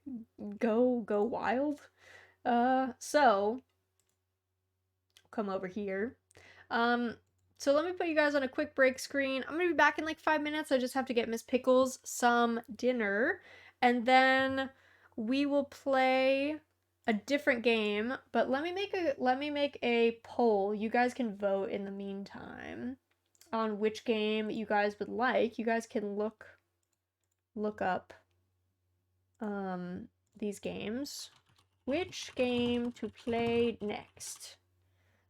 go wild. So, come over here. So let me put you guys on a quick break screen. I'm gonna be back in like 5 minutes. I just have to get Miss Pickles some dinner. And then we will play a different game. But let me make a poll. You guys can vote in the meantime on which game you guys would like. You guys can look up these games. Which game to play next?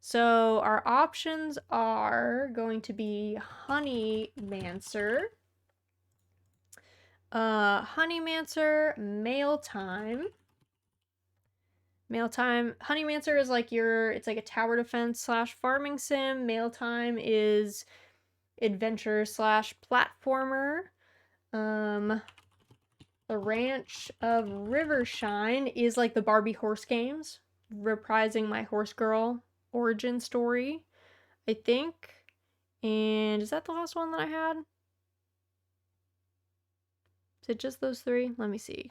So our options are going to be Honeymancer, Honeymancer, Mail Time. Mail Time, Honeymancer is like it's like a tower defense slash farming sim. Mail Time is adventure slash platformer. The Ranch of Rivershine is like the Barbie horse games, reprising my horse girl origin story, I think. And is that the last one that I had? Is it just those 3? Let me see.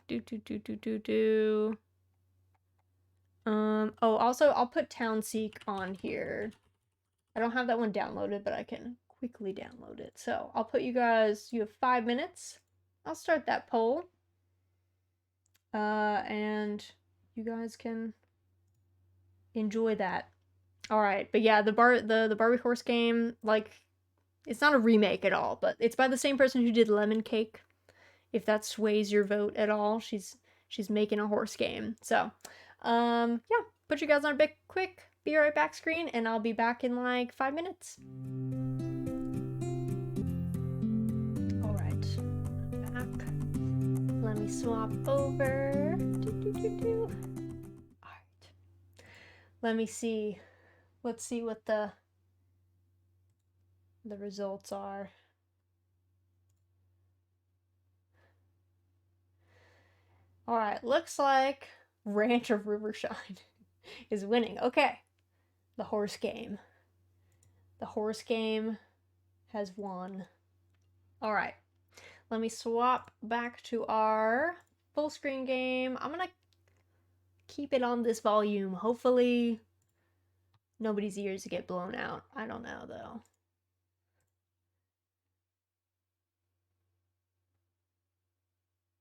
Oh, also I'll put Townseek on here. I don't have that one downloaded, but I can quickly download it. So I'll put you have 5 minutes. I'll start that poll. And you guys can enjoy that. Alright, but yeah, the Barbie horse game, like, it's not a remake at all, but it's by the same person who did Lemon Cake. If that sways your vote at all, she's making a horse game. So, yeah, put you guys on a bit quick, be right back screen, and I'll be back in like 5 minutes. Alright, back. Let me swap over. Alright. Let me see. Let's see what the results are. Alright, looks like Ranch of Rivershine is winning. Okay. The horse game. The horse game has won. Alright. Let me swap back to our full screen game. I'm gonna keep it on this volume. Hopefully nobody's ears get blown out. I don't know, though.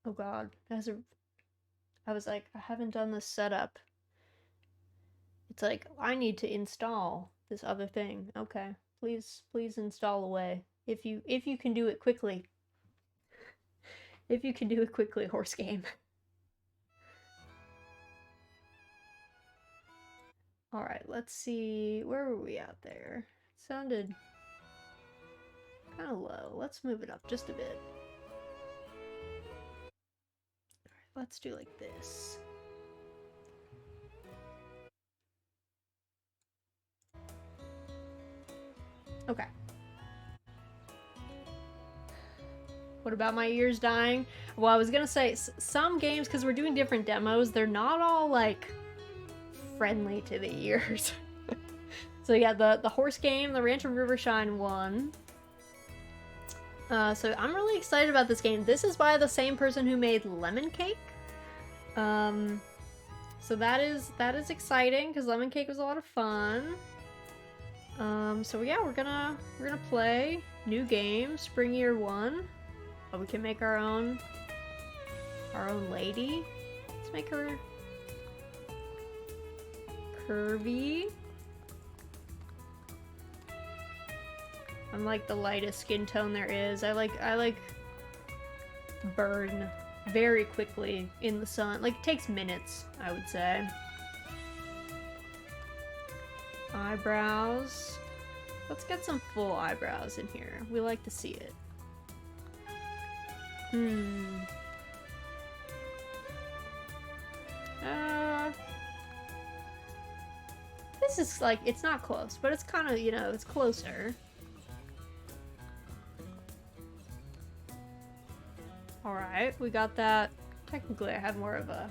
Oh god. I was like, I haven't done this setup. It's like, I need to install this other thing. Okay. Please install away. If you can do it quickly. If you can do it quickly, horse game. Alright, let's see. Where were we out there? It sounded kind of low. Let's move it up just a bit. Alright, let's do like this. Okay. What about my ears dying? Well, I was gonna say, some games, because we're doing different demos, they're not all, like, friendly to the ears. So yeah, the horse game, the Ranch of Rivershine won. So I'm really excited about this game. This is by the same person who made Lemon Cake. So that is exciting, because Lemon Cake was a lot of fun. So yeah, we're gonna play new game, Spring Year 1. Oh, we can make our own lady. Let's make her curvy. I'm like the lightest skin tone there is. I like burn very quickly in the sun. Like, it takes minutes, I would say. Eyebrows. Let's get some full eyebrows in here. We like to see it. This is like, it's not close, but it's kind of, you know, it's closer. Alright, we got that. Technically, I have more of a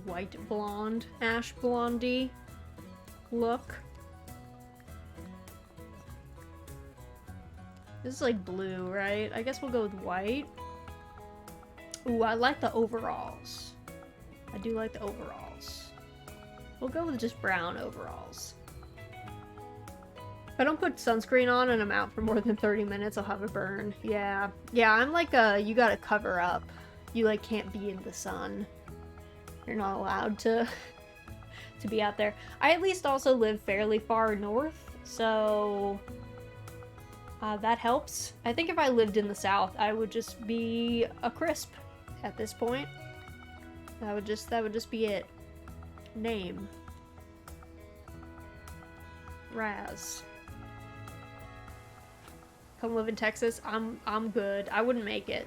white blonde, ash blondie look. This is like blue, right? I guess we'll go with white. Ooh, I like the overalls. I do like the overalls. We'll go with just brown overalls. If I don't put sunscreen on and I'm out for more than 30 minutes, I'll have a burn. Yeah. Yeah, I'm like you gotta cover up. You like can't be in the sun. You're not allowed to be out there. I at least also live fairly far north, so that helps. I think if I lived in the south, I would just be a crisp at this point. That would just be it. Name. Raz. Come live in Texas. I'm good. I wouldn't make it.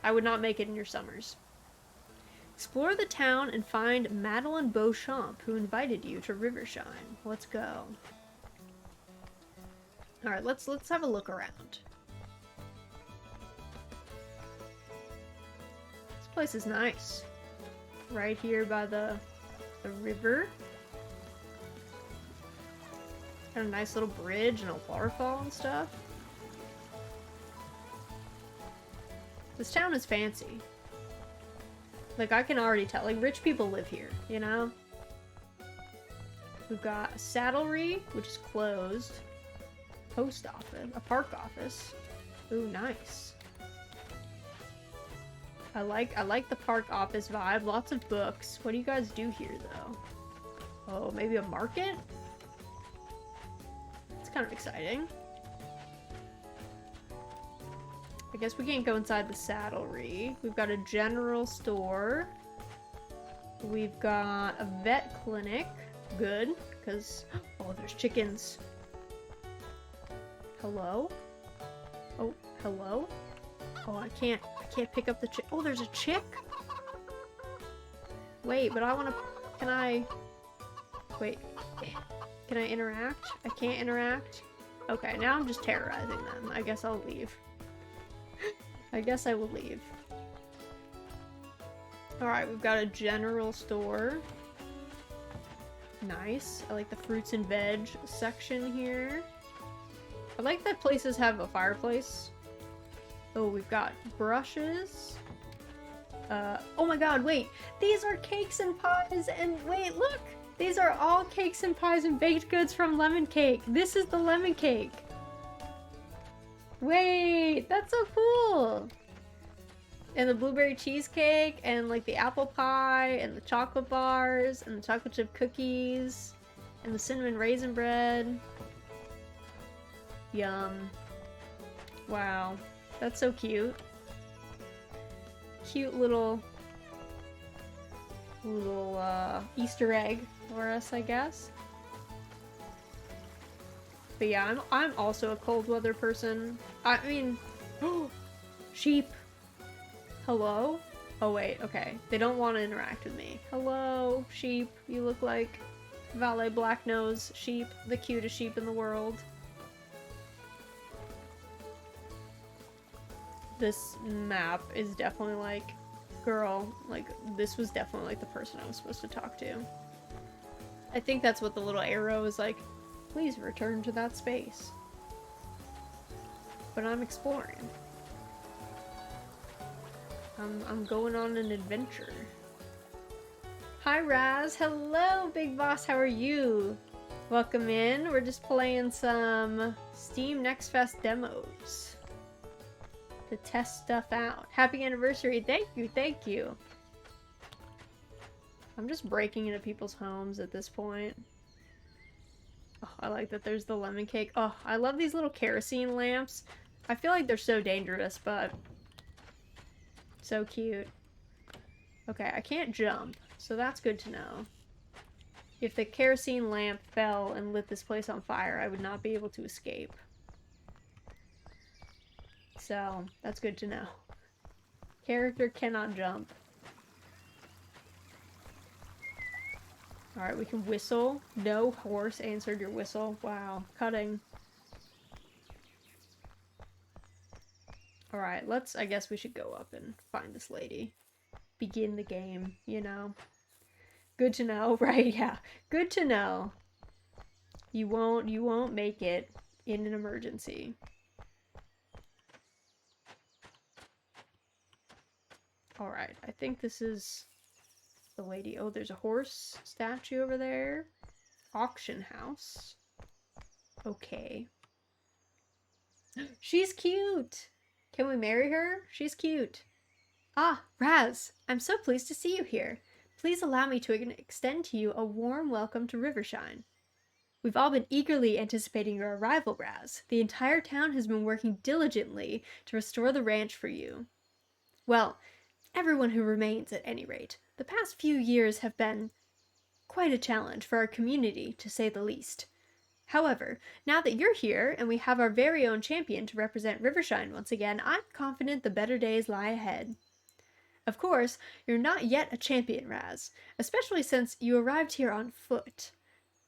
I would not make it in your summers. Explore the town and find Madeline Beauchamp, who invited you to Rivershine. Let's go. Alright, let's have a look around. This place is nice. Right here by the river. Got a nice little bridge and a waterfall and stuff. This town is fancy. Like, I can already tell. Like, rich people live here, you know? We've got a saddlery, which is closed. Post office. A park office. Ooh, nice. I like the park office vibe. Lots of books. What do you guys do here, though? Oh, maybe a market? It's kind of exciting. I guess we can't go inside the saddlery. We've got a general store. We've got a vet clinic. Good, because... Oh, there's chickens. Hello? Oh, hello? Oh, I can't pick up the chick. Oh, there's a chick? Wait, but I want to... Can I... Wait. Can I interact? I can't interact? Okay, now I'm just terrorizing them. I guess I'll leave. I guess I will leave. Alright, we've got a general store. Nice. I like the fruits and veg section here. I like that places have a fireplace. Oh, we've got brushes. Oh my god, wait! These are cakes and pies and wait, look! These are all cakes and pies and baked goods from Lemon Cake. This is the lemon cake. Wait, that's so cool! And the blueberry cheesecake, and like the apple pie, and the chocolate bars, and the chocolate chip cookies, and the cinnamon raisin bread. Yum. Wow. That's so cute. Cute little Easter egg for us, I guess. But yeah, I'm also a cold weather person. I mean, sheep. Hello? Oh wait, okay. They don't want to interact with me. Hello, sheep. You look like Valet Blacknose sheep, the cutest sheep in the world. This map is definitely like, girl, like, this was definitely like the person I was supposed to talk to. I think that's what the little arrow is like. Please return to that space. But I'm exploring. I'm going on an adventure. Hi Raz, hello Big Boss, how are you? Welcome in. We're just playing some Steam Next Fest demos to test stuff out. Happy anniversary, thank you, thank you. I'm just breaking into people's homes at this point. Oh, I like that there's the lemon cake. Oh, I love these little kerosene lamps. I feel like they're so dangerous, but so cute. Okay, I can't jump, so that's good to know. If the kerosene lamp fell and lit this place on fire, I would not be able to escape. So, that's good to know. Character cannot jump. Alright, we can whistle. No horse answered your whistle. Wow, cutting. Alright, I guess we should go up and find this lady. Begin the game, you know? Good to know, right? Yeah, good to know. You won't make it in an emergency. Alright, I think this is the lady. Oh, there's a horse statue over there. Auction house. Okay. She's cute! Can we marry her? She's cute. Ah, Raz! I'm so pleased to see you here. Please allow me to extend to you a warm welcome to Rivershine. We've all been eagerly anticipating your arrival, Raz. The entire town has been working diligently to restore the ranch for you. Well, everyone who remains, at any rate. The past few years have been quite a challenge for our community, to say the least. However, now that you're here and we have our very own champion to represent Rivershine once again, I'm confident the better days lie ahead. Of course, you're not yet a champion, Raz, especially since you arrived here on foot.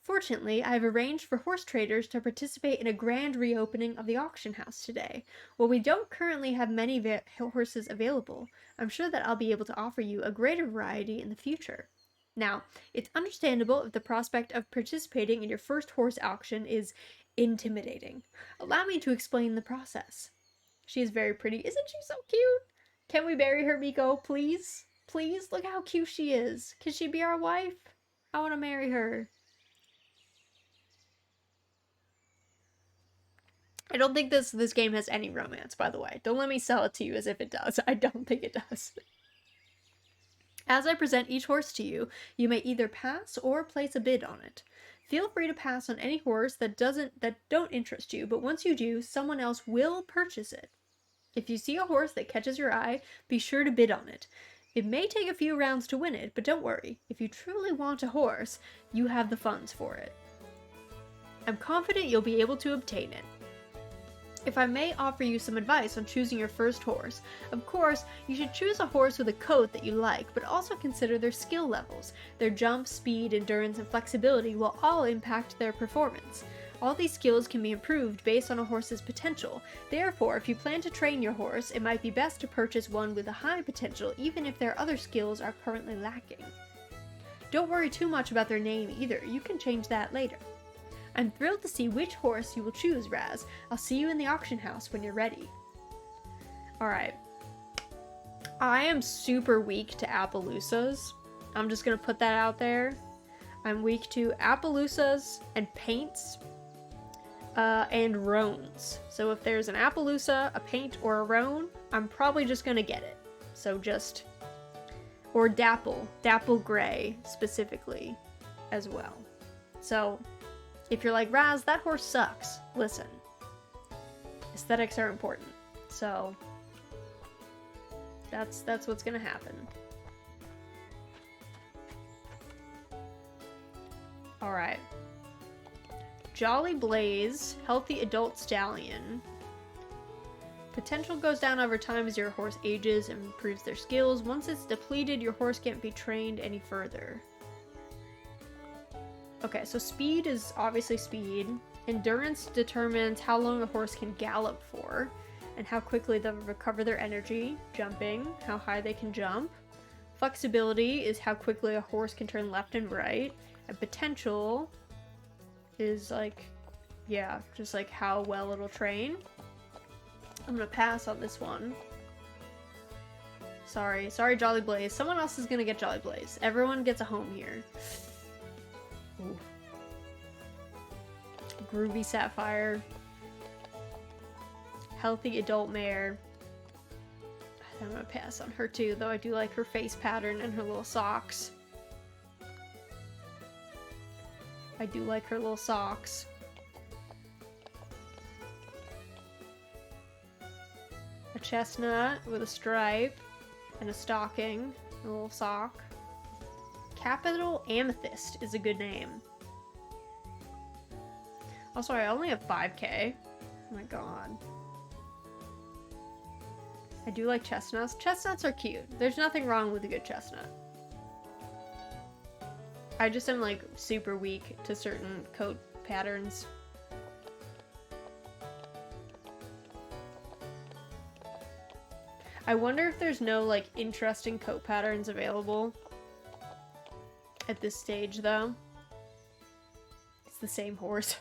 Fortunately, I have arranged for horse traders to participate in a grand reopening of the auction house today. While we don't currently have many horses available, I'm sure that I'll be able to offer you a greater variety in the future. Now, it's understandable if the prospect of participating in your first horse auction is intimidating. Allow me to explain the process. She is very pretty. Isn't she so cute? Can we marry her, Miko? Please? Please? Look how cute she is. Can she be our wife? I want to marry her. I don't think this game has any romance, by the way. Don't let me sell it to you as if it does. I don't think it does. As I present each horse to you, you may either pass or place a bid on it. Feel free to pass on any horse that don't interest you, but once you do, someone else will purchase it. If you see a horse that catches your eye, be sure to bid on it. It may take a few rounds to win it, but don't worry. If you truly want a horse, you have the funds for it. I'm confident you'll be able to obtain it. If I may offer you some advice on choosing your first horse, of course, you should choose a horse with a coat that you like, but also consider their skill levels. Their jump, speed, endurance, and flexibility will all impact their performance. All these skills can be improved based on a horse's potential. Therefore, if you plan to train your horse, it might be best to purchase one with a high potential, even if their other skills are currently lacking. Don't worry too much about their name either. You can change that later. I'm thrilled to see which horse you will choose, Raz. I'll see you in the auction house when you're ready. Alright. I am super weak to Appaloosas. I'm just gonna put that out there. I'm weak to Appaloosas and paints. And roans. So if there's an Appaloosa, a paint, or a roan, I'm probably just gonna get it. So just... Or dapple. Dapple gray, specifically, as well. So... If you're like, Raz, that horse sucks, listen. Aesthetics are important. So, that's what's gonna happen. Alright. Jolly Blaze, healthy adult stallion. Potential goes down over time as your horse ages and improves their skills. Once it's depleted, your horse can't be trained any further. Okay, so speed is obviously speed. Endurance determines how long a horse can gallop for, and how quickly they'll recover their energy. Jumping, how high they can jump. Flexibility is how quickly a horse can turn left and right. And potential is like, yeah, just like how well it'll train. I'm gonna pass on this one. Sorry, Jolly Blaze. Someone else is gonna get Jolly Blaze. Everyone gets a home here. Ooh. Groovy Sapphire. Healthy adult mare. I'm gonna pass on her too, though I do like her face pattern and her little socks. I do like her little socks. A chestnut with a stripe and a stocking, a little sock. Capital Amethyst is a good name. Also, I only have 5k. Oh my god. I do like chestnuts. Chestnuts are cute. There's nothing wrong with a good chestnut. I just am like super weak to certain coat patterns. I wonder if there's no like interesting coat patterns available at this stage though. It's the same horse.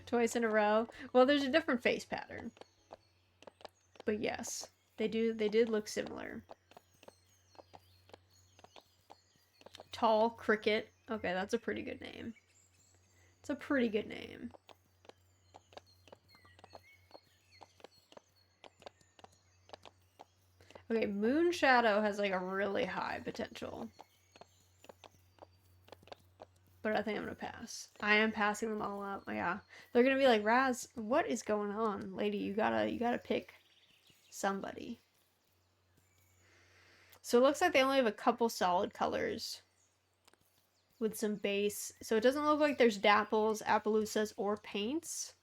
Twice in a row. Well, there's a different face pattern. But yes, they did look similar. Tall Cricket. Okay, that's a pretty good name. It's a pretty good name. Okay, Moon Shadow has like a really high potential. But I think I'm gonna pass. I am passing them all up. Yeah. They're gonna be like, Raz, what is going on? Lady, you gotta pick somebody. So it looks like they only have a couple solid colors with some base. So it doesn't look like there's dapples, Appaloosas, or paints.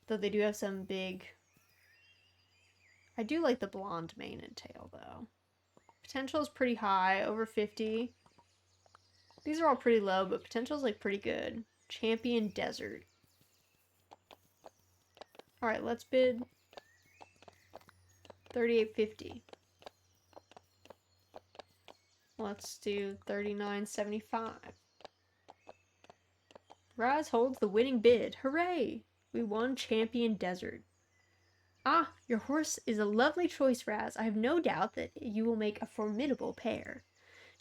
Though they do have some big... I do like the blonde mane and tail, though. Potential is pretty high, over 50. These are all pretty low, but potential is like pretty good. Champion Desert. Alright, let's bid 38.50. Let's do 39.75. Raz holds the winning bid. Hooray! We won Champion Desert. Ah, your horse is a lovely choice, Raz. I have no doubt that you will make a formidable pair.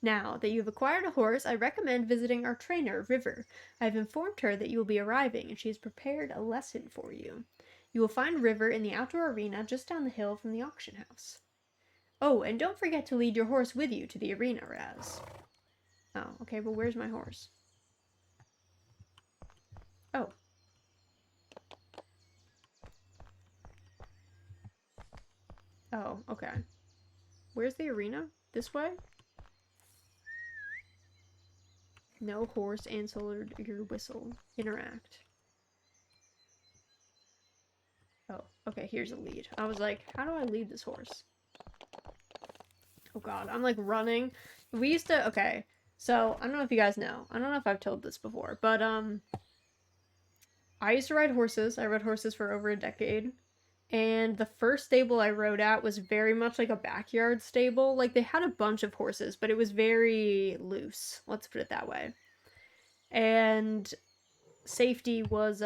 Now that you have acquired a horse, I recommend visiting our trainer, River. I have informed her that you will be arriving, and she has prepared a lesson for you. You will find River in the outdoor arena just down the hill from the auction house. Oh, and don't forget to lead your horse with you to the arena, Raz. Oh, okay, but where's my horse? Oh. Oh, okay. Where's the arena? This way? No horse answered your whistle. Interact. Oh, okay, here's a lead. I was like, how do I lead this horse? Oh god, I'm like running. We used to, okay, so I don't know if you guys know. I don't know if I've told this before, but I used to ride horses. I rode horses for over a decade. And the first stable I rode at was very much like a backyard stable. Like, they had a bunch of horses, but it was very loose. Let's put it that way. And safety was,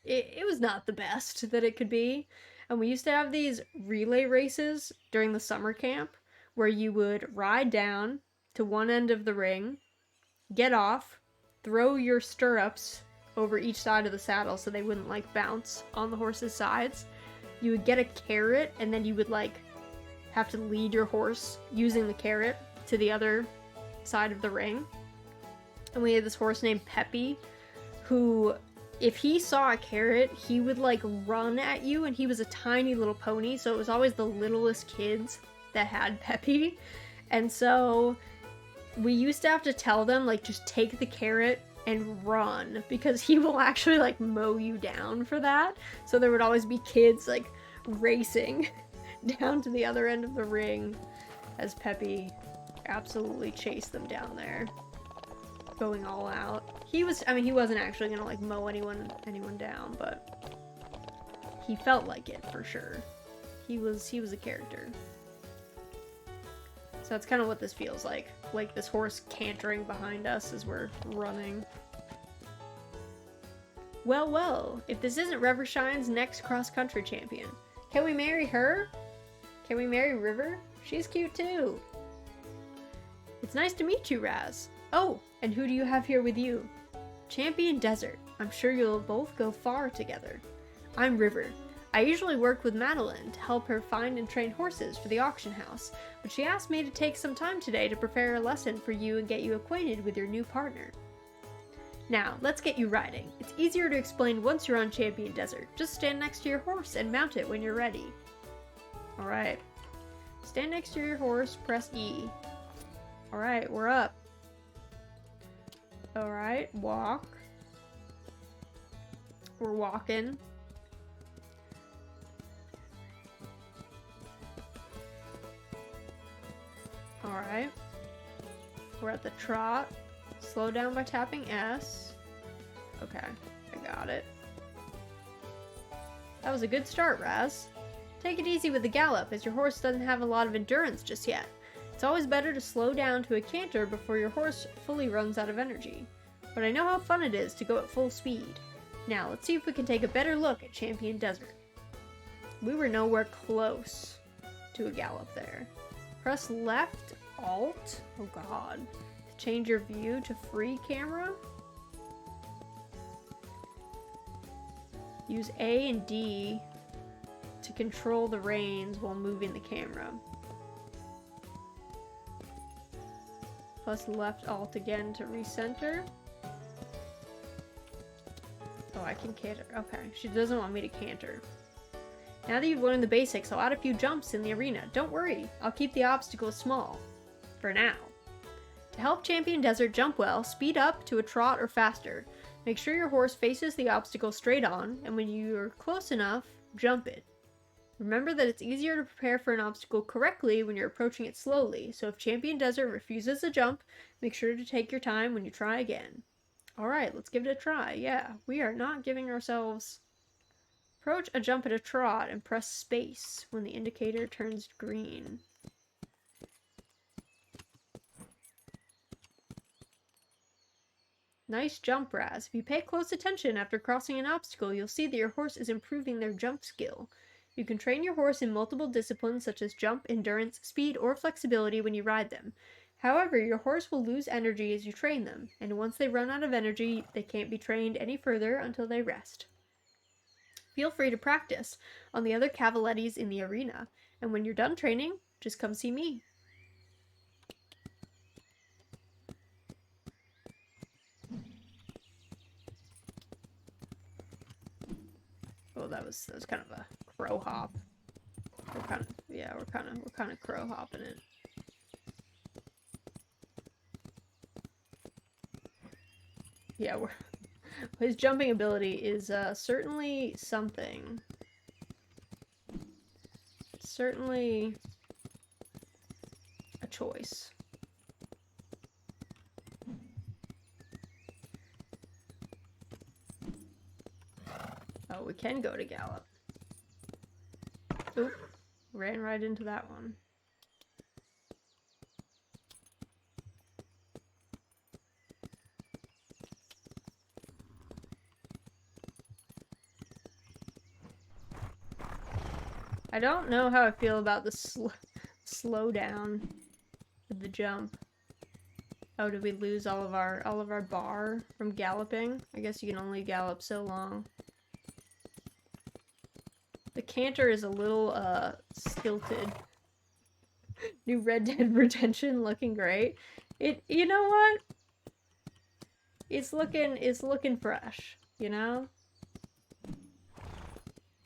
it was not the best that it could be. And we used to have these relay races during the summer camp where you would ride down to one end of the ring, get off, throw your stirrups over each side of the saddle so they wouldn't like bounce on the horse's sides. You would get a carrot and then you would like have to lead your horse using the carrot to the other side of the ring. And we had this horse named Peppy who, if he saw a carrot, he would like run at you, and he was a tiny little pony, so it was always the littlest kids that had Peppy. And so we used to have to tell them like, just take the carrot and run, because he will actually like mow you down for that. So there would always be kids like racing down to the other end of the ring as Peppy absolutely chased them down there, going all out. He wasn't actually gonna like mow anyone down, but he felt like it for sure. He was a character. So that's kind of what this feels like this horse cantering behind us as we're running. Well, well, if this isn't Revershine's next cross-country champion. Can we marry her? Can we marry River? She's cute too. It's nice to meet you, Raz. Oh, and who do you have here with you? Champion Desert. I'm sure you'll both go far together. I'm River. I usually work with Madeline to help her find and train horses for the auction house, but she asked me to take some time today to prepare a lesson for you and get you acquainted with your new partner. Now, let's get you riding. It's easier to explain once you're on Champion Desert. Just stand next to your horse and mount it when you're ready. Alright. Stand next to your horse, press E. Alright, we're up. Alright, walk. We're walking. Alright. We're at the trot. Slow down by tapping S. Okay, I got it. That was a good start, Raz. Take it easy with the gallop, as your horse doesn't have a lot of endurance just yet. It's always better to slow down to a canter before your horse fully runs out of energy. But I know how fun it is to go at full speed. Now, let's see if we can take a better look at Champion Desert. We were nowhere close to a gallop there. Press left, Alt, oh god, to change your view to free camera. Use A and D to control the reins while moving the camera. Plus left Alt again to recenter. Oh, I can canter. Okay, she doesn't want me to canter. Now that you've learned the basics, I'll add a few jumps in the arena. Don't worry, I'll keep the obstacles small. For now. To help Champion Desert jump well, speed up to a trot or faster. Make sure your horse faces the obstacle straight on, and when you're close enough, jump it. Remember that it's easier to prepare for an obstacle correctly when you're approaching it slowly, so if Champion Desert refuses a jump, make sure to take your time when you try again. Alright, let's give it a try. Yeah, we are not giving ourselves... Approach a jump at a trot and press space when the indicator turns green. Nice jump, Raz. If you pay close attention after crossing an obstacle, you'll see that your horse is improving their jump skill. You can train your horse in multiple disciplines such as jump, endurance, speed, or flexibility when you ride them. However, your horse will lose energy as you train them, and once they run out of energy, they can't be trained any further until they rest. Feel free to practice on the other cavalettes in the arena, and when you're done training, just come see me. Oh, that was kind of a crow hop. We're kind of crow hopping it. Yeah, his jumping ability is certainly something. Certainly a choice. Oh, we can go to gallop. Oop, ran right into that one. I don't know how I feel about the slow down with the jump. Oh, did we lose all of our bar from galloping? I guess you can only gallop so long. The canter is a little stilted. New Red Dead Redemption looking great. You know what? It's looking fresh, you know?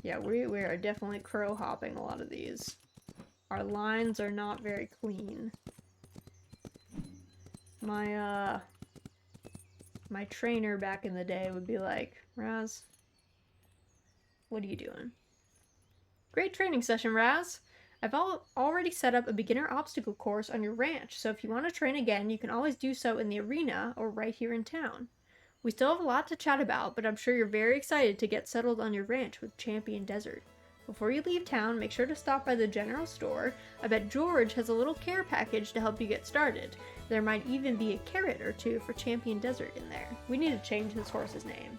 Yeah, we are definitely crow hopping a lot of these. Our lines are not very clean. My trainer back in the day would be like, Raz, what are you doing? Great training session, Raz. I've already set up a beginner obstacle course on your ranch, so if you want to train again, you can always do so in the arena or right here in town. We still have a lot to chat about, but I'm sure you're very excited to get settled on your ranch with Champion Desert. Before you leave town, make sure to stop by the general store. I bet George has a little care package to help you get started. There might even be a carrot or two for Champion Desert in there. We need to change this horse's name.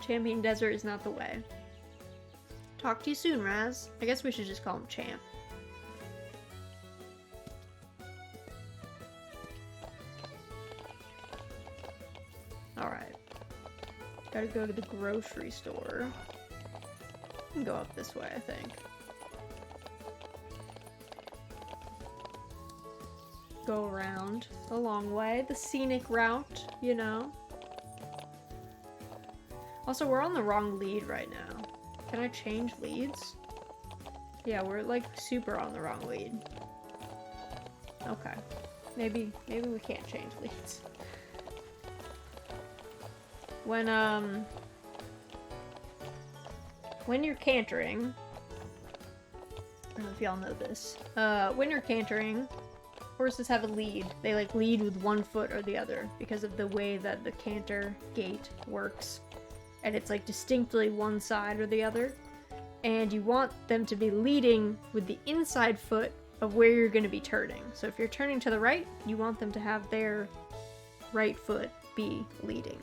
Champion Desert is not the way. Talk to you soon, Raz. I guess we should just call him Champ. Alright. Gotta go to the grocery store. can go up this way, I think. Go around the long way, the scenic route, you know. Also, we're on the wrong lead right now. Can I change leads? Yeah, we're like super on the wrong lead. Okay. Maybe we can't change leads. When you're cantering, I don't know if y'all know this. When you're cantering, horses have a lead. They like lead with one foot or the other because of the way that the canter gait works. And it's like distinctly one side or the other. And you want them to be leading with the inside foot of where you're going to be turning. So if you're turning to the right, you want them to have their right foot be leading.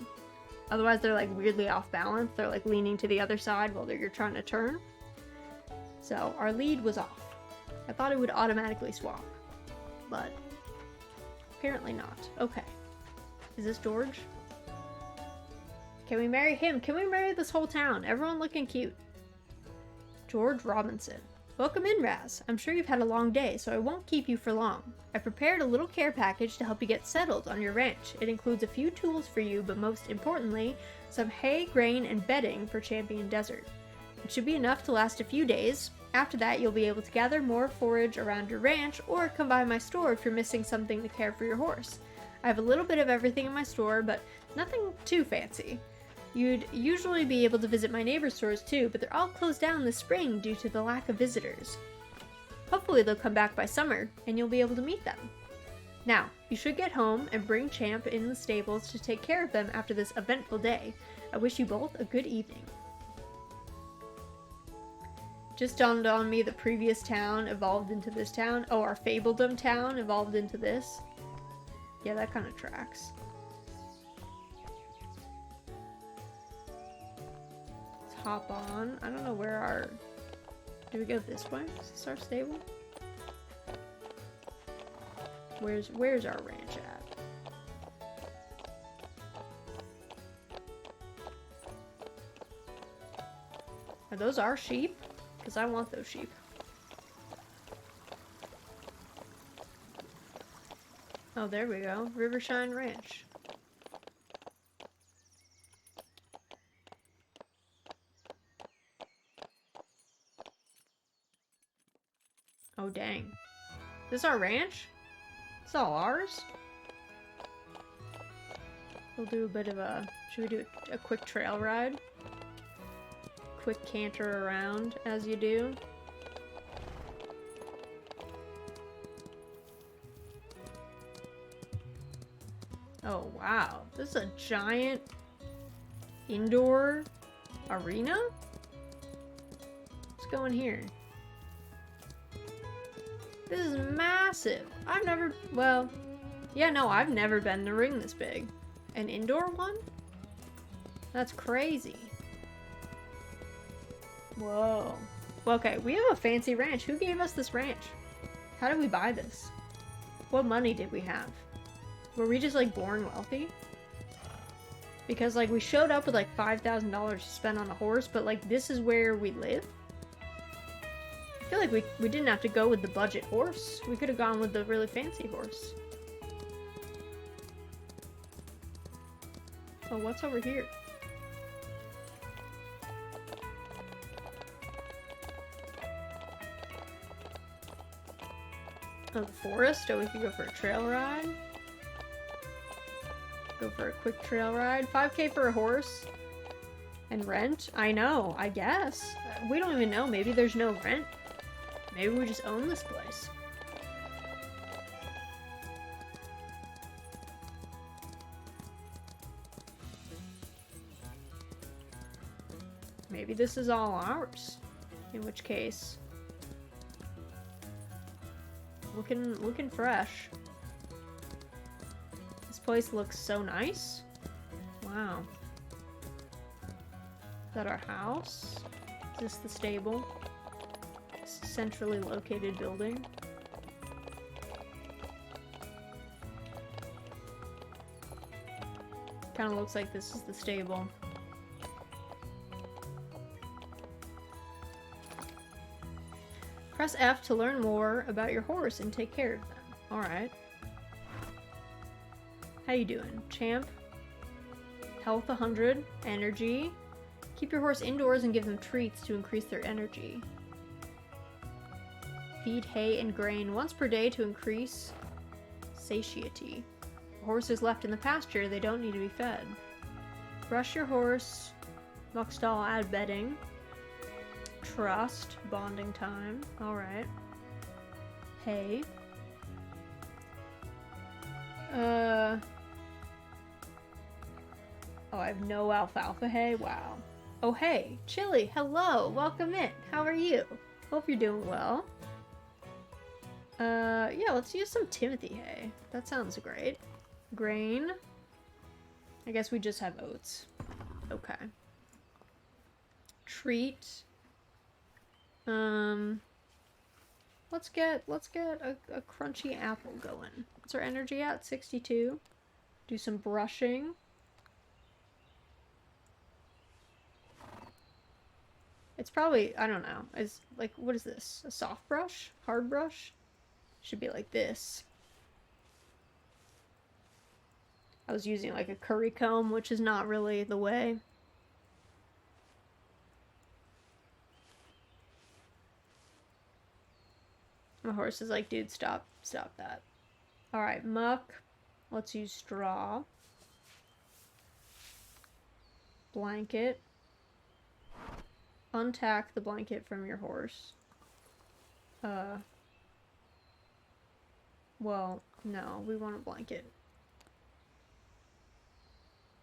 Otherwise they're like weirdly off balance. They're like leaning to the other side while you're trying to turn. So our lead was off. I thought it would automatically swap, but apparently not. Okay. Is this George? Can we marry him? Can we marry this whole town? Everyone looking cute. George Robinson. Welcome in, Raz. I'm sure you've had a long day, so I won't keep you for long. I prepared a little care package to help you get settled on your ranch. It includes a few tools for you, but most importantly, some hay, grain, and bedding for Champion Desert. It should be enough to last a few days. After that, you'll be able to gather more forage around your ranch, or come by my store if you're missing something to care for your horse. I have a little bit of everything in my store, but nothing too fancy. You'd usually be able to visit my neighbor's stores too, but they're all closed down this spring due to the lack of visitors. Hopefully they'll come back by summer, and you'll be able to meet them. Now, you should get home and bring Champ in the stables to take care of them after this eventful day. I wish you both a good evening. Just dawned on me the previous town evolved into this town. Oh, our Fabledom town evolved into this. Yeah, that kind of tracks. Hop on. I don't know where our... Do we go this way? Is this our stable? Where's our ranch at? Are those our sheep? Because I want those sheep. Oh, there we go. Rivershine Ranch. Oh, dang. This is our ranch? It's all ours? We'll do a bit of a... Should we do a quick trail ride? Quick canter around, as you do. Oh, wow. This is a giant indoor arena? What's going here? This is massive. I've never, well, yeah, no, I've never been to a ring this big. An indoor one? That's crazy. Whoa. Well, okay, we have a fancy ranch. Who gave us this ranch? How did we buy this? What money did we have? Were we just, like, born wealthy? Because, like, we showed up with, like, $5,000 to spend on a horse, but, like, this is where we live? I feel like we didn't have to go with the budget horse. We could have gone with the really fancy horse. Oh, what's over here? Oh, the forest? Oh, we could go for a trail ride. Go for a quick trail ride. 5K for a horse. And rent? I know, I guess. We don't even know. Maybe there's no rent. Maybe we just own this place. Maybe this is all ours. In which case... Looking fresh. This place looks so nice. Wow. Is that our house? Is this the stable? Centrally located building. Kind of looks like this is the stable. Press F to learn more about your horse and take care of them. Alright. How you doing? Champ? Health 100. Energy. Keep your horse indoors and give them treats to increase their energy. Feed hay and grain once per day to increase satiety. If a horse is left in the pasture, they don't need to be fed. Brush your horse. Muck stall, add bedding. Trust, bonding time. Alright. Hay. Oh, I have no alfalfa hay? Wow. Oh, hey. Chili, hello. Welcome in. How are you? Hope you're doing well. Yeah, let's use some Timothy hay. That sounds great. Grain. I guess we just have oats. Okay. Treat. Let's get a crunchy apple going. What's our energy at? 62. Do some brushing. It's probably, I don't know. It's like, what is this? A soft brush? Hard brush? Should be like this. I was using like a curry comb, which is not really the way. My horse is like, dude, stop that. Alright, muck. Let's use straw. Blanket. Untack the blanket from your horse. Well, no, we want a blanket.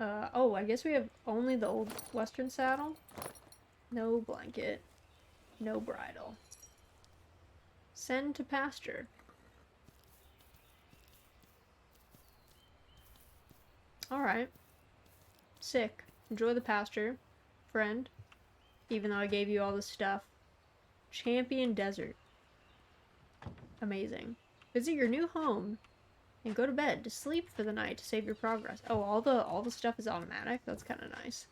Oh, I guess we have only the old Western saddle. No blanket. No bridle. Send to pasture. Alright. Sick. Enjoy the pasture, friend. Even though I gave you all this stuff. Champion Desert. Amazing. Visit your new home and go to bed to sleep for the night to save your progress. Oh, all the stuff is automatic. That's kind of nice.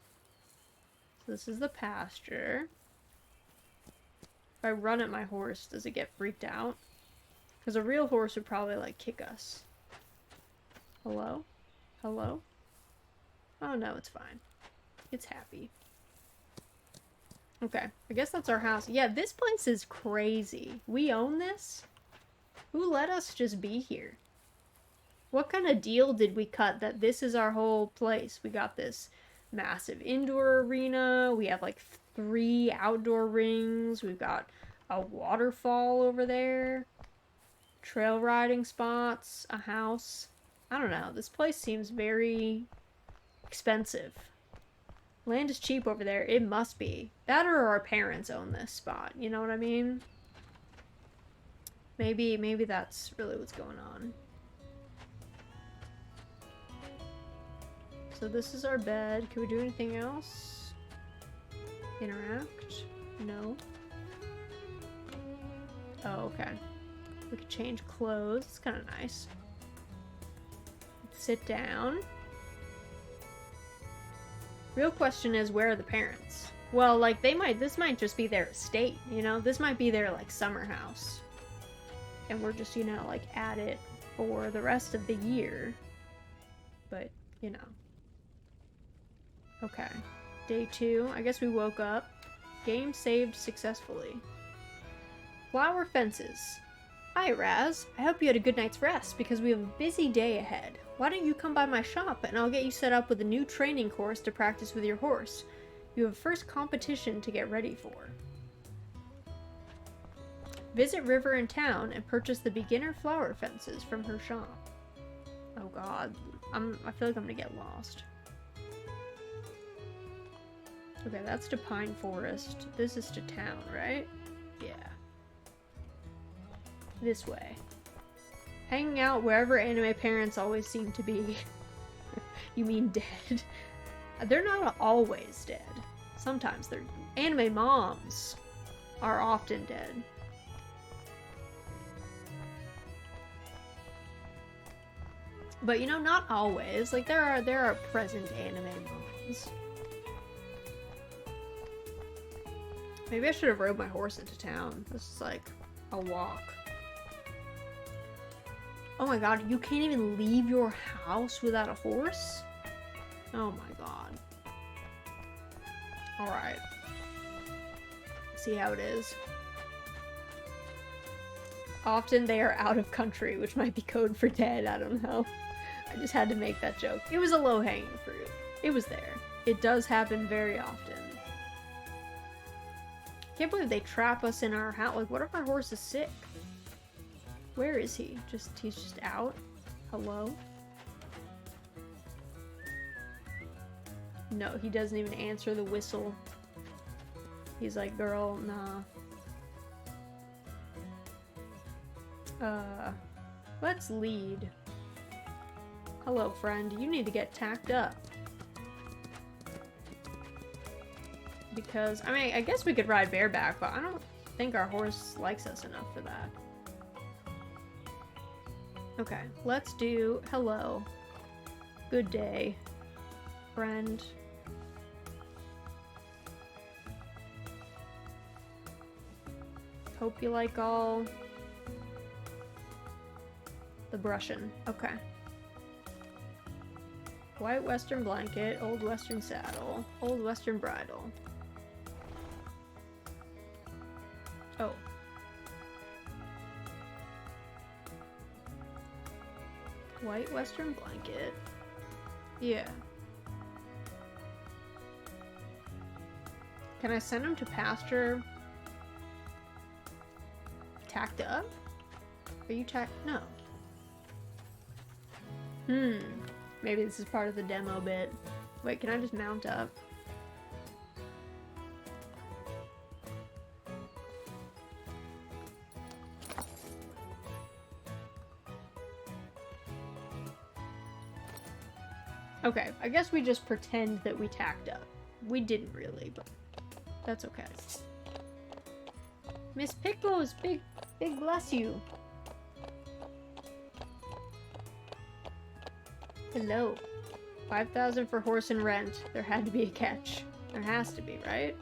So this is the pasture. If I run at my horse, does it get freaked out? Because a real horse would probably like kick us. Hello? Hello? Oh no, it's fine. It's happy. Okay, I guess that's our house. Yeah, this place is crazy. We own this? Who let us just be here? What kind of deal did we cut that this is our whole place? We got this massive indoor arena. We have like 3 outdoor rings. We've got a waterfall over there. Trail riding spots. A house. I don't know. This place seems very expensive. Land is cheap over there. It must be. That or our parents own this spot. You know what I mean? Maybe that's really what's going on. So this is our bed. Can we do anything else? Interact? No. Oh, okay. We could change clothes. It's kind of nice. Sit down. Real question is, where are the parents? Well, like, this might just be their estate, you know? This might be their, like, summer house. And we're just, you know, like, at it for the rest of the year. But, you know. Okay. Day 2. I guess we woke up. Game saved successfully. Flower fences. Hi, Raz. I hope you had a good night's rest because we have a busy day ahead. Why don't you come by my shop and I'll get you set up with a new training course to practice with your horse. You have a first competition to get ready for. Visit River in town and purchase the beginner flower fences from her shop. Oh god, I feel like I'm gonna get lost. Okay, that's to Pine Forest. This is to town, right? Yeah. This way. Hanging out wherever anime parents always seem to be. You mean dead? They're not always dead. Sometimes they're... Anime moms are often dead. But you know, not always. Like there are present anime moms. Maybe I should have rode my horse into town. This is like A walk. Oh my god, you can't even leave your house without a horse? Oh my god. Alright. See how it is. Often they are out of country, which might be code for dead, I don't know. I just had to make that joke. It was a low-hanging fruit. It was there. It does happen very often. Can't believe they trap us in our house. Like, what if our horse is sick? Where is he? He's just out? Hello? No, he doesn't even answer the whistle. He's like, girl, nah. Let's lead. Hello, friend. You need to get tacked up. Because, I mean, I guess we could ride bareback, but I don't think our horse likes us enough for that. Okay, let's do hello. Good day, friend. Hope you like all the brushing. Okay. White Western blanket, old Western saddle, old Western bridle. Oh. White Western blanket. Yeah. Can I send him to pasture? Tacked up? Are you tacked? No. Maybe this is part of the demo bit. Wait, can I just mount up? Okay, I guess we just pretend that we tacked up. We didn't really, but that's okay. Miss Pickles, big bless you. Hello. 5,000 for horse and rent. There had to be a catch. There has to be, right?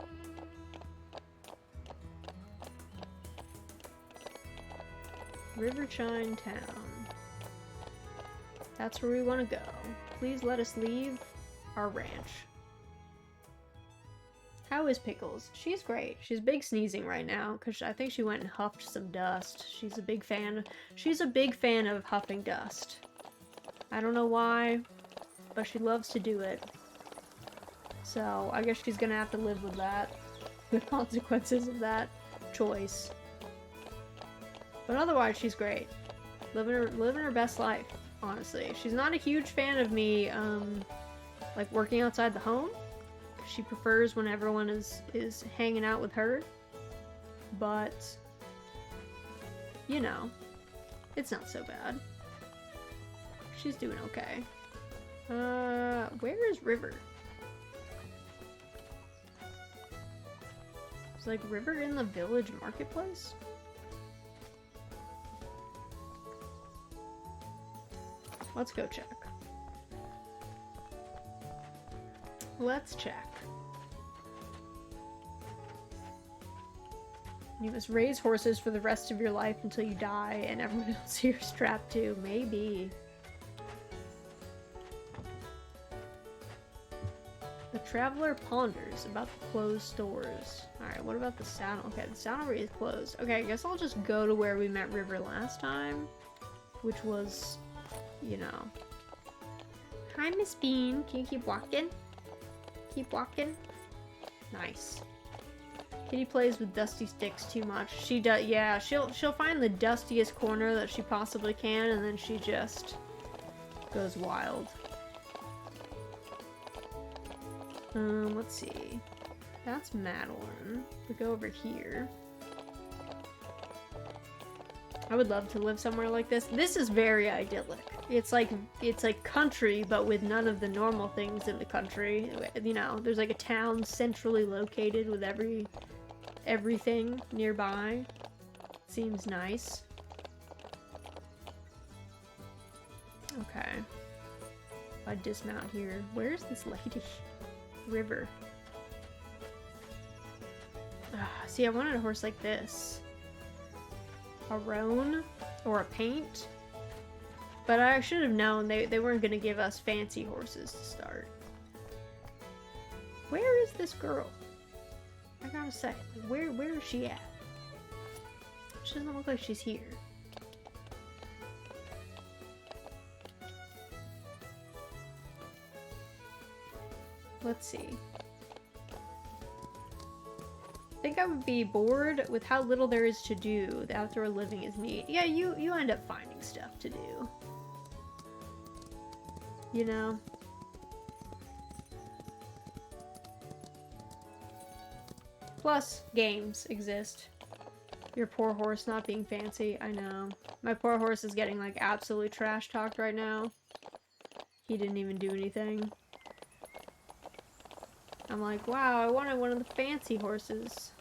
Riverchine Town. That's where we want to go. Please let us leave our ranch. How is Pickles? She's great. She's big sneezing right now because I think she went and huffed some dust. She's a big fan. She's a big fan of huffing dust. I don't know why, but she loves to do it. So I guess she's gonna have to live with that. The consequences of that choice. But otherwise, she's great. Living her best life, honestly. She's not a huge fan of me, like working outside the home. She prefers when everyone is hanging out with her. But, you know, it's not so bad. She's doing okay. Where is River? Is like River in the village marketplace? Let's go check. Let's check. You must raise horses for the rest of your life until you die, and everyone else here is strapped to. Maybe. The traveler ponders about the closed stores. Alright, what about the saddle? Okay, the saddlery is closed. Okay, I guess I'll just go to where we met River last time, which was, you know. Hi, Miss Bean. Can you keep walking? Keep walking. Nice. Kitty plays with dusty sticks too much. She does, yeah, she'll find the dustiest corner that she possibly can, and then she just goes wild. Let's see. That's Madeline. We go over here. I would love to live somewhere like this. This is very idyllic. It's like country, but with none of the normal things in the country. You know, there's like a town centrally located with everything nearby. Seems nice. Okay. I dismount here. Where's this lady? River. See, I wanted a horse like this. a roan or a paint. But I should have known they weren't going to give us fancy horses to start. Where is this girl? I gotta say, where is she at? She doesn't look like she's here. Let's see. I think I would be bored with how little there is to do. The outdoor living is neat. Yeah, you end up finding stuff to do. You know? Plus, games exist. Your poor horse not being fancy, I know. My poor horse is getting, like, absolutely trash-talked right now. He didn't even do anything. I'm like, wow, I wanted one of the fancy horses.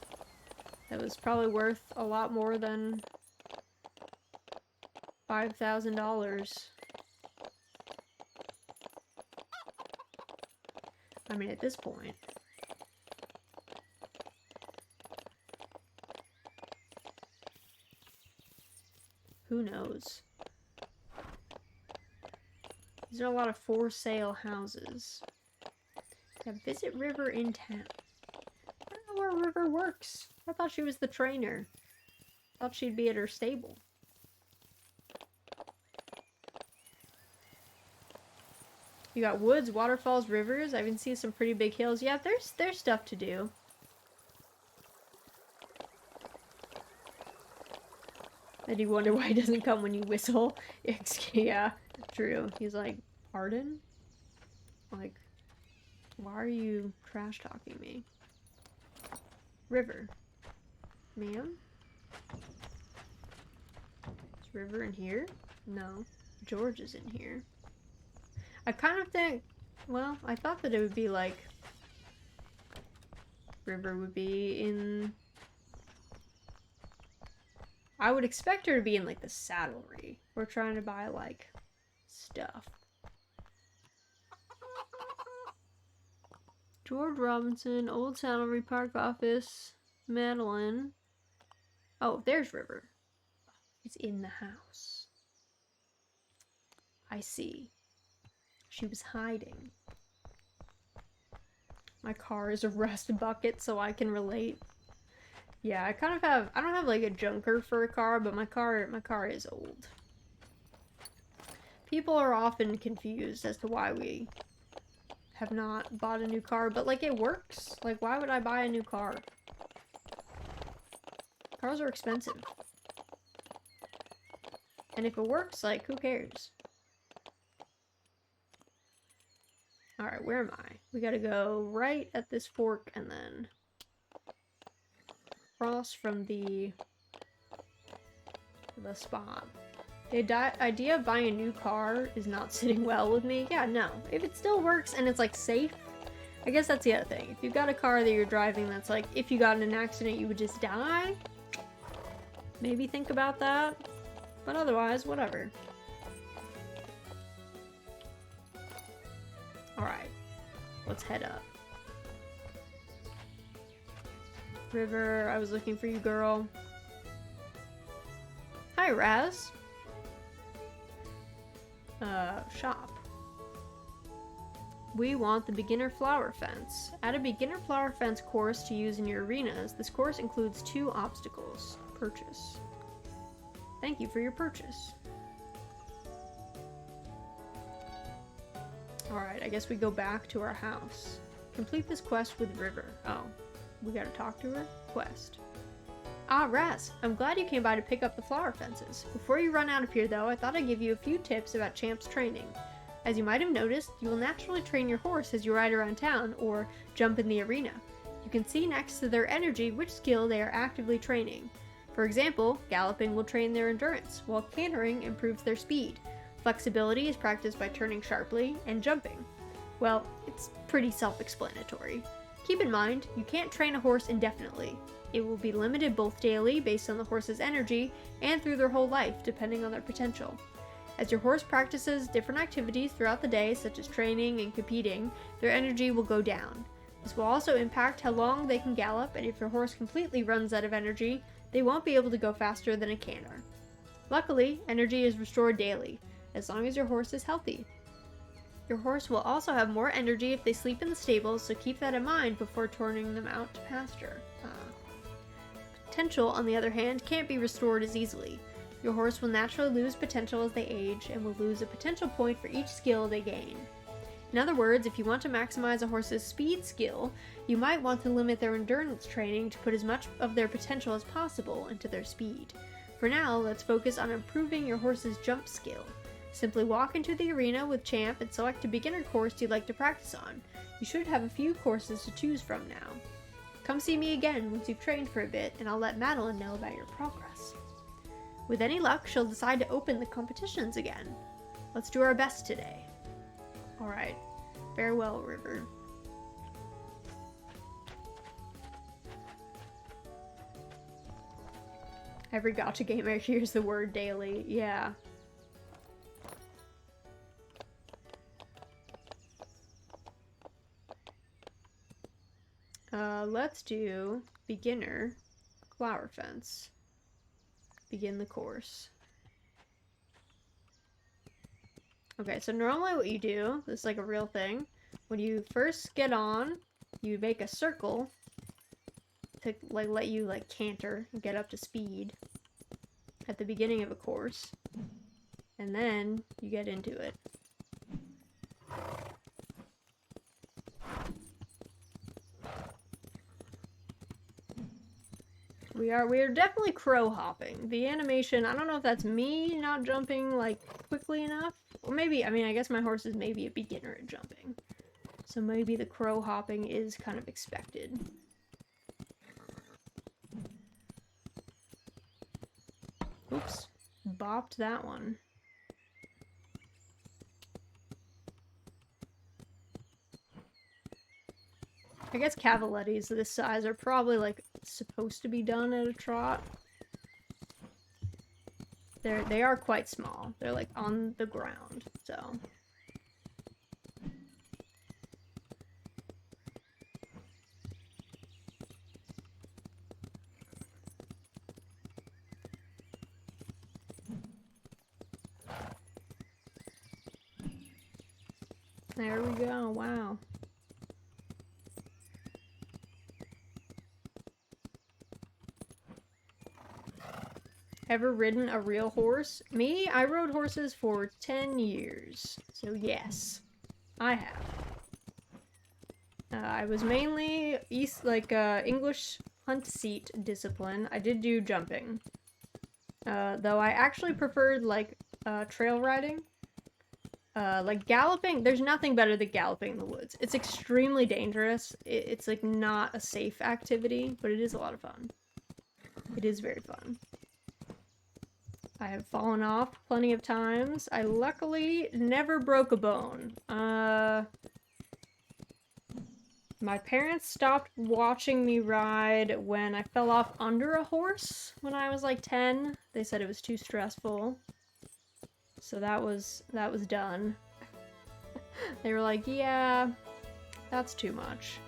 That was probably worth a lot more than $5,000. I mean, at this point. Who knows? These are a lot of for sale houses. Yeah, visit River in town. I don't know where River works. I thought she was the trainer. Thought she'd be at her stable. You got woods, waterfalls, rivers. I even see some pretty big hills. Yeah, there's stuff to do. I do wonder why he doesn't come when you whistle. Yeah, true. He's like, pardon? Like, why are you trash talking me? River. Ma'am? Is River in here? No. George is in here. I kind of think, well, I thought that it would be like, River would be in, I would expect her to be in like the saddlery. We're trying to buy like stuff. George Robinson, Old Saddlery Park Office, Madeline. Oh, there's River. He's in the house. I see. She was hiding. My car is a rust bucket, so I can relate. Yeah, I kind of have, I don't have like a junker for a car, but my car is old. People are often confused as to why we have not bought a new car, but like it works. Like, why would I buy a new car? Cars are expensive. And if it works, like, who cares? Alright, where am I? We gotta go right at this fork and then cross from the spot. The idea of buying a new car is not sitting well with me. Yeah, no. If it still works and it's, like, safe, I guess that's the other thing. If you've got a car that you're driving that's, like, if you got in an accident, you would just die, maybe think about that. But otherwise, whatever. Alright. Let's head up. River, I was looking for you, girl. Hi, Raz. Shop. We want the beginner flower fence. Add a beginner flower fence course to use in your arenas. This course includes 2 obstacles. Purchase. Thank you for your purchase. Alright, I guess we go back to our house. Complete this quest with River. Oh, we gotta talk to her? Quest. Ah, Raz, I'm glad you came by to pick up the flower fences. Before you run out of here, though, I thought I'd give you a few tips about Champ's training. As you might have noticed, you will naturally train your horse as you ride around town or jump in the arena. You can see next to their energy which skill they are actively training. For example, galloping will train their endurance, while cantering improves their speed. Flexibility is practiced by turning sharply, and jumping. Well, it's pretty self-explanatory. Keep in mind, you can't train a horse indefinitely. It will be limited both daily, based on the horse's energy, and through their whole life, depending on their potential. As your horse practices different activities throughout the day, such as training and competing, their energy will go down. This will also impact how long they can gallop, and if your horse completely runs out of energy, they won't be able to go faster than a canter. Luckily, energy is restored daily, as long as your horse is healthy. Your horse will also have more energy if they sleep in the stables, so keep that in mind before turning them out to pasture. Potential, on the other hand, can't be restored as easily. Your horse will naturally lose potential as they age, and will lose a potential point for each skill they gain. In other words, if you want to maximize a horse's speed skill, you might want to limit their endurance training to put as much of their potential as possible into their speed. For now, let's focus on improving your horse's jump skill. Simply walk into the arena with Champ and select a beginner course you'd like to practice on. You should have a few courses to choose from now. Come see me again once you've trained for a bit, and I'll let Madeline know about your progress. With any luck, she'll decide to open the competitions again. Let's do our best today. Alright. Farewell, River. Every gacha gamer hears the word daily. Yeah. Let's do beginner flower fence. Begin the course. Okay, so normally what you do, this is like a real thing, when you first get on, you make a circle to like let you like canter and get up to speed at the beginning of a course, and then you get into it. We are definitely crow hopping. The animation, I don't know if that's me not jumping like quickly enough. Or maybe, I mean, I guess my horse is maybe a beginner at jumping. So maybe the crow hopping is kind of expected. Oops. Bopped that one. I guess cavalettis this size are probably like supposed to be done at a trot. They are quite small. They're like on the ground, so. There we go, wow. Ever ridden a real horse? Me? I rode horses for 10 years. So yes, I have. I was mainly English hunt seat discipline. I did do jumping. Though I actually preferred trail riding. Like galloping, there's nothing better than galloping in the woods. It's extremely dangerous. It's like not a safe activity, but it is a lot of fun. It is very fun. I have fallen off plenty of times. I luckily never broke a bone. My parents stopped watching me ride when I fell off under a horse when I was like 10. They said it was too stressful. So that was done. They were like, yeah, that's too much.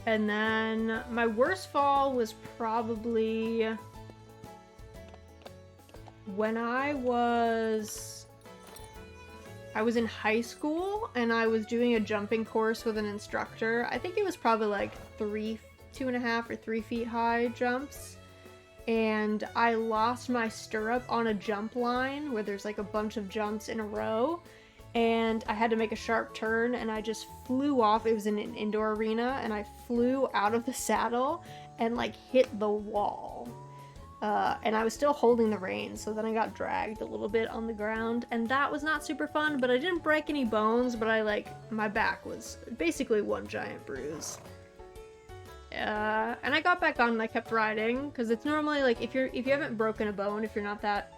And then my worst fall was probably when I was in high school and I was doing a jumping course with an instructor. I think it was probably like 2.5 or 3 feet high jumps. And I lost my stirrup on a jump line where there's like a bunch of jumps in a row. And I had to make a sharp turn and I just flew off. It was in an indoor arena and I flew out of the saddle and like hit the wall. And I was still holding the reins, so then I got dragged a little bit on the ground, and that was not super fun, but I didn't break any bones, but my back was basically one giant bruise. And I got back on and I kept riding, because it's normally like, if you haven't broken a bone, if you're not that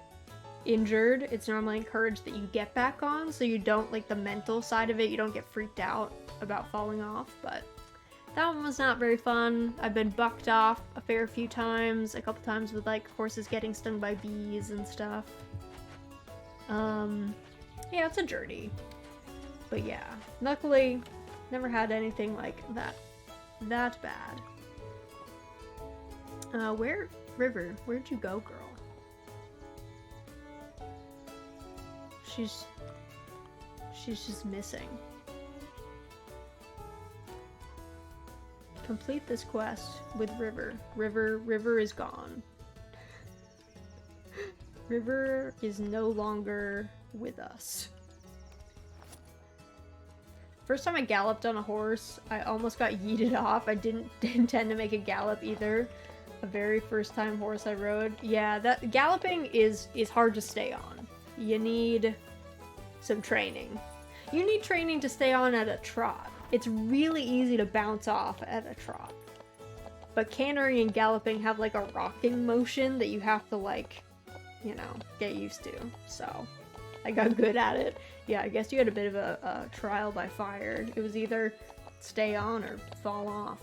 injured, it's normally encouraged that you get back on, so you don't, like, the mental side of it, you don't get freaked out about falling off, but that one was not very fun. I've been bucked off a fair few times, a couple times with, like, horses getting stung by bees and stuff. Yeah, it's a journey. But yeah, luckily, never had anything like that bad. Where'd you go, girl? She's just missing. Complete this quest with River. River is gone. River is no longer with us. First time I galloped on a horse, I almost got yeeted off. I didn't intend to make a gallop either. The very first time horse I rode. Yeah, that galloping is hard to stay on. You need some training. You need training to stay on at a trot. It's really easy to bounce off at a trot. But cantering and galloping have like a rocking motion that you have to like, you know, get used to. So I got good at it. Yeah, I guess you had a bit of a trial by fire. It was either stay on or fall off.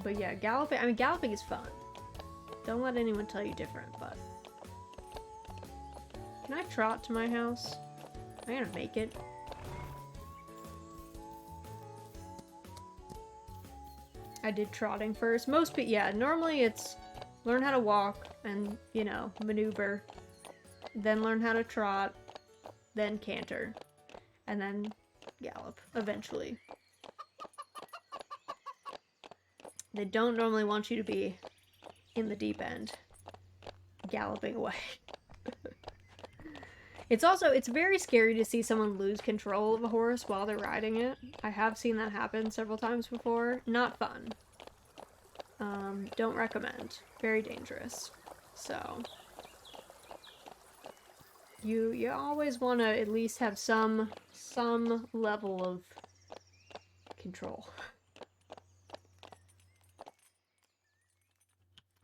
But yeah, galloping is fun. Don't let anyone tell you different, but... Can I trot to my house? I'm gonna make it. I did trotting first. Most people, yeah, normally it's learn how to walk and, you know, maneuver. Then learn how to trot. Then canter. And then gallop, eventually. They don't normally want you to be in the deep end, galloping away. It's very scary to see someone lose control of a horse while they're riding it. I have seen that happen several times before. Not fun. Don't recommend. Very dangerous. So, you always want to at least have some level of control.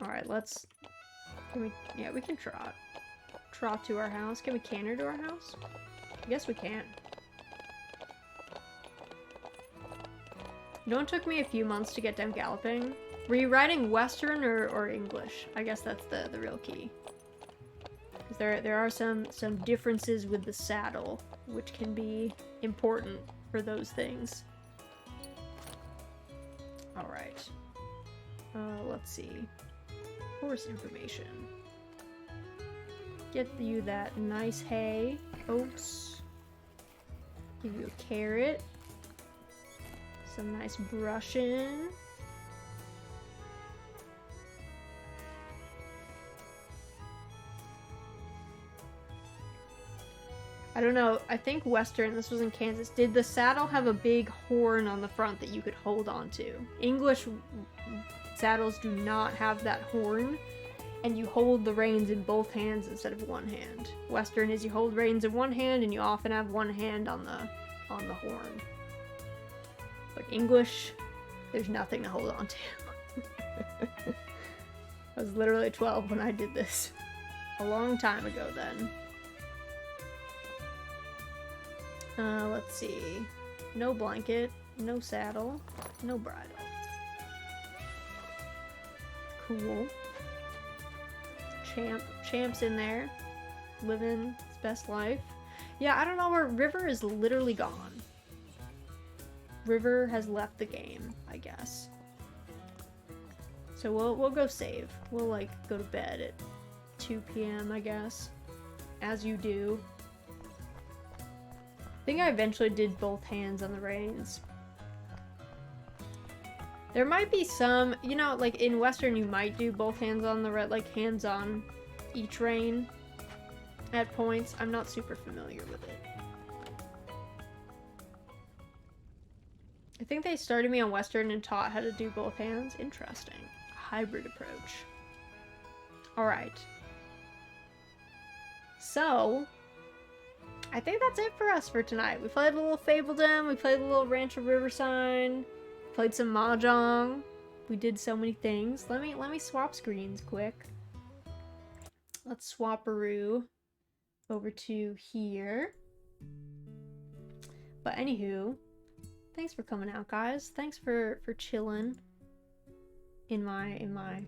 Alright, we can trot. Trot to our house. Can we canter to our house? I guess we can. You know, it took me a few months to get down galloping. Were you riding Western or English? I guess that's the real key. Because there are some differences with the saddle, which can be important for those things. Alright. Let's see. Horse information. Get you that nice hay, oats. Give you a carrot. Some nice brushing. I don't know, I think Western, this was in Kansas, did the saddle have a big horn on the front that you could hold on to? English saddles do not have that horn, and you hold the reins in both hands instead of one hand. Western is you hold reins in one hand, and you often have one hand on the horn. But English, there's nothing to hold on to. I was literally 12 when I did this. A long time ago then. Let's see. No blanket, no saddle, no bridle. Cool. Champ's in there, living his best life. Yeah, I don't know where River is literally gone. River has left the game, I guess. So we'll go save. We'll like go to bed at 2 p.m. I guess, as you do. I think I eventually did both hands on the reins. There might be some, you know, like in Western you might do both hands on the like hands on each rein at points. I'm not super familiar with it. I think they started me on Western and taught how to do both hands. Interesting. Hybrid approach. Alright. So, I think that's it for us for tonight. We played a little Fabledom, we played a little Rancho Riverside, played some Mahjong. We did so many things. Let me swap screens quick. Let's swap-a-roo over to here. But anywho, thanks for coming out, guys. Thanks for chilling in my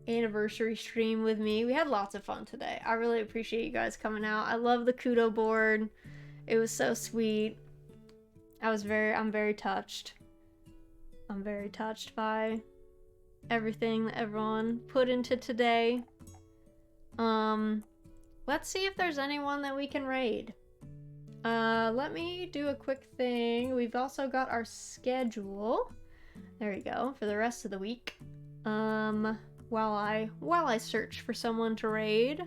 anniversary stream with me. We had lots of fun today. I really appreciate you guys coming out. I love the kudo board. It was so sweet. I'm very touched. I'm very touched by everything that everyone put into today. Let's see if there's anyone that we can raid. Let me do a quick thing. We've also got our schedule. There we go, for the rest of the week. While I search for someone to raid.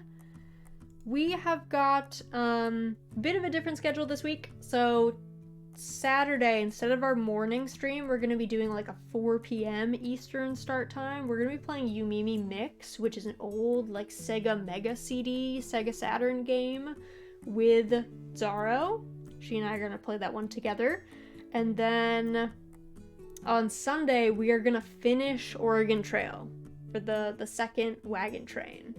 We have got a bit of a different schedule this week. So Saturday, instead of our morning stream, we're going to be doing like a 4 p.m. Eastern start time. We're going to be playing Yumimi Mix, which is an old like Sega Mega CD, Sega Saturn game with Zaro. She and I are going to play that one together. And then on Sunday, we are going to finish Oregon Trail for the second wagon train.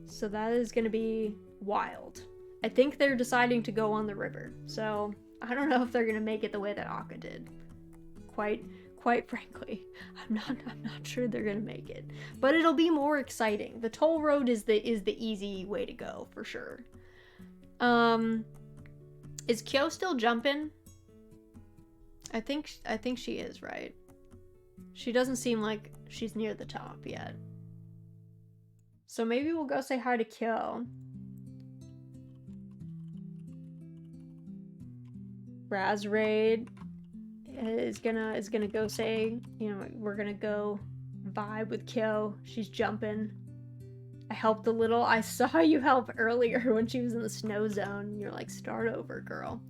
So that is going to be wild. I think they're deciding to go on the river. So I don't know if they're going to make it the way that Akka did. Quite frankly, I'm not sure they're going to make it. But it'll be more exciting. The toll road is the easy way to go for sure. Is Kyo still jumping? I think she is, right? She doesn't seem like she's near the top yet. So maybe we'll go say hi to Kyo. Raz Raid is gonna go say, you know, we're gonna go vibe with Kyo. She's jumping. I helped a little. I saw you help earlier when she was in the snow zone. You're like, start over, girl.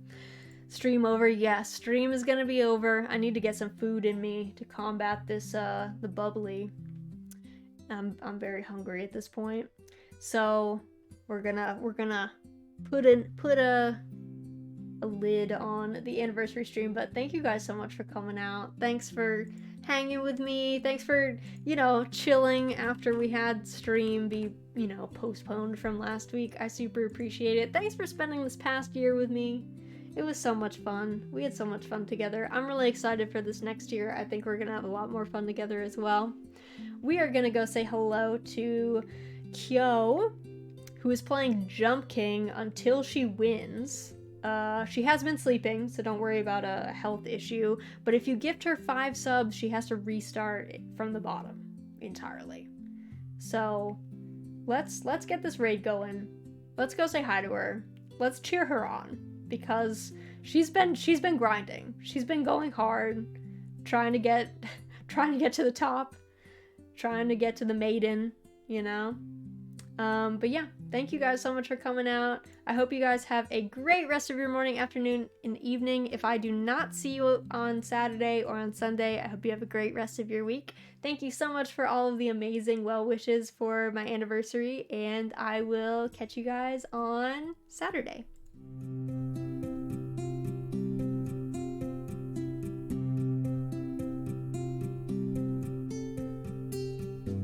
Stream over. Yes, stream is gonna be over. I need to get some food in me to combat this the bubbly. I'm very hungry at this point. So we're gonna put a lid on the anniversary stream. But thank you guys so much for coming out. Thanks for hanging with me. Thanks for, you know, chilling after we had stream be, you know, postponed from last week. I super appreciate it. Thanks for spending this past year with me. It was so much fun. We had so much fun together. I'm really excited for this next year. I think we're gonna have a lot more fun together as well. We are gonna go say hello to Kyo, who is playing Jump King until she wins. She has been sleeping, so don't worry about a health issue. But if you gift her 5 subs, she has to restart from the bottom entirely. So let's get this raid going. Let's go say hi to her. Let's cheer her on because she's been grinding. She's been going hard, trying to get to the top, trying to get to the maiden, you know. But yeah, thank you guys so much for coming out. I hope you guys have a great rest of your morning, afternoon, and evening. If I do not see you on Saturday or on Sunday, I hope you have a great rest of your week. Thank you so much for all of the amazing well wishes for my anniversary, and I will catch you guys on Saturday.